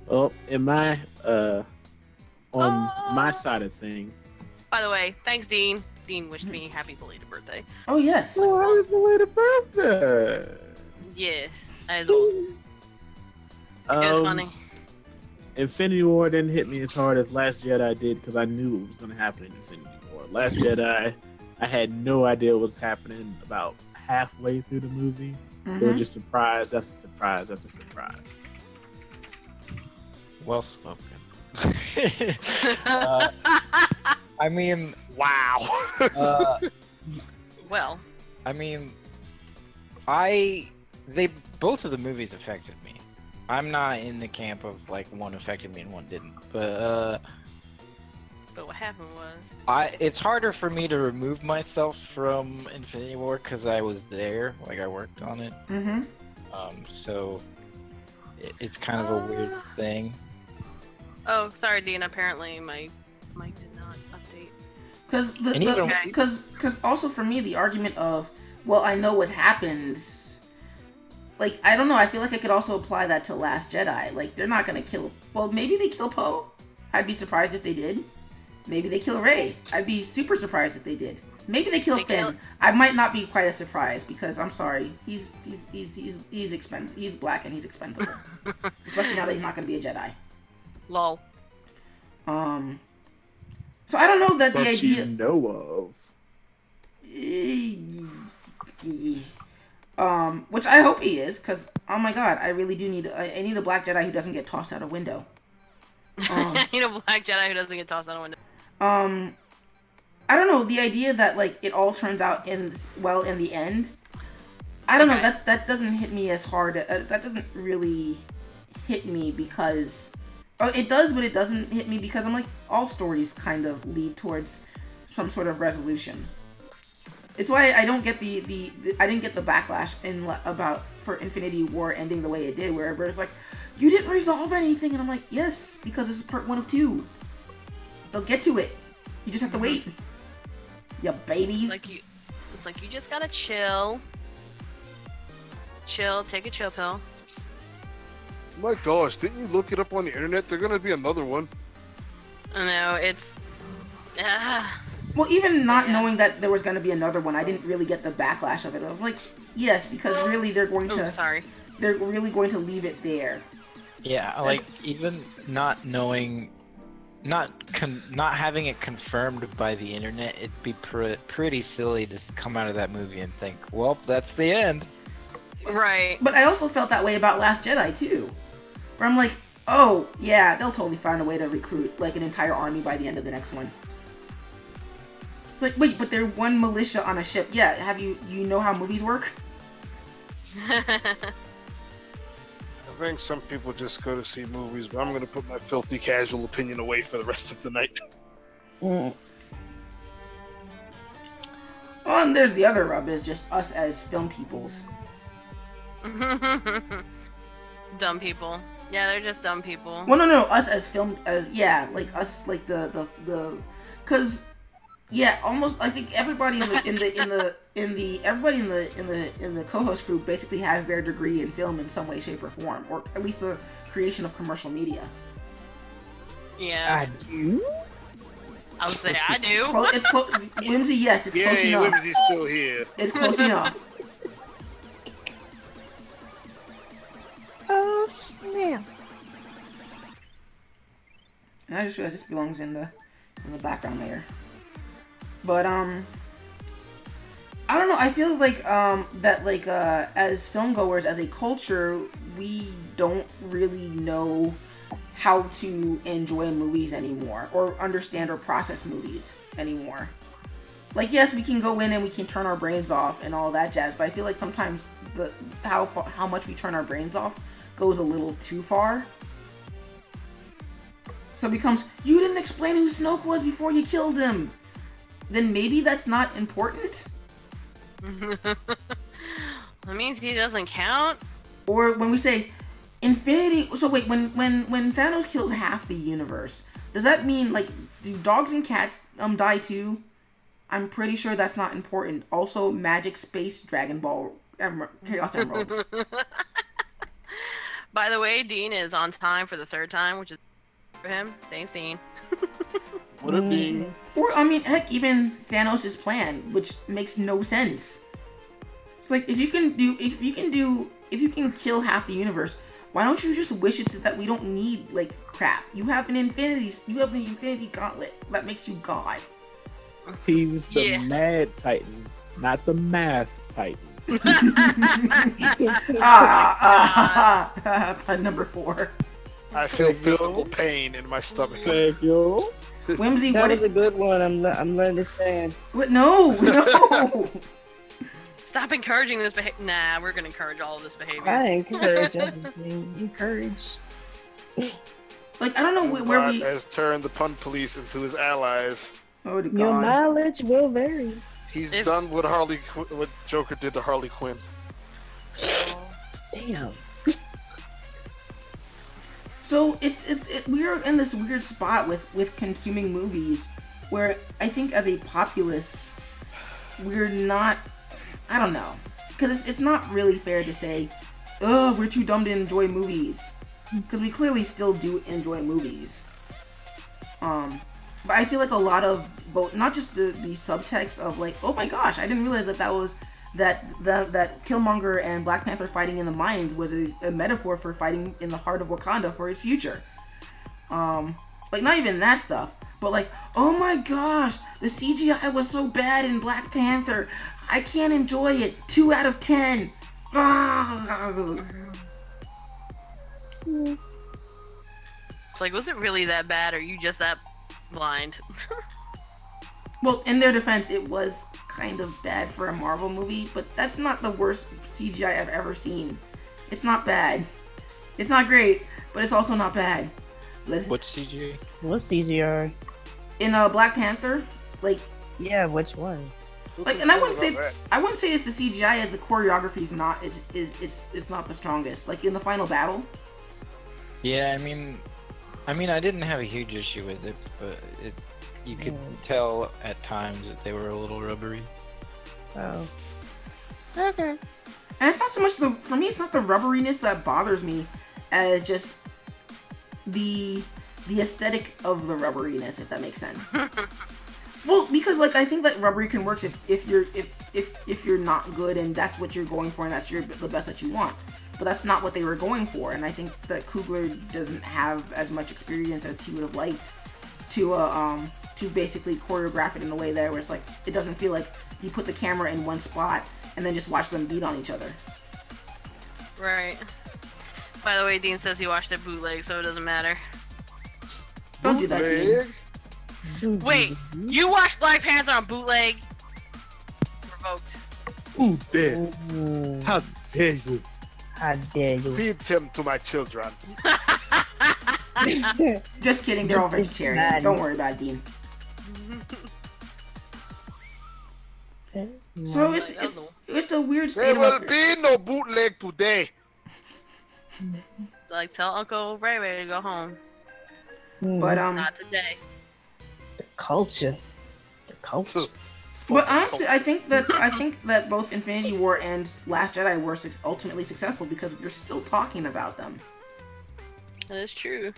Well, in my on my side of things. By the way, thanks, Dean. Dean wished me happy belated birthday. Oh yes. Oh, happy belated birthday. Yes, as well. It was funny. Infinity War didn't hit me as hard as Last Jedi did because I knew what was going to happen in Infinity War. Last Jedi, I had no idea what was happening about halfway through the movie. It was just surprise after surprise after surprise. Well spoken. I mean, Wow. Well, I mean, both of the movies affected me. I'm not in the camp of like one affected me and one didn't, but what happened was it's harder for me to remove myself from Infinity War because I was there, like I worked on it. So it's kind of a weird thing. Oh, sorry, Dean. Apparently my mic did not update. Because also for me the argument of, well, I know what happens. Like, I don't know, I feel like I could also apply that to Last Jedi. Like, they're not gonna kill... Well, maybe they kill Poe. I'd be surprised if they did. Maybe they kill Rey. I'd be super surprised if they did. Maybe they kill Finn. I might not be quite as surprised because, I'm sorry, he's black and he's expendable. Especially now that he's not gonna be a Jedi. Lol. So I don't know that But the idea... you know of... which I hope he is, because, oh my god, I really do need... I need a black Jedi who doesn't get tossed out a window. I need a black Jedi who doesn't get tossed out a window. I don't know, the idea that, like, it all turns out well in the end, I don't know, that doesn't hit me as hard, that doesn't really hit me because... Oh, it does, but it doesn't hit me because I'm like, all stories kind of lead towards some sort of resolution. It's why I don't get I didn't get the backlash for Infinity War ending the way it did, where everybody's like, you didn't resolve anything, and I'm like, yes, because this is part 1 of 2. They'll get to it. You just have to wait. You babies. It's like you just gotta chill. Take a chill pill. My gosh, didn't you look it up on the internet? There's gonna be another one. No, it's... Well, even not knowing that there was going to be another one, I didn't really get the backlash of it. I was like, yes, because really they're going to... sorry. They're really going to leave it there. Yeah, like, even not knowing... Not having it confirmed by the internet, it'd be pretty silly to come out of that movie and think, well, that's the end. Right. But I also felt that way about Last Jedi, too. Where I'm like, oh, yeah, they'll totally find a way to recruit, like, an entire army by the end of the next one. It's like, wait, but they're one militia on a ship. Yeah, you know how movies work? I think some people just go to see movies, but I'm going to put my filthy casual opinion away for the rest of the night. Oh, and there's the other rub, is just us as film peoples. Dumb people. Yeah, they're just dumb people. Well, no, us as like us, like cause, yeah, almost. I think everybody in the co-host group basically has their degree in film in some way, shape, or form, or at least the creation of commercial media. Yeah. I do. I would say I do. It's Whimsy, yes, it's close enough. Whimsy's still here. It's close enough. Oh snap! And I just realized this belongs in the background layer. But I don't know. I feel like that like as film goers, as a culture, we don't really know how to enjoy movies anymore, or understand or process movies anymore. Like, yes, we can go in and we can turn our brains off and all that jazz, but I feel like sometimes how much we turn our brains off goes a little too far. So it becomes, you didn't explain who Snoke was before you killed him. Then maybe that's not important. That means he doesn't count. Or when we say infinity, so wait, when Thanos kills half the universe, does that mean, like, do dogs and cats die too? I'm pretty sure that's not important. Also, magic, space, Dragon Ball, Chaos Emeralds. By the way, Dean is on time for the 3rd time, which is for him. Thanks, Dean. Would it be? Or I mean, heck, even Thanos' plan, which makes no sense. It's like if you can kill half the universe, why don't you just wish it so that we don't need like crap? You have the Infinity Gauntlet that makes you God. He's the Yeah. Mad Titan, not the Math Titan. Number 4. I feel physical pain in my stomach. Thank you. Whimsy, That what? was a good one. I'm learning to stand. What? No, no. Stop encouraging this behavior. Nah, we're gonna encourage all of this behavior. I encourage everything. Encourage. Like I don't know where God we. has turned the pun police into his allies. Oh Your God. mileage will vary. He's If- done what what Joker did to Harley Quinn. Damn. So we're in this weird spot with consuming movies where I think as a populace we're not, I don't know, because it's not really fair to say, oh, we're too dumb to enjoy movies, because we clearly still do enjoy movies. But I feel like a lot of both, not just the subtext of like, oh my gosh, I didn't realize that Killmonger and Black Panther fighting in the mines was a metaphor for fighting in the heart of Wakanda for its future. Like not even that stuff, but like, oh my gosh, the CGI was so bad in Black Panther, I can't enjoy it. 2 out of 10. It's like, was it really that bad, or are you just that blind? Well, in their defense, it was kind of bad for a Marvel movie, but that's not the worst CGI I've ever seen. It's not bad. It's not great, but it's also not bad. Listen, What CGI? What's CGR? in Black Panther, like, Yeah, which one? and I wouldn't say it's the CGI as the choreography is not. It's not the strongest. Like in the final battle. Yeah, I mean, I didn't have a huge issue with it, but you could tell at times that they were a little rubbery. Oh. Okay. And it's not so much for me, it's not the rubberiness that bothers me, as just the aesthetic of the rubberiness, if that makes sense. Well, because like I think that rubbery can work if you're not good and that's what you're going for and that's the best that you want. But that's not what they were going for, and I think that Coogler doesn't have as much experience as he would have liked to basically choreograph it in a way where it's like it doesn't feel like you put the camera in one spot and then just watch them beat on each other. Right. By the way, Dean says he watched it bootleg, so it doesn't matter. Don't do that, Dean. Bootleg? Wait, you watched Black Panther on bootleg? Revoked. Ooh, damn. Ooh, How dare you? how dare you? Feed him to my children. Just kidding, they're all vegetarian. Don't worry about it, Dean. So it's a weird There state will of be no bootleg today. Like, tell Uncle Ray Ray to go home. But Not today. The culture. The culture. But honestly, I think that both Infinity War and Last Jedi were ultimately successful because we're still talking about them. That is true.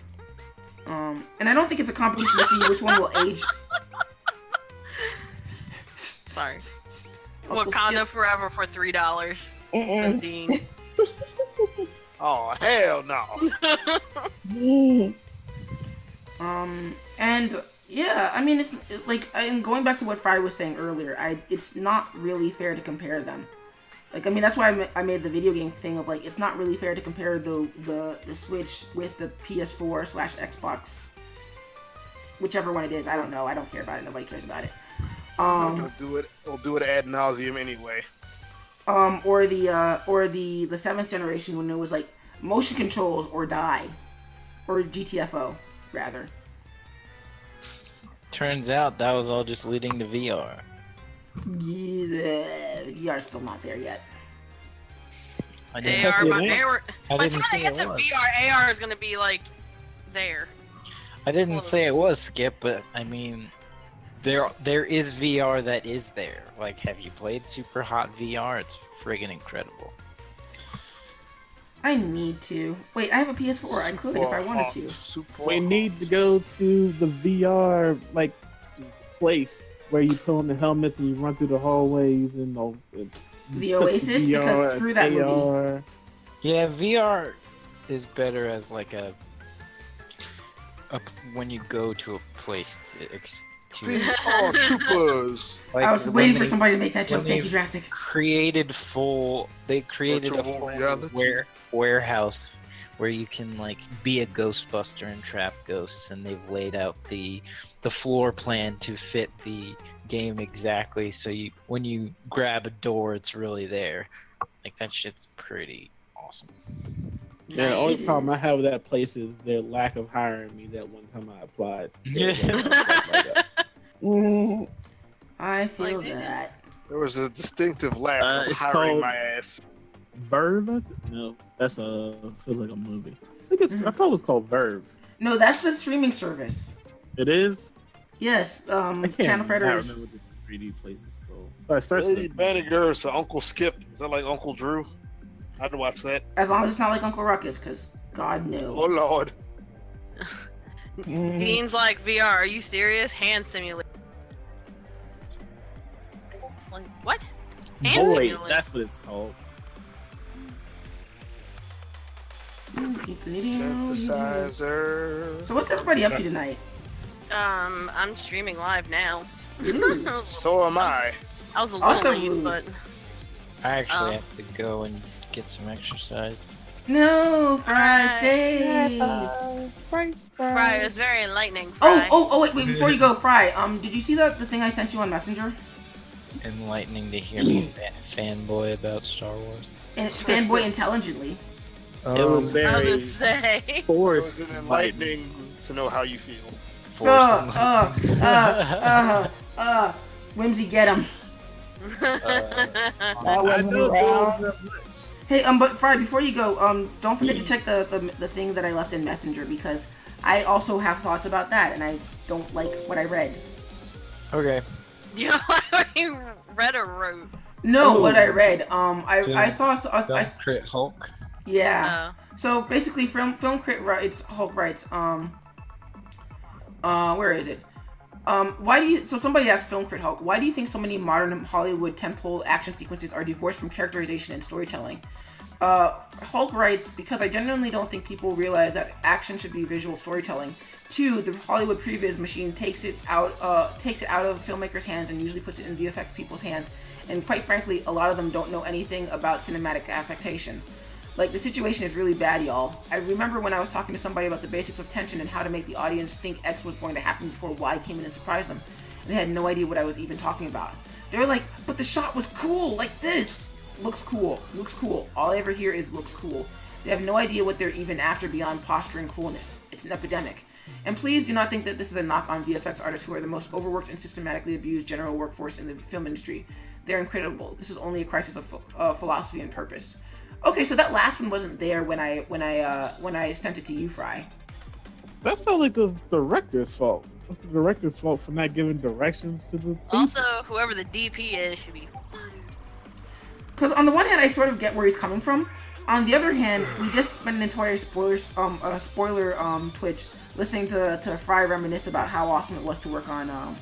And I don't think it's a competition to see which one will age. Sorry. Uncle Wakanda Skip. Forever for $3. Says Dean. Oh hell no! And yeah, I mean, it's like, and going back to what Fry was saying earlier, it's not really fair to compare them. Like, I mean, that's why I made the video game thing of like, it's not really fair to compare the Switch with the PS4/Xbox, whichever one it is. I don't know. I don't care about it. Nobody cares about it. We'll do it ad nauseum anyway. Or the 7th generation when it was like motion controls or die, or GTFO rather. Turns out that was all just leading to VR. Yeah, VR's still not there yet. I didn't, AR, see but it. AR, I by the didn't time say they get it to was. VR, AR is gonna be like there. I didn't say it was Skip, but I mean, there is VR that is there. Like, have you played Super Hot VR? It's friggin' incredible. I need to. Wait, I have a PS4. I could if I wanted to. We need to go to the VR like place where you put on the helmets and you run through the hallways and all. The Oasis, because screw that movie. Yeah, VR is better as like a when you go to a place to VR troopers. like, I was waiting for somebody to make that joke. when Thank you, they've Drastic. They created a full warehouse where you can like be a Ghostbuster and trap ghosts, and they've laid out the floor plan to fit the game exactly. So when you grab a door, it's really there. Like that shit's pretty awesome. Yeah, the only problem I have with that place is their lack of hiring me that one time I applied. I feel Like, that. There was a distinctive lack of It's hiring called- my ass. Verve? No, that's feels like a movie. I thought it was called Verve. No, that's the streaming service. It is. Yes, I can't Channel Fighters. remember what the 3D place is called. It starts Lady with Banniger, so Uncle Skip. Is that like Uncle Drew? I'd watch that. As long as it's not like Uncle Ruckus, because God Oh no. Lord. Dean's like, VR, are you serious? Hand simulator. Like, what? Hand Void. simulator. That's what it's called. Synthesizer. So what's everybody up to tonight? I'm streaming live now. Ooh. So am I. I was a little Also late, rude. but I actually Oh. have to go and get some exercise. No, Fry, Alright. stay. Fry, it was very enlightening. Oh, Fry. oh, oh, wait, before you go, Fry, did you see the thing I sent you on Messenger? Enlightening to hear me fanboy about Star Wars. And fanboy intelligently. It was I was very gonna say. It forced. was enlightening to know how you feel. Whimsy, get him. I wasn't know around. that much. Hey, but Fry, before you go, don't forget to check the thing that I left in Messenger, because I also have thoughts about that, and I don't like what I read. Okay. You know what I read or wrote? No, Oh. what I read. I saw. Don't crit Hulk. Yeah. So basically, film crit writes, Hulk writes, where is it? Why do you? So somebody asked Film Crit Hulk, why do you think so many modern Hollywood tentpole action sequences are divorced from characterization and storytelling? Hulk writes, because I genuinely don't think people realize that action should be visual storytelling. 2, the Hollywood previs machine takes it out of filmmakers' hands and usually puts it in VFX people's hands. And quite frankly, a lot of them don't know anything about cinematic affectation. Like, the situation is really bad, y'all. I remember when I was talking to somebody about the basics of tension and how to make the audience think X was going to happen before Y came in and surprised them. And they had no idea what I was even talking about. They were like, but the shot was cool, like this. Looks cool, looks cool. All I ever hear is looks cool. They have no idea what they're even after beyond posture and coolness. It's an epidemic. And please do not think that this is a knock on VFX artists who are the most overworked and systematically abused general workforce in the film industry. They're incredible. This is only a crisis of philosophy and purpose. Okay, so that last one wasn't there when I sent it to you, Fry. That sounds like the director's fault. It's the director's fault for not giving directions to the people. Also, whoever the DP is should be. Because on the one hand, I sort of get where he's coming from. On the other hand, we just spent an entire spoiler Twitch listening to Fry reminisce about how awesome it was to work on.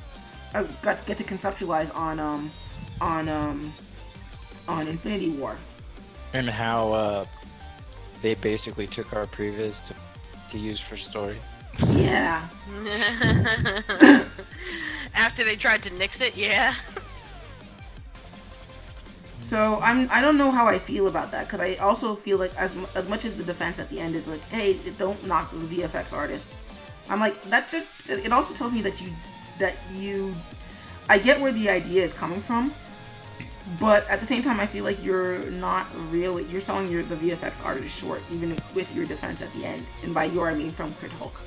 Get to conceptualize on Infinity War. And how they basically took our previs to use for story. Yeah. After they tried to nix it, yeah. So I don't know how I feel about that, because I also feel like as much as the defense at the end is like, hey, don't knock the VFX artists. I'm like, that just, it also tells me that I get where the idea is coming from, but at the same time I feel like you're selling the VFX artist short, even with your defense at the end. And by your, I mean from Crit Hulk.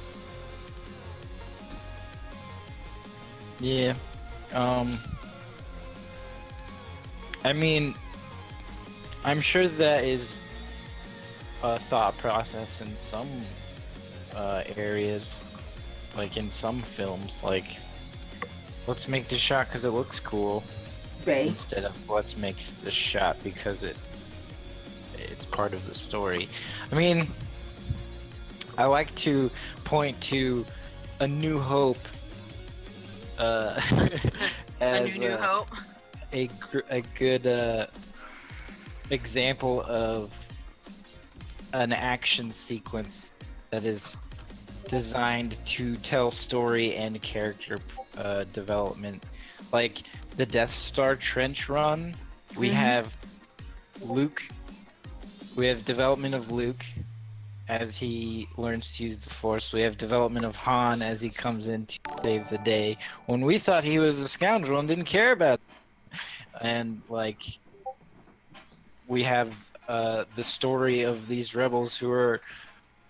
Yeah. I mean, I'm sure that is a thought process in some areas, like in some films, like, let's make this shot because it looks cool, Bay. instead of let's make this shot because it's part of the story. I mean, I like to point to A New Hope as New Hope. a good example of an action sequence that is designed to tell story and character development. Like the Death Star trench run, we have Luke. We have development of Luke as he learns to use the Force. We have development of Han as he comes in to save the day, when we thought he was a scoundrel and didn't care about it. And like, we have the story of these rebels who are,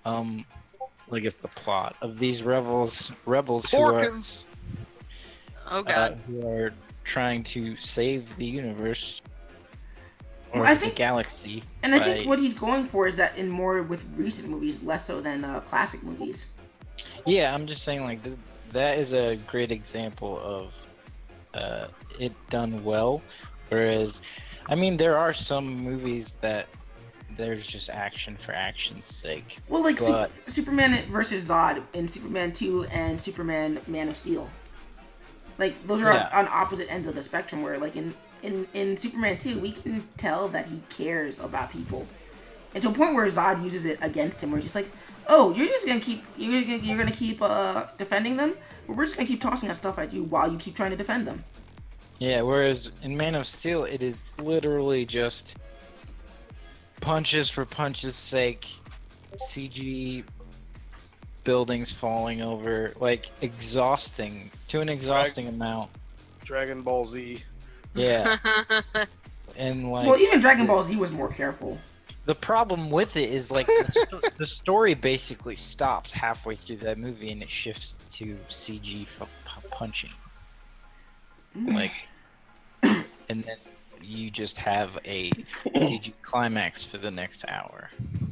I guess the plot of these rebels Porkins. Oh god. who are trying to save the universe or Well, I the think- galaxy. And I think what he's going for is that in more with recent movies, less so than classic movies. Yeah, I'm just saying, like, that is a great example of it done well. Whereas, I mean, there are some movies that there's just action for action's sake. Well, like But- Superman versus Zod in Superman 2 and Superman Man of Steel. Like, those are Yeah. on opposite ends of the spectrum, where, like, in Superman 2, we can tell that he cares about people. And to a point where Zod uses it against him, where he's just like, oh, you're just gonna keep, you're gonna keep defending them? Well, we're just gonna keep tossing that stuff at you while you keep trying to defend them. Yeah, whereas in Man of Steel, it is literally just punches for punches' sake, CG buildings falling over, like, exhausting, to an exhausting amount. Dragon Ball Z. Yeah. And like, Well, even Dragon Ball Z was more careful. the problem with it is like the story basically stops halfway through that movie and it shifts to CG punching. Like, and then you just have a CG climax for the next hour.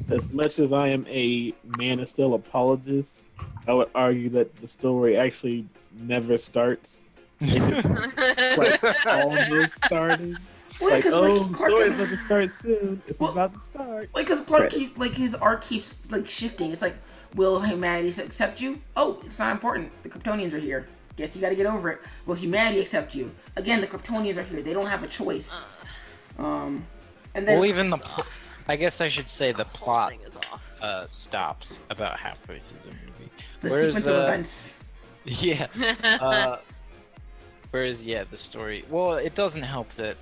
As much as I am a Man of Steel apologist, I would argue that the story actually never starts. It just like almost started. Well, Like, because oh, like, Clark story's doesn't- about to start soon. It's Well, about to start. Like, because Clark Credit. keep, like, his arc keeps, like, shifting. It's like, will humanity accept you? Oh, it's not important. The Kryptonians are here. Guess you gotta get over it. Will humanity accept you? Again, the Kryptonians are here. They don't have a choice. And then... Well, even I guess I should say the plot Thing is off. stops about halfway through the movie. the Whereas sequence of events. Yeah. Whereas, yeah, the story. Well, it doesn't help that.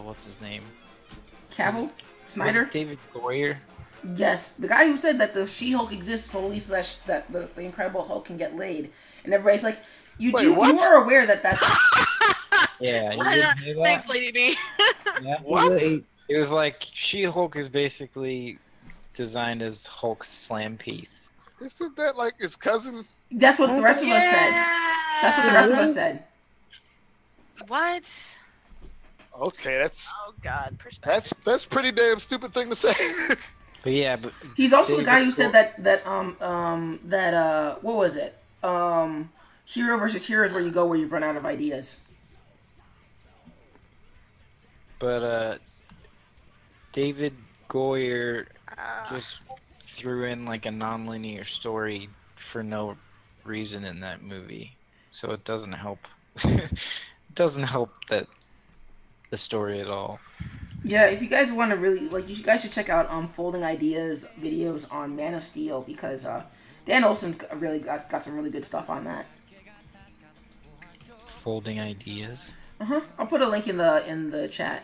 What's his name? Cavill? Was Snyder? it David Goyer? Yes. The guy who said that the She-Hulk exists solely slash that the Incredible Hulk can get laid. And everybody's like, you Wait, do, what? you are aware that that's... Yeah, you Why didn't not? hear that? Thanks, Lady B. Yeah. What? Wait, It was like She-Hulk is basically designed as Hulk's slam piece. Isn't that like his cousin? That's what the rest of us said. That's what the rest of us said. What? Okay, that's Oh god, perspective. that's pretty damn stupid thing to say. But yeah, but He's also the David guy who Go- said that what was it? Hero versus Hero is where you go where you've run out of ideas. David Goyer just threw in like a non-linear story for no reason in that movie, so it doesn't help. It doesn't help that the story at all. Yeah, if you guys want to really like, you guys should check out Folding Ideas videos on Man of Steel because Dan Olsen's really got some really good stuff on that. Folding ideas. I'll put a link in the chat.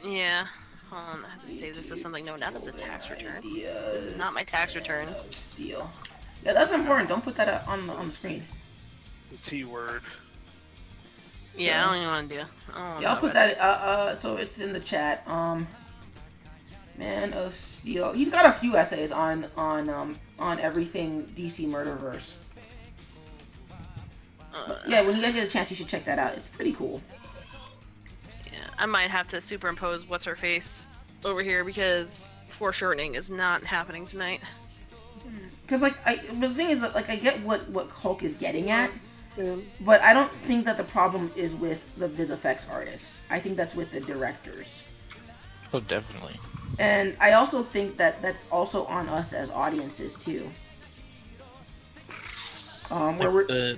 Yeah. Hold on, I have to save this as something. No, not as a tax return. This Ideas. is not my tax returns. Steel. Yeah, that's important. Don't put that on the screen. The T word. Yeah, I don't even want to do it. Yeah, I'll put that. So it's in the chat. Man of Steel. He's got a few essays on everything DC Murderverse. Yeah, when you guys get a chance, you should check that out. It's pretty cool. Yeah, I might have to superimpose what's her face over here because foreshortening is not happening tonight. Because the thing is that I get what Hulk is getting at, but I don't think that the problem is with the VisFX artists. I think that's with the directors. Oh, definitely. And I also think that that's also on us as audiences too. Where Like we're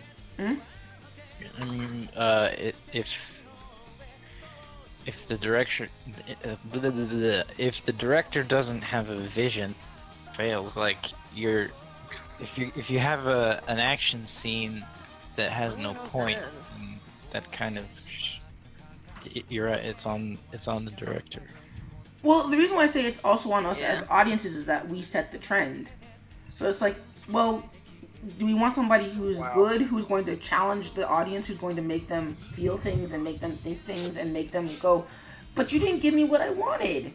I mean, if the director if the director doesn't have a vision, fails. Like if you have an action scene that has no point, that kind of you're right. It's on the director. well, the reason why I say it's also on us as audiences is that we set the trend. So it's like, well, do we want somebody who's good, who's going to challenge the audience, who's going to make them feel things and make them think things and make them go, but you didn't give me what I wanted.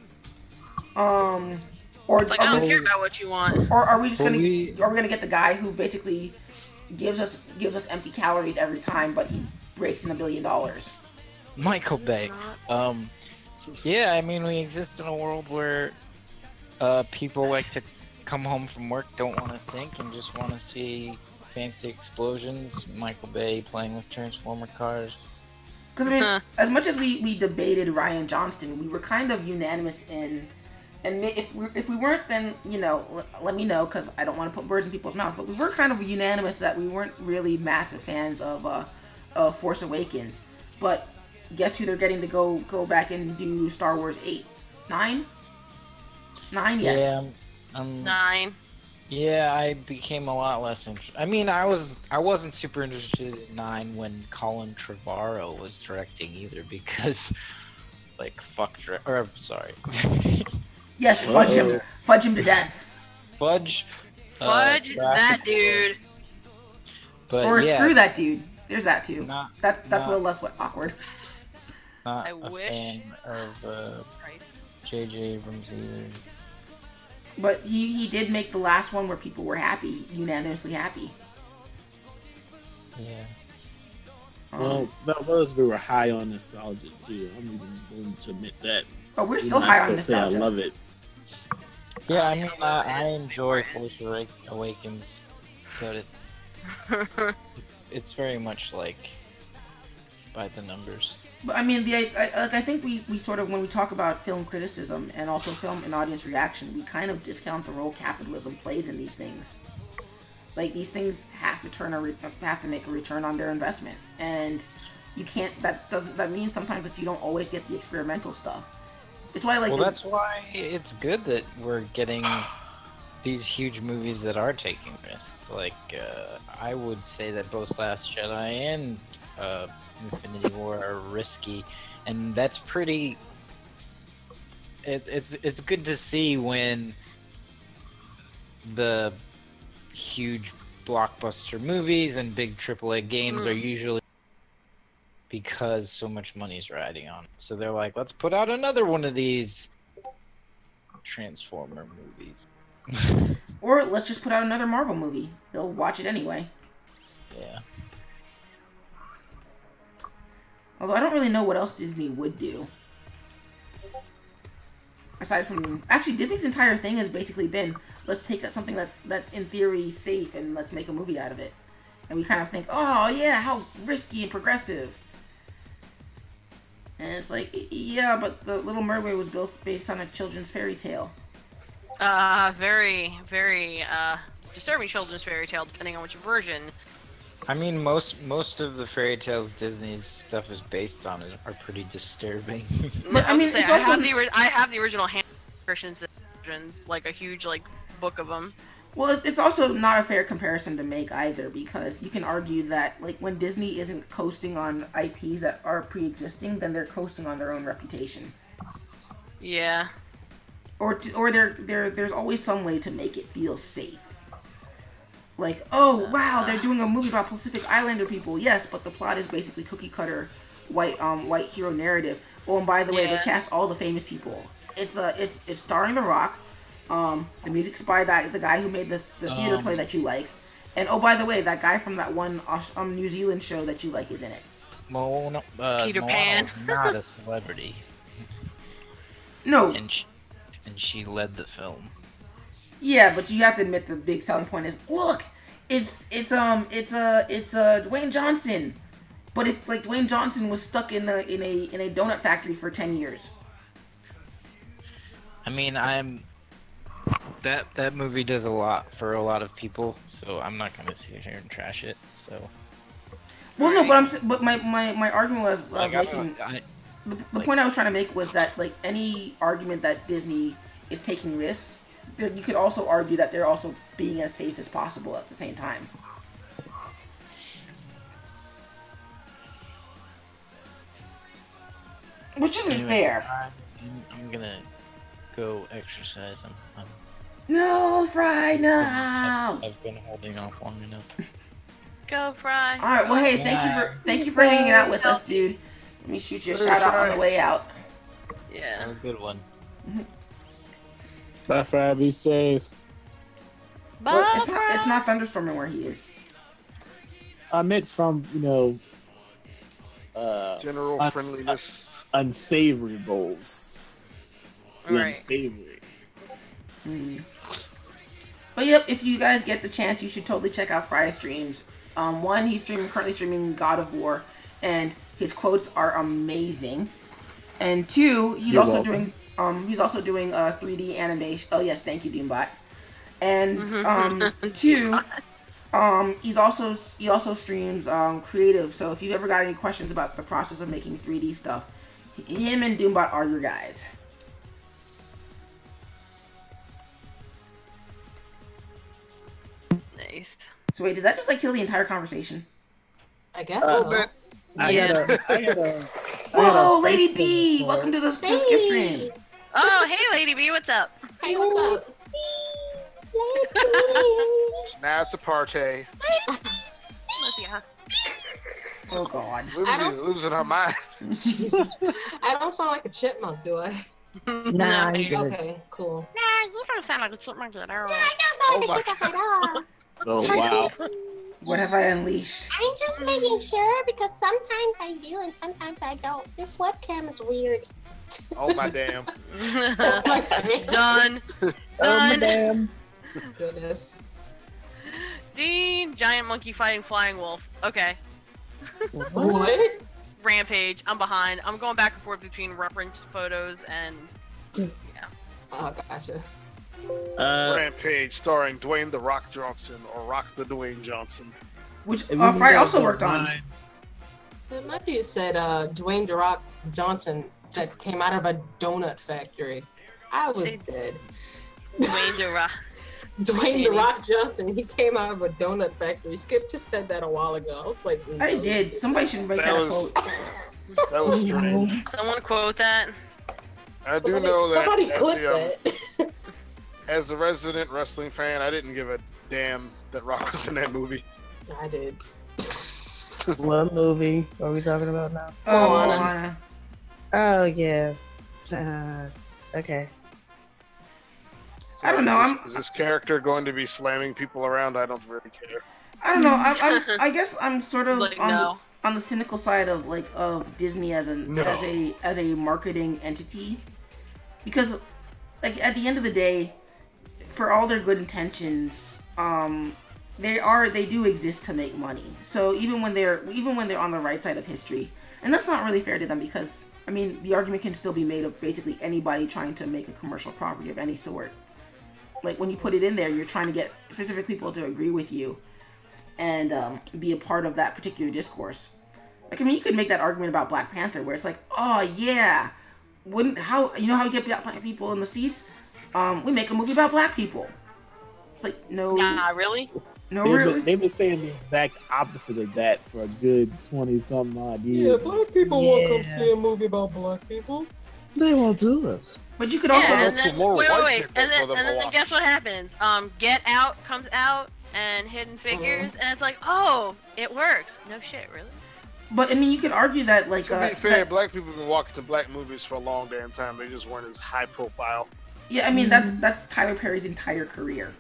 Or It's like, I don't care about what you want. Or are we just gonna are we gonna get the guy who basically gives us empty calories every time, but he breaks in $1 billion? Michael Bay. Yeah, I mean, we exist in a world where people like to come home from work, don't want to think, and just want to see fancy explosions. Michael Bay playing with Transformer cars. Because I mean, as much as we debated Rian Johnston, we were kind of unanimous in, and if we weren't, then let me know, because I don't want to put words in people's mouths. But we were kind of unanimous that we weren't really massive fans of Force Awakens. But guess who they're getting to go back and do Star Wars 8, 9, yes. Yeah, 9. Yeah, I became a lot less interested. I mean, I wasn't super interested in 9 when Colin Trevorrow was directing either, because, like, sorry. Yes, fudge him to death. Fudge that dude. But or yeah, screw that dude. There's that too. That's a little less awkward. Not I a wish. fan of J.J. Abrams either. But he did make the last one where people were happy, unanimously happy. Yeah. Well, that was, we were high on nostalgia too. I'm even willing to admit that. Oh, we're still high on Say I nostalgia. love it. Yeah, I mean, I enjoy Force Awakens, but it's very much like by the numbers. But I mean, I think we sort of, when we talk about film criticism and also film and audience reaction, we kind of discount the role capitalism plays in these things. Like, these things have to make a return on their investment, and you can't. That means sometimes that you don't always get the experimental stuff. It's why, like, well, that's why it's good that we're getting these huge movies that are taking risks. Like, I would say that both Last Jedi and Infinity War are risky, and that's pretty. It's good to see when the huge blockbuster movies and big AAA games are usually because so much money's riding on it. So they're like, let's put out another one of these Transformer movies. Or let's just put out another Marvel movie. They'll watch it anyway. Yeah. Although I don't really know what else Disney would do. Aside from... Actually, Disney's entire thing has basically been, let's take something that's in theory safe and let's make a movie out of it. And we kind of think, oh yeah, how risky and progressive. And it's like, yeah, but The Little Mermaid was based on a children's fairy tale. Very, very disturbing children's fairy tale, depending on which version. I mean, most of the fairy tales Disney's stuff is based on are pretty disturbing. But I mean, it's also... I have the original Christian's versions, like a huge book of them. Well, it's also not a fair comparison to make either, because you can argue that, like, when Disney isn't coasting on IPs that are pre-existing, then they're coasting on their own reputation. Yeah. Or there's always some way to make it feel safe. Like, oh wow, they're doing a movie about Pacific Islander people. Yes, but the plot is basically cookie cutter white hero narrative. Oh, and by the way, they cast all the famous people. It's starring The Rock. The music's by the guy who made the theater play that you like. And oh, by the way, that guy from that one New Zealand show that you like is in it. Peter Pan. Not a celebrity. No. And she led the film. Yeah, but you have to admit the big selling point is, look, it's Dwayne Johnson. But if, like, Dwayne Johnson was stuck in a donut factory for 10 years. I mean, that movie does a lot for a lot of people, so I'm not gonna sit here and trash it. So. Well, no, but my argument was I was Like, making. The point I was trying to make was that like any argument that Disney is taking risks, you could also argue that they're also being as safe as possible at the same time. Which isn't Anyway, fair. I'm gonna go exercise. I'm No, Fry, no! I've been holding off long enough. Go, Fry. Alright, well hey, thank you for hanging out with us, dude. Let me shoot you a shout out on the way out. Yeah. Have a good one. Bye, Fry. Be safe. Bye, Well, Fry. it's not thunderstorming where he is. I meant from, General uns- friendliness. unsavory bowls. The Right. unsavory. But yep, if you guys get the chance, you should totally check out Fry's streams. One, he's currently streaming God of War, and his quotes are amazing. And two, he's You're also welcome. doing 3D animation. Oh yes, thank you, Doombot. And two, he also streams creative. So if you've ever got any questions about the process of making 3D stuff, him and Doombot are your guys. Nice. So wait, did that just like kill the entire conversation? I guess A so. little bit. I had a Whoa, Lady Facebook B! before. Welcome to the skip stream. Oh, hey, Lady B, what's up? Hey, what's up? Now it's a party. Yeah. Oh god. Losing her mind. Jesus. I don't sound like a chipmunk, do I? Nah, No, you good. Okay, cool. Nah, you don't sound like a chipmunk at all. Oh my god. Oh, wow. What have I unleashed? I'm just making sure because sometimes I do and sometimes I don't. This webcam is weird. Oh my damn. Done. Done. Damn. Goodness. Dean, giant monkey fighting flying wolf. Okay. What? Rampage. I'm behind. I'm going back and forth between reference photos and Oh, gotcha. Rampage starring Dwayne the Rock Johnson or Rock the Dwayne Johnson. Which If you Fry guys also don't worked on. mind, My dude said Dwayne The Rock Johnson that came out of a donut factory. I was See- dead. Dwayne The Rock. Dwayne The Rock Johnson, he came out of a donut factory. Skip just said that a while ago. I was like, I no. did. Somebody should make that, That a was- quote. That was strange. Someone quote that. I do know that Somebody as clip the, that. as a resident wrestling fan, I didn't give a damn that Rock was in that movie. I did. What movie are we talking about now? Oh, Moana. Moana. Oh yeah. Okay. So I don't know, Is this character going to be slamming people around? I don't really care. I don't know. I guess I'm sort of Like, on, no. on the cynical side of of Disney as a marketing entity, because like at the end of the day, for all their good intentions, they do exist to make money. So even when they're on the right side of history, and that's not really fair to them because I mean the argument can still be made of basically anybody trying to make a commercial property of any sort. Like when you put it in there, you're trying to get specific people to agree with you and be a part of that particular discourse. Like I mean, you could make that argument about Black Panther, where it's like, oh yeah, how we get black people in the seats? We make a movie about black people. It's like no, Nah, really? no, they've, really. been, they've been saying the exact opposite of that for a good 20-something odd Yeah, years. black people won't come Yeah. see a movie about black people. They won't do this. But you could also Yeah, and Some then, more wait, white wait, people and then, for them and to then watch. guess what happens? Get Out comes out and Hidden Figures, and it's like, oh, it works. No shit, really? But I mean, you could argue that like To be fair, that- black people have been walking to black movies for a long damn time. They just weren't as high profile. yeah, I mean that's Tyler Perry's entire career.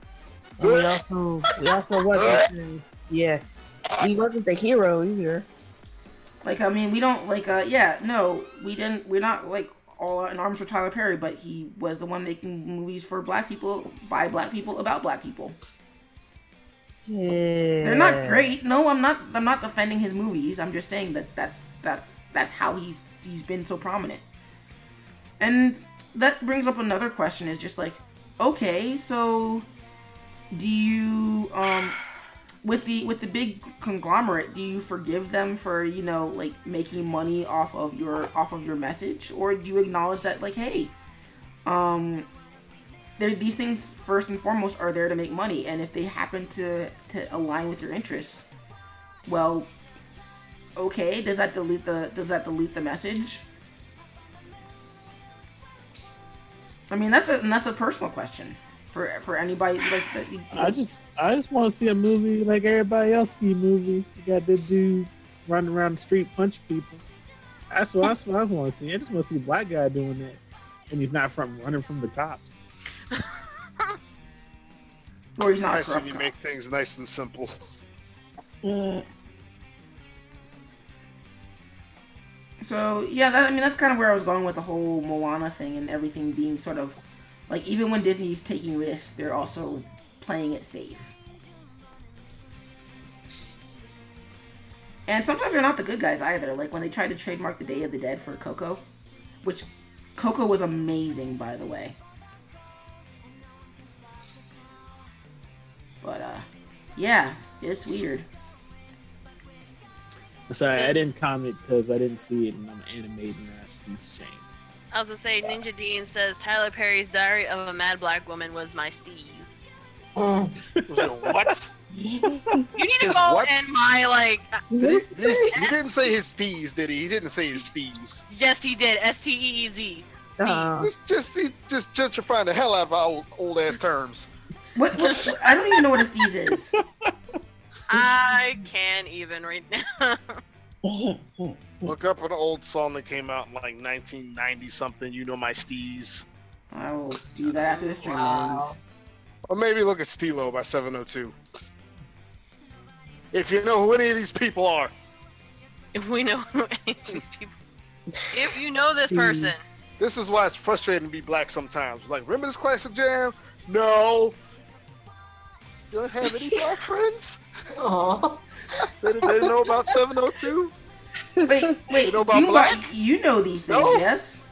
And we also wasn't. Yeah, he wasn't the hero either. Like I mean, we don't like yeah, no, we didn't. We're not like all out in arms for Tyler Perry, but he was the one making movies for black people by black people about black people. Yeah. They're not great. No, I'm not defending his movies. I'm just saying that that's how he's been so prominent. And that brings up another question. Is just like, okay, so do you with the big conglomerate, do you forgive them for like making money off of your message, or do you acknowledge that like, hey, these things first and foremost are there to make money, and if they happen to align with your interests, well, okay, does that dilute the message? I mean, that's a personal question for anybody. Like, I just want to see a movie like everybody else see movies. You got this dude running around the street punch people. That's what I want to see. I just want to see a black guy doing that, and he's not running from the cops. Or he's not. Nice when you make things nice and simple. So yeah, that's kind of where I was going with the whole Moana thing and everything being sort of like, even when Disney's taking risks, they're also playing it safe. And sometimes they're not the good guys either. Like when they tried to trademark the Day of the Dead for Coco, which Coco was amazing, by the way. But yeah, it's weird. Sorry, I didn't comment because I didn't see it and I'm animating and he's changed. I was gonna say, Ninja Dean says Tyler Perry's Diary of a Mad Black Woman was my Steve. What? You need to go in my like. He didn't say his steez, did he? He didn't say his steez. Yes, he did. STEEZ. He just gentrifying the hell out of our old ass terms. What? I don't even know what a steez is. I can't even right now. Look up an old song that came out in like 1990 something. You know my steez. I will do that after the stream ends. Or maybe look at Stilo by 702. If you know who any of these people are. If we know who any of these people. If you know this person. This is why it's frustrating to be black sometimes. Like, remember this classic jam? No. You don't have any black friends? Aww. They didn't know about 702? Wait, you know about black? You know these things, No? yes?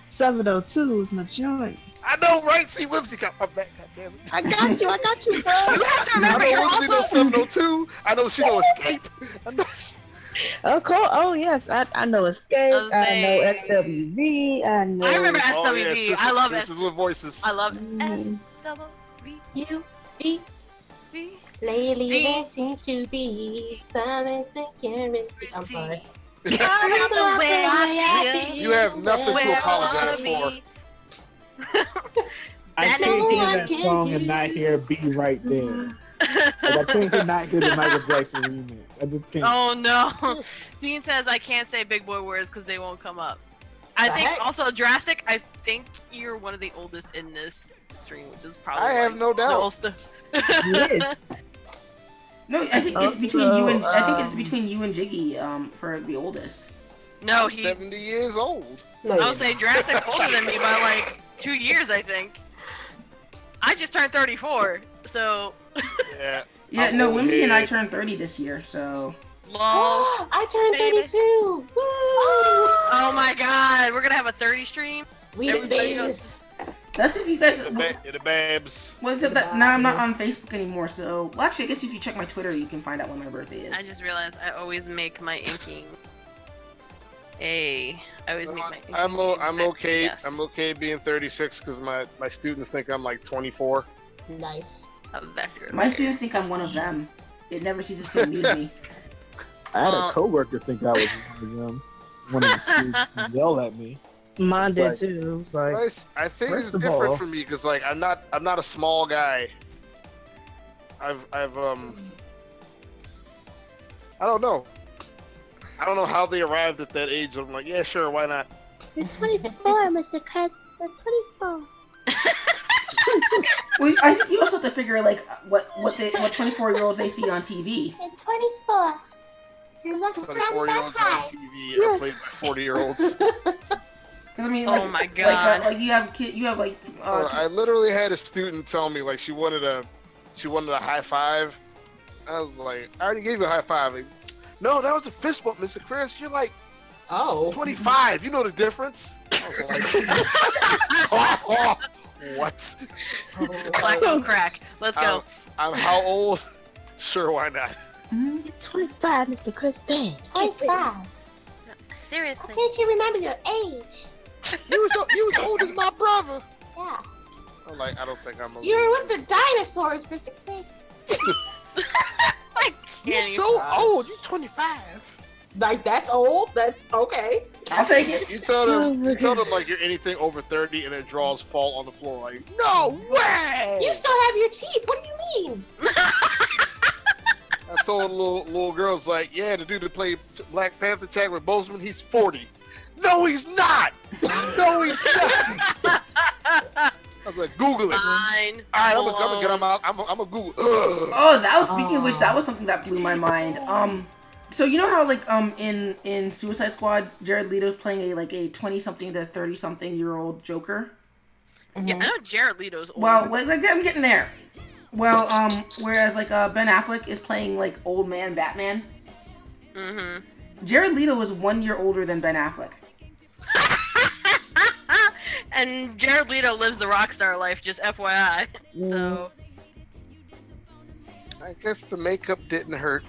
702 is my joint. I know, right? See, Whimsy got my back, goddammit. I got you, bro. You have to remember I you're know Whimsy knows also... 702. I know she knows Escape. I know Oh, cool. Oh, yes. I know Escape. I know SWV. I know. I remember SWV. Oh, yeah, sisters, I love it. Sisters with voices. I love Mm. SWV. Lately, D. there seems to be something security. I'm sorry. You have nothing to apologize for. I can't hear that song and not hear "Be Right There." Like, I can't not hear the Michael Jackson remix. I just can't. Oh no. Dean says I can't say big boy words because they won't come up. I think also Drastic, I think you're one of the oldest in this stream, which is probably I have no doubt. No, I think it's between you and Jiggy for the oldest. No, I'm 70 years old. I would say Drastic's older than me by like 2 years, I think. I just turned 34, so. Yeah. Yeah, no, Whimsy and I turned 30 this year, so. Lol. I turned 32. Woo! Oh my god, we're gonna have a 30 stream. We the babies. That's if you guys. The babes. Well, except that now I'm not on Facebook anymore, so. Well, actually, I guess if you check my Twitter, you can find out when my birthday is. I just realized I always make my inking. I always make my inking. I'm okay. Yes. I'm okay being 36 because my students think I'm like 24. Nice. My students think I'm one of them. It never ceases to amuse me. I had a coworker think I was one of the students and yell at me. Mine did too. It was like, I think it's first of different all- for me because like I'm not a small guy. I don't know. I don't know how they arrived at that age. I'm like, yeah, sure, why not? You're 24, Mr. Krabs. You're 24. Well, I think you also have to figure like what 24-year-olds they see on TV. You're 24. Because that's 24-year-olds on TV are played by 40-year-olds. I mean, oh my god! Like you have I literally had a student tell me like she wanted a high five. I was like, I already gave you a high five. Like, no, that was a fist bump, Mr. Chris. You're like, 25. You know the difference. What? Black on crack. Let's go. I'm how old? Sure, why not? You're 25, Mr. Chris. Dang. 25. Seriously. Can't you remember your age? You was old as my brother. Yeah. I'm like, I don't think I'm. You're with the dinosaurs, Mr. Chris. You're so old. You're 25. Like, that's old? That's okay. I'll take it. You tell them like you're anything over 30 and their drawers fall on the floor. Like, no way! You still have your teeth. What do you mean? I told little girls like, yeah, the dude that played Black Panther Chadwick Boseman, he's 40. No, he's not. No, he's not. I was like, Google it. Fine. All right, I'm gonna get him out. I'm gonna Google. Ugh. Oh, that was speaking of which, that was something that blew my mind. So you know how like in Suicide Squad, Jared Leto's playing a 20-something to 30-something-year-old Joker. Yeah, I know Jared Leto's old. Well, like I'm getting there. Well, whereas like Ben Affleck is playing like old man Batman. Mm-hmm. Jared Leto is 1 year older than Ben Affleck. And Jared Leto lives the rock star life, just FYI. So. I guess the makeup didn't hurt.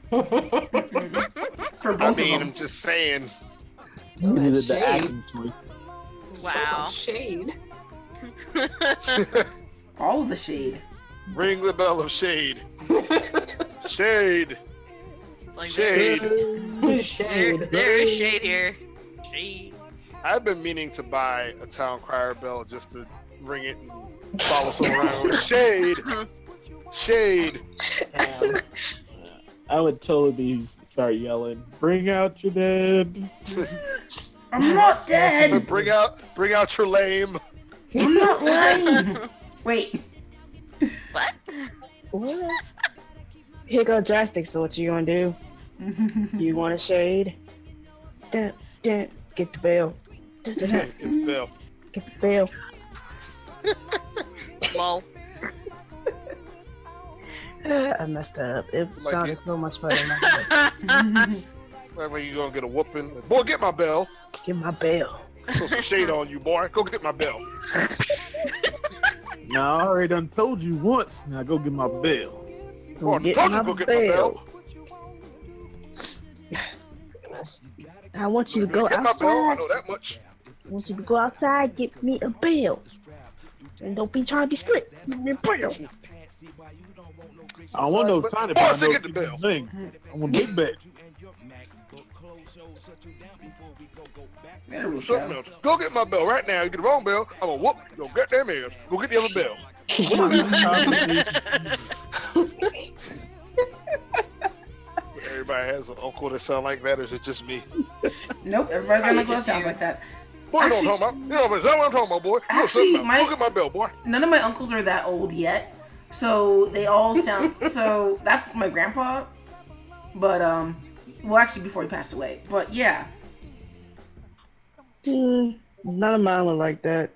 For both I of mean, them. I'm just saying. Neither the Shade. acting choice. So Wow. much shade. All of the shade. Ring the bell of shade. Shade. Like Shade. Shade. There is shade here. Shade. I've been meaning to buy a town crier bell just to ring it and follow someone around with shade. Shade. I would totally start yelling, "Bring out your dead!" I'm not dead. Bring out your lame. I'm not lame. Wait. What? What? Here go drastic. So what you gonna do? You want a shade? Get the bell. Get the bell. Get the bell. Lol. I messed up. It sounded it. so much better in my head. Like you gonna get a whooping. Boy, get my bell. Get my bell. Put some shade on you, boy. Go get my bell. Now I already done told you once. Now go get my bell. Boy, I Get told you my go get my bell. I want you to go Get my bell. I outside. know that much. I want you to go outside, get me a bell. And don't be trying to be slick. Give me a bell. I don't want no tiny Boy, bell. say get the bell. Thing. I want big bell. There we Something go. else. Go get my bell right now. You get the wrong bell, I'm gonna whoop your goddamn ass. Go get the other bell. What is this conversation? So everybody has an uncle that sound like that, or is it just me? Nope, everybody's got my sounds like that. Boy, Actually- you know what I'm talking about. You know what I'm talking about, boy. You know Actually, something else. Go get my bell, boy. None of my uncles are that old yet, so they all sound. So that's my grandpa, but well, actually before he passed away. But yeah, None of mine were like that.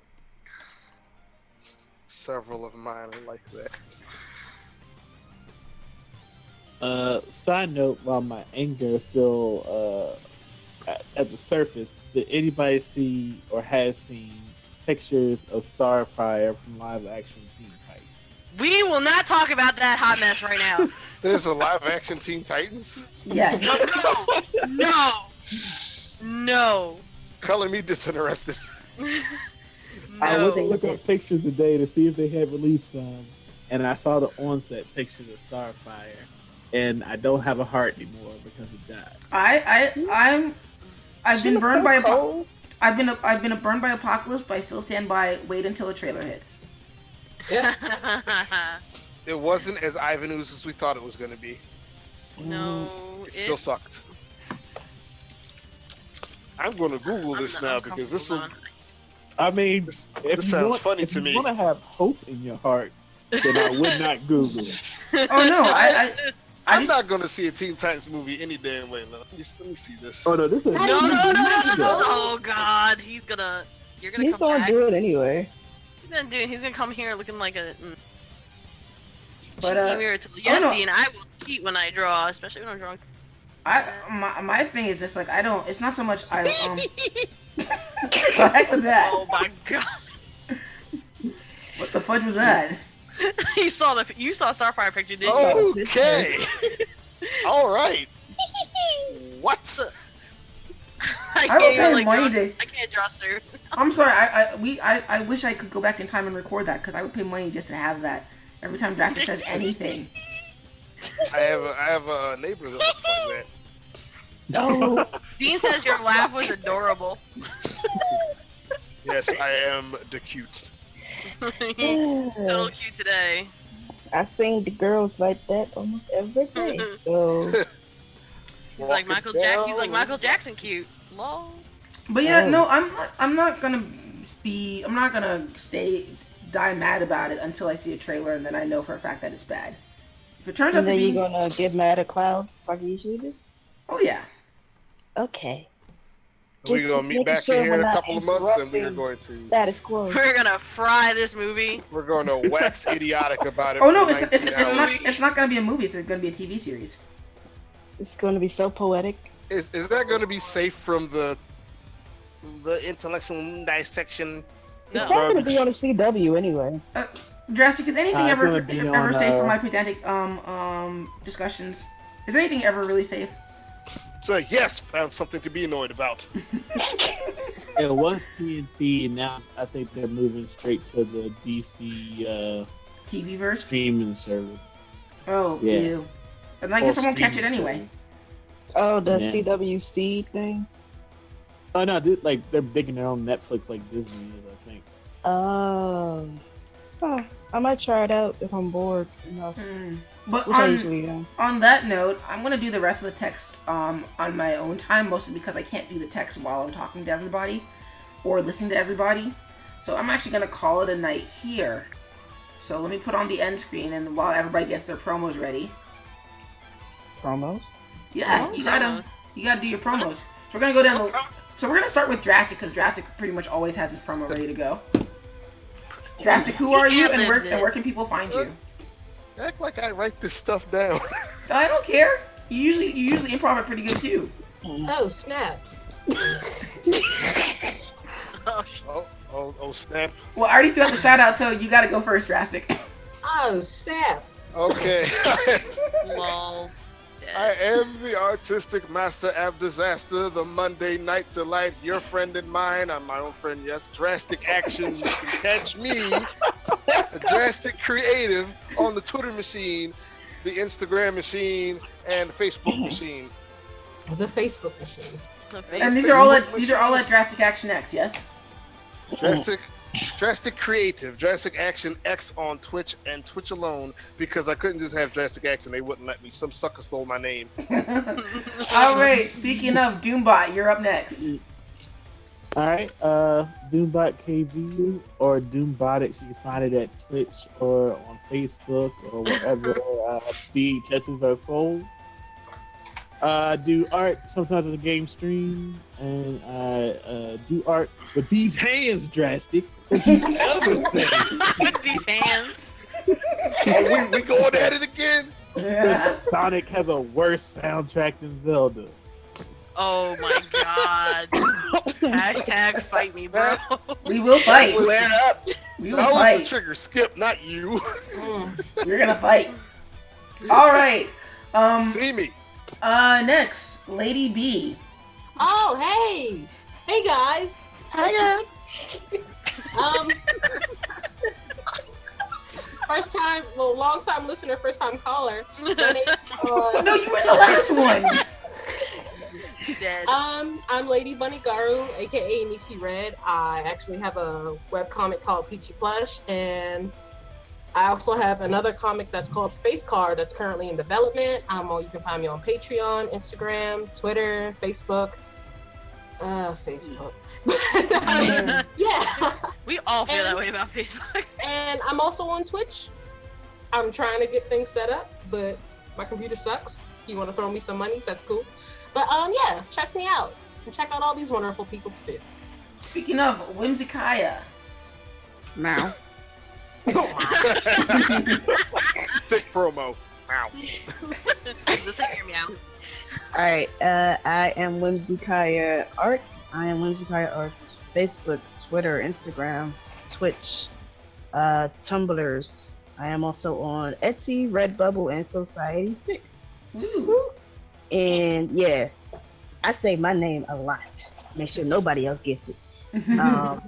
Several of mine are like that. Side note, while my anger is still at the surface, did anybody see or has seen pictures of Starfire from live action Teen Titans? We will not talk about that hot mess right now. There's a live action Teen Titans. yes. No. Color me disinterested. I was No. looking up pictures today to see if they had released some, and I saw the onset pictures of Starfire, and I don't have a heart anymore because it died. I've been burned by I've been burned by Apocalypse, but I still stand by. Wait until a trailer hits. It wasn't as Ivan Ooze as we thought it was going to be. No. It still sucked. I'm going to Google this now because this will. I mean, This if sounds funny to if me. you want to have hope in your heart, then I would not Google it. Oh no, I'm not going to see a Teen Titans movie any damn way. Let me see this. Oh no, this is No. Oh God, you're gonna He's come gonna back. do it anyway. He's gonna come here looking like a. But, yes, no. Dean, I will cheat when I draw, especially when I'm drawing. my thing is just like I don't. It's not so much the heck was that? Oh my god. What the fudge was that? You saw Starfire picture, didn't you? Okay. All right. What? I I would can't even, pay like, money draw- to. I can't draw through. I'm sorry. I wish I could go back in time and record that because I would pay money just to have that. Every time Drastic says anything. I have a neighbor that looks like that. Oh, Dean says your laugh was adorable. Yes, I am the cute. Total cute today. I sing the girls like that almost every day. So He's like Michael Jackson. He's like Michael Jackson cute. Lol. But yeah, no, I'm not gonna die mad about it until I see a trailer and then I know for a fact that it's bad. If it turns out and to then be, you're gonna get mad at clouds like you usually do. oh yeah, Okay. We're gonna meet back sure here we're in a not couple of months, and we're interrupting going to Status quo. We're gonna fry this movie. we're going to wax idiotic about it. oh no, for it's 19 hours. it's not gonna be a movie. It's gonna be a TV series. It's gonna be so poetic. Is that going to be safe from the intellectual dissection? It's No. probably gonna be on a CW anyway. Drastic, is anything It's ever gonna be on, safe for my pedantic discussions? Is anything ever really safe? So yes, found something to be annoyed about. It was TNT, and now I think they're moving straight to the DC TV verse? streaming service. Oh, Yeah. ew. And I guess I won't catch it anyway. Oh, the Yeah. CWC thing. Oh no, they're making their own Netflix like Disney is, I think. Oh. Huh. I might try it out if I'm bored enough. But Which I usually am. on that note, I'm gonna do the rest of the text on my own time, mostly because I can't do the text while I'm talking to everybody or listening to everybody. So I'm actually gonna call it a night here. So let me put on the end screen, and while everybody gets their promos ready. Promos? Yeah, you gotta do your promos. So we're gonna go down. So we're gonna start with Drastic because Drastic pretty much always has his promo ready to go. Drastic, who are you, and where can people find you? Act like I write this stuff down. I don't care. You usually improv it pretty good too. Oh, snap. Oh, snap. Well, I already threw out the shout out, so you gotta go first, Drastic. Oh, snap. Okay. Lol. I am the artistic master of disaster, the Monday night delight, your friend and mine. I'm my own friend, yes. Drastic Action. You can catch me, Drastic Creative, on the Twitter machine, the Instagram machine, and the Facebook machine. The Facebook machine. And these are all at Drastic Action X, yes? Drastic Creative, Drastic Action X on Twitch and Twitch alone, because I couldn't just have Drastic Action. They wouldn't let me. Some sucker stole my name. Alright, speaking of Doombot, you're up next. Alright, Doombot KV or Doombotics, you can find it at Twitch or on Facebook or wherever VHSs are sold. Do art sometimes as a game stream, and do art with these hands, Drastic. What you ever say? With these hands. Oh, we going at it again? Yeah. Sonic has a worse soundtrack than Zelda. Oh my god. Hashtag fight me, bro. We will fight. Flare up. We will That was the fight. trigger. Skip, not you. We're gonna fight. Alright. See me. Next, Lady B. Oh, hey. Hey, guys. Hiya. First time, well, long time listener, first time caller. My name is, No, you were in the last one. Dead. I'm Lady Bunny Garu, aka Nisi Red. I actually have a webcomic called Peachy Plush, and I also have another comic that's called Face Card that's currently in development. You can find me on Patreon, Instagram, Twitter, Facebook. Facebook. Yeah. We all feel that way about Facebook. And I'm also on Twitch. I'm trying to get things set up, but my computer sucks. You want to throw me some monies? That's cool. But yeah, check me out and check out all these wonderful people too. Speaking of Whimsicaya. Now. Thick promo. Wow. Listen here, meow. Alright, I am Whimsy Kaya Arts. I am Whimsicary Arts. Facebook, Twitter, Instagram, Twitch, Tumblrs. I am also on Etsy, Redbubble, and Society6. Woo. And yeah, I say my name a lot. Make sure nobody else gets it. I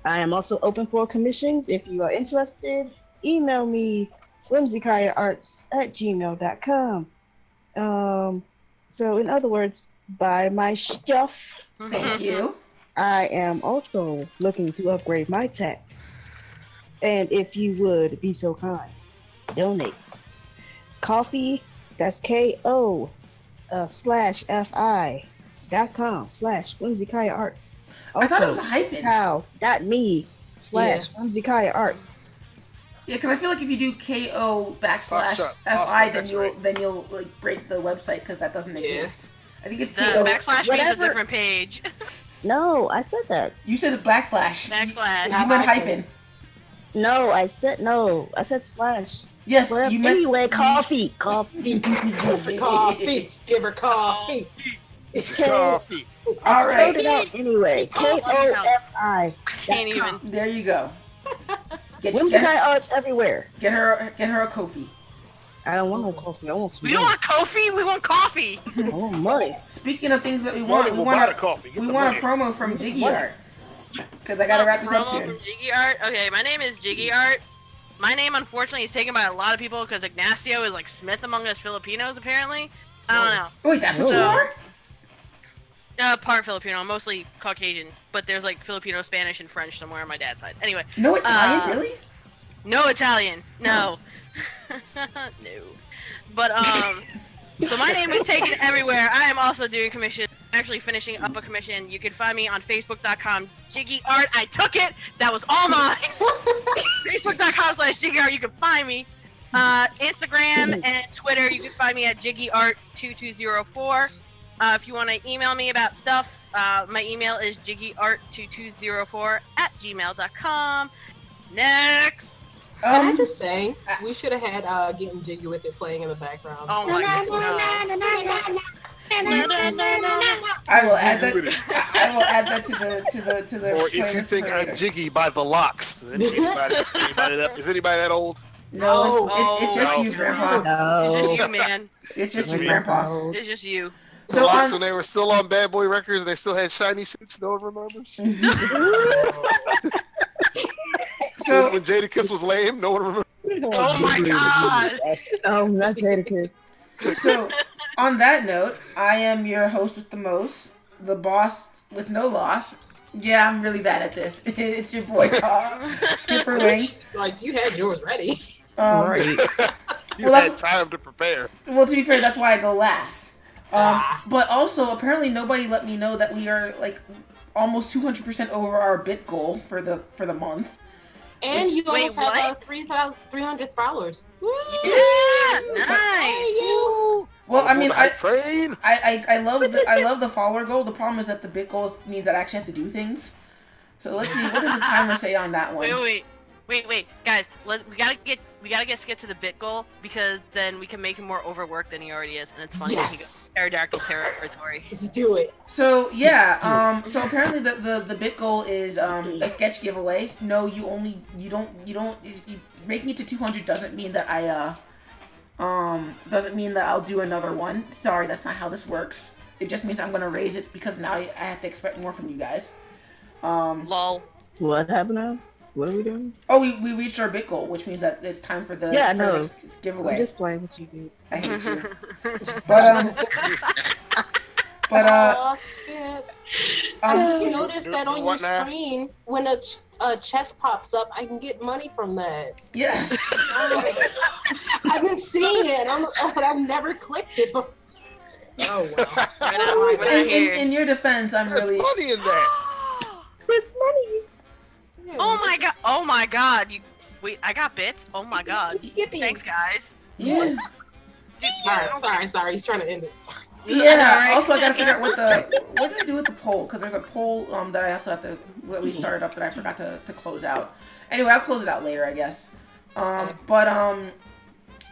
am also open for commissions. If you are interested, email me whimsicayaarts@gmail.com. So in other words, buy my stuff. Thank you. I am also looking to upgrade my tech. And if you would be so kind, donate. Coffee, that's KO /FI.com/whimsicayaarts. I thought it was a hyphen. Cow.me/whimsicayaarts. Yeah, because I feel like if you do KO/FI, then you'll like break the website because that doesn't exist. I think it's The KO. backslash means a different page. No, I said that. You said a backslash. Backslash. You meant hyphen. No, I said slash. Yes, Well, you meant anyway, coffee. Coffee. Coffee. Give her coffee. Coffee. All Spelled right. it out anyway. KOFI. Can't even. There you go. Whimsicary Arts everywhere. Get her a Kofi. I don't want no coffee. I want some We don't want coffee. We want coffee. I want money. Speaking of things that we want, we want a promo from Jiggy Art. Because I gotta wrap this up Promo soon. from Jiggy Art. Okay, my name is Jiggy Art. My name, unfortunately, is taken by a lot of people because Ignacio is like Smith among us Filipinos, apparently. I don't know. Wait, that's what you are? Part Filipino, mostly Caucasian, but there's like Filipino, Spanish, and French somewhere on my dad's side. Anyway. No Italian, really? No Italian. No. No. But so my name is taken everywhere. I am also doing commissions. Actually finishing up a commission. You can find me on Facebook.com Jiggy Art. I took it. That was all mine. Facebook.com/Jiggy Art. You can find me. Instagram and Twitter. You can find me at JiggyArt2204. If you want to email me about stuff, my email is jiggyart2204@gmail.com. Next. Can I just say, we should have had Getting Jiggy With It playing in the background. Oh my god. I will add that. I will add that to the. Or if you think I'm Jiggy by the Locks. Is anybody that old? No, it's just you, Grandpa. No. It's just you, man. It's just you, Grandpa. It's just you. The Locks, when they were still on Bad Boy Records, they still had shiny suits. No one remembers. So when Jadakiss was lame, no one remembers. Oh my god. Oh, not Jadakiss. So, on that note, I am your host with the most, the boss with no loss. Yeah, I'm really bad at this. It's your boy, SkipperWing. Like, you had yours ready. Right. You had time to prepare. Well, to be fair, that's why I go last. But also, apparently, nobody let me know that we are like almost 200% over our bit goal for the month. And you almost Wait, have 300 followers. Woo! Yeah, nice. Well, I mean, I love love I love the follower goal. The problem is that the bit goal means that I actually have to do things. So let's see, what does the timer say on that one? Wait, guys. We gotta get Skip to the bit goal because then we can make him more overworked than he already is, and it's fun. Yes. Pterodactyl territory. Let's do it. So yeah, so apparently the bit goal is a sketch giveaway. No, you making it to 200 doesn't mean that I'll do another one. Sorry, that's not how this works. It just means I'm gonna raise it because now I have to expect more from you guys. Lol. What happened now? What are we doing? Oh, we reached our bit goal, which means that it's time for the next giveaway. I'm just playing what you do. I hate you. Skip. I just noticed that on your screen, when a chest pops up, I can get money from that. Yes. I've been seeing it, but I've never clicked it before. Oh wow. In your defense, I'm There's really. money in that. There's money. Oh my god. Wait, I got bits? Oh my god. Yippee. Thanks, guys. Yeah. Sorry. He's trying to end it. Sorry. Yeah. Alright. Also, I gotta figure out what did I do with the poll? Because there's a poll that I also have to we started up that I forgot to close out. Anyway, I'll close it out later, I guess.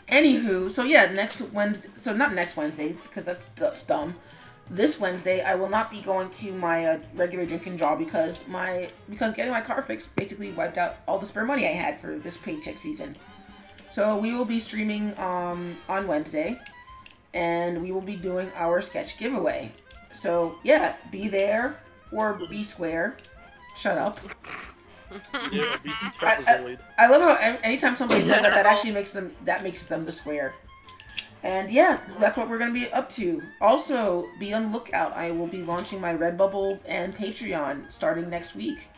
Anywho, so yeah, next Wednesday. So not next Wednesday because that's dumb. this Wednesday I will not be going to my regular drinking jaw because getting my car fixed basically wiped out all the spare money I had for this paycheck season. So we will be streaming on Wednesday, and we will be doing our sketch giveaway. So yeah, be there or be square. Shut up. Yeah, be trapezoid. I love how anytime somebody says that actually makes them the square. And yeah, that's what we're going to be up to. Also, be on the lookout. I will be launching my Redbubble and Patreon starting next week.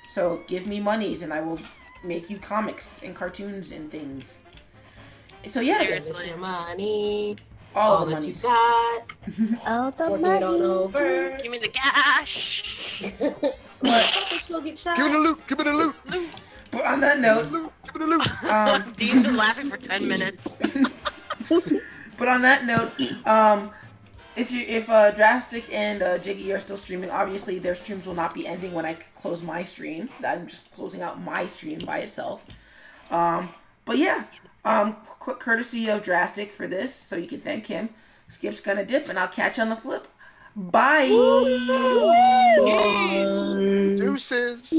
So give me monies and I will make you comics and cartoons and things. So yeah, Seriously. Your money. all the that monies. you got. All the Working it on money. over. Give me the cash. Profits will get shot. Give me the loot. Give me the loot. But on that note, Give me the loot. Dean's been laughing for 10 minutes. But on that note, if Drastic and Jiggy are still streaming, obviously their streams will not be ending when I close my stream. I'm just closing out my stream by itself. But yeah, quick courtesy of Drastic for this, so you can thank him. Skip's gonna dip, and I'll catch you on the flip. Bye. Deuces.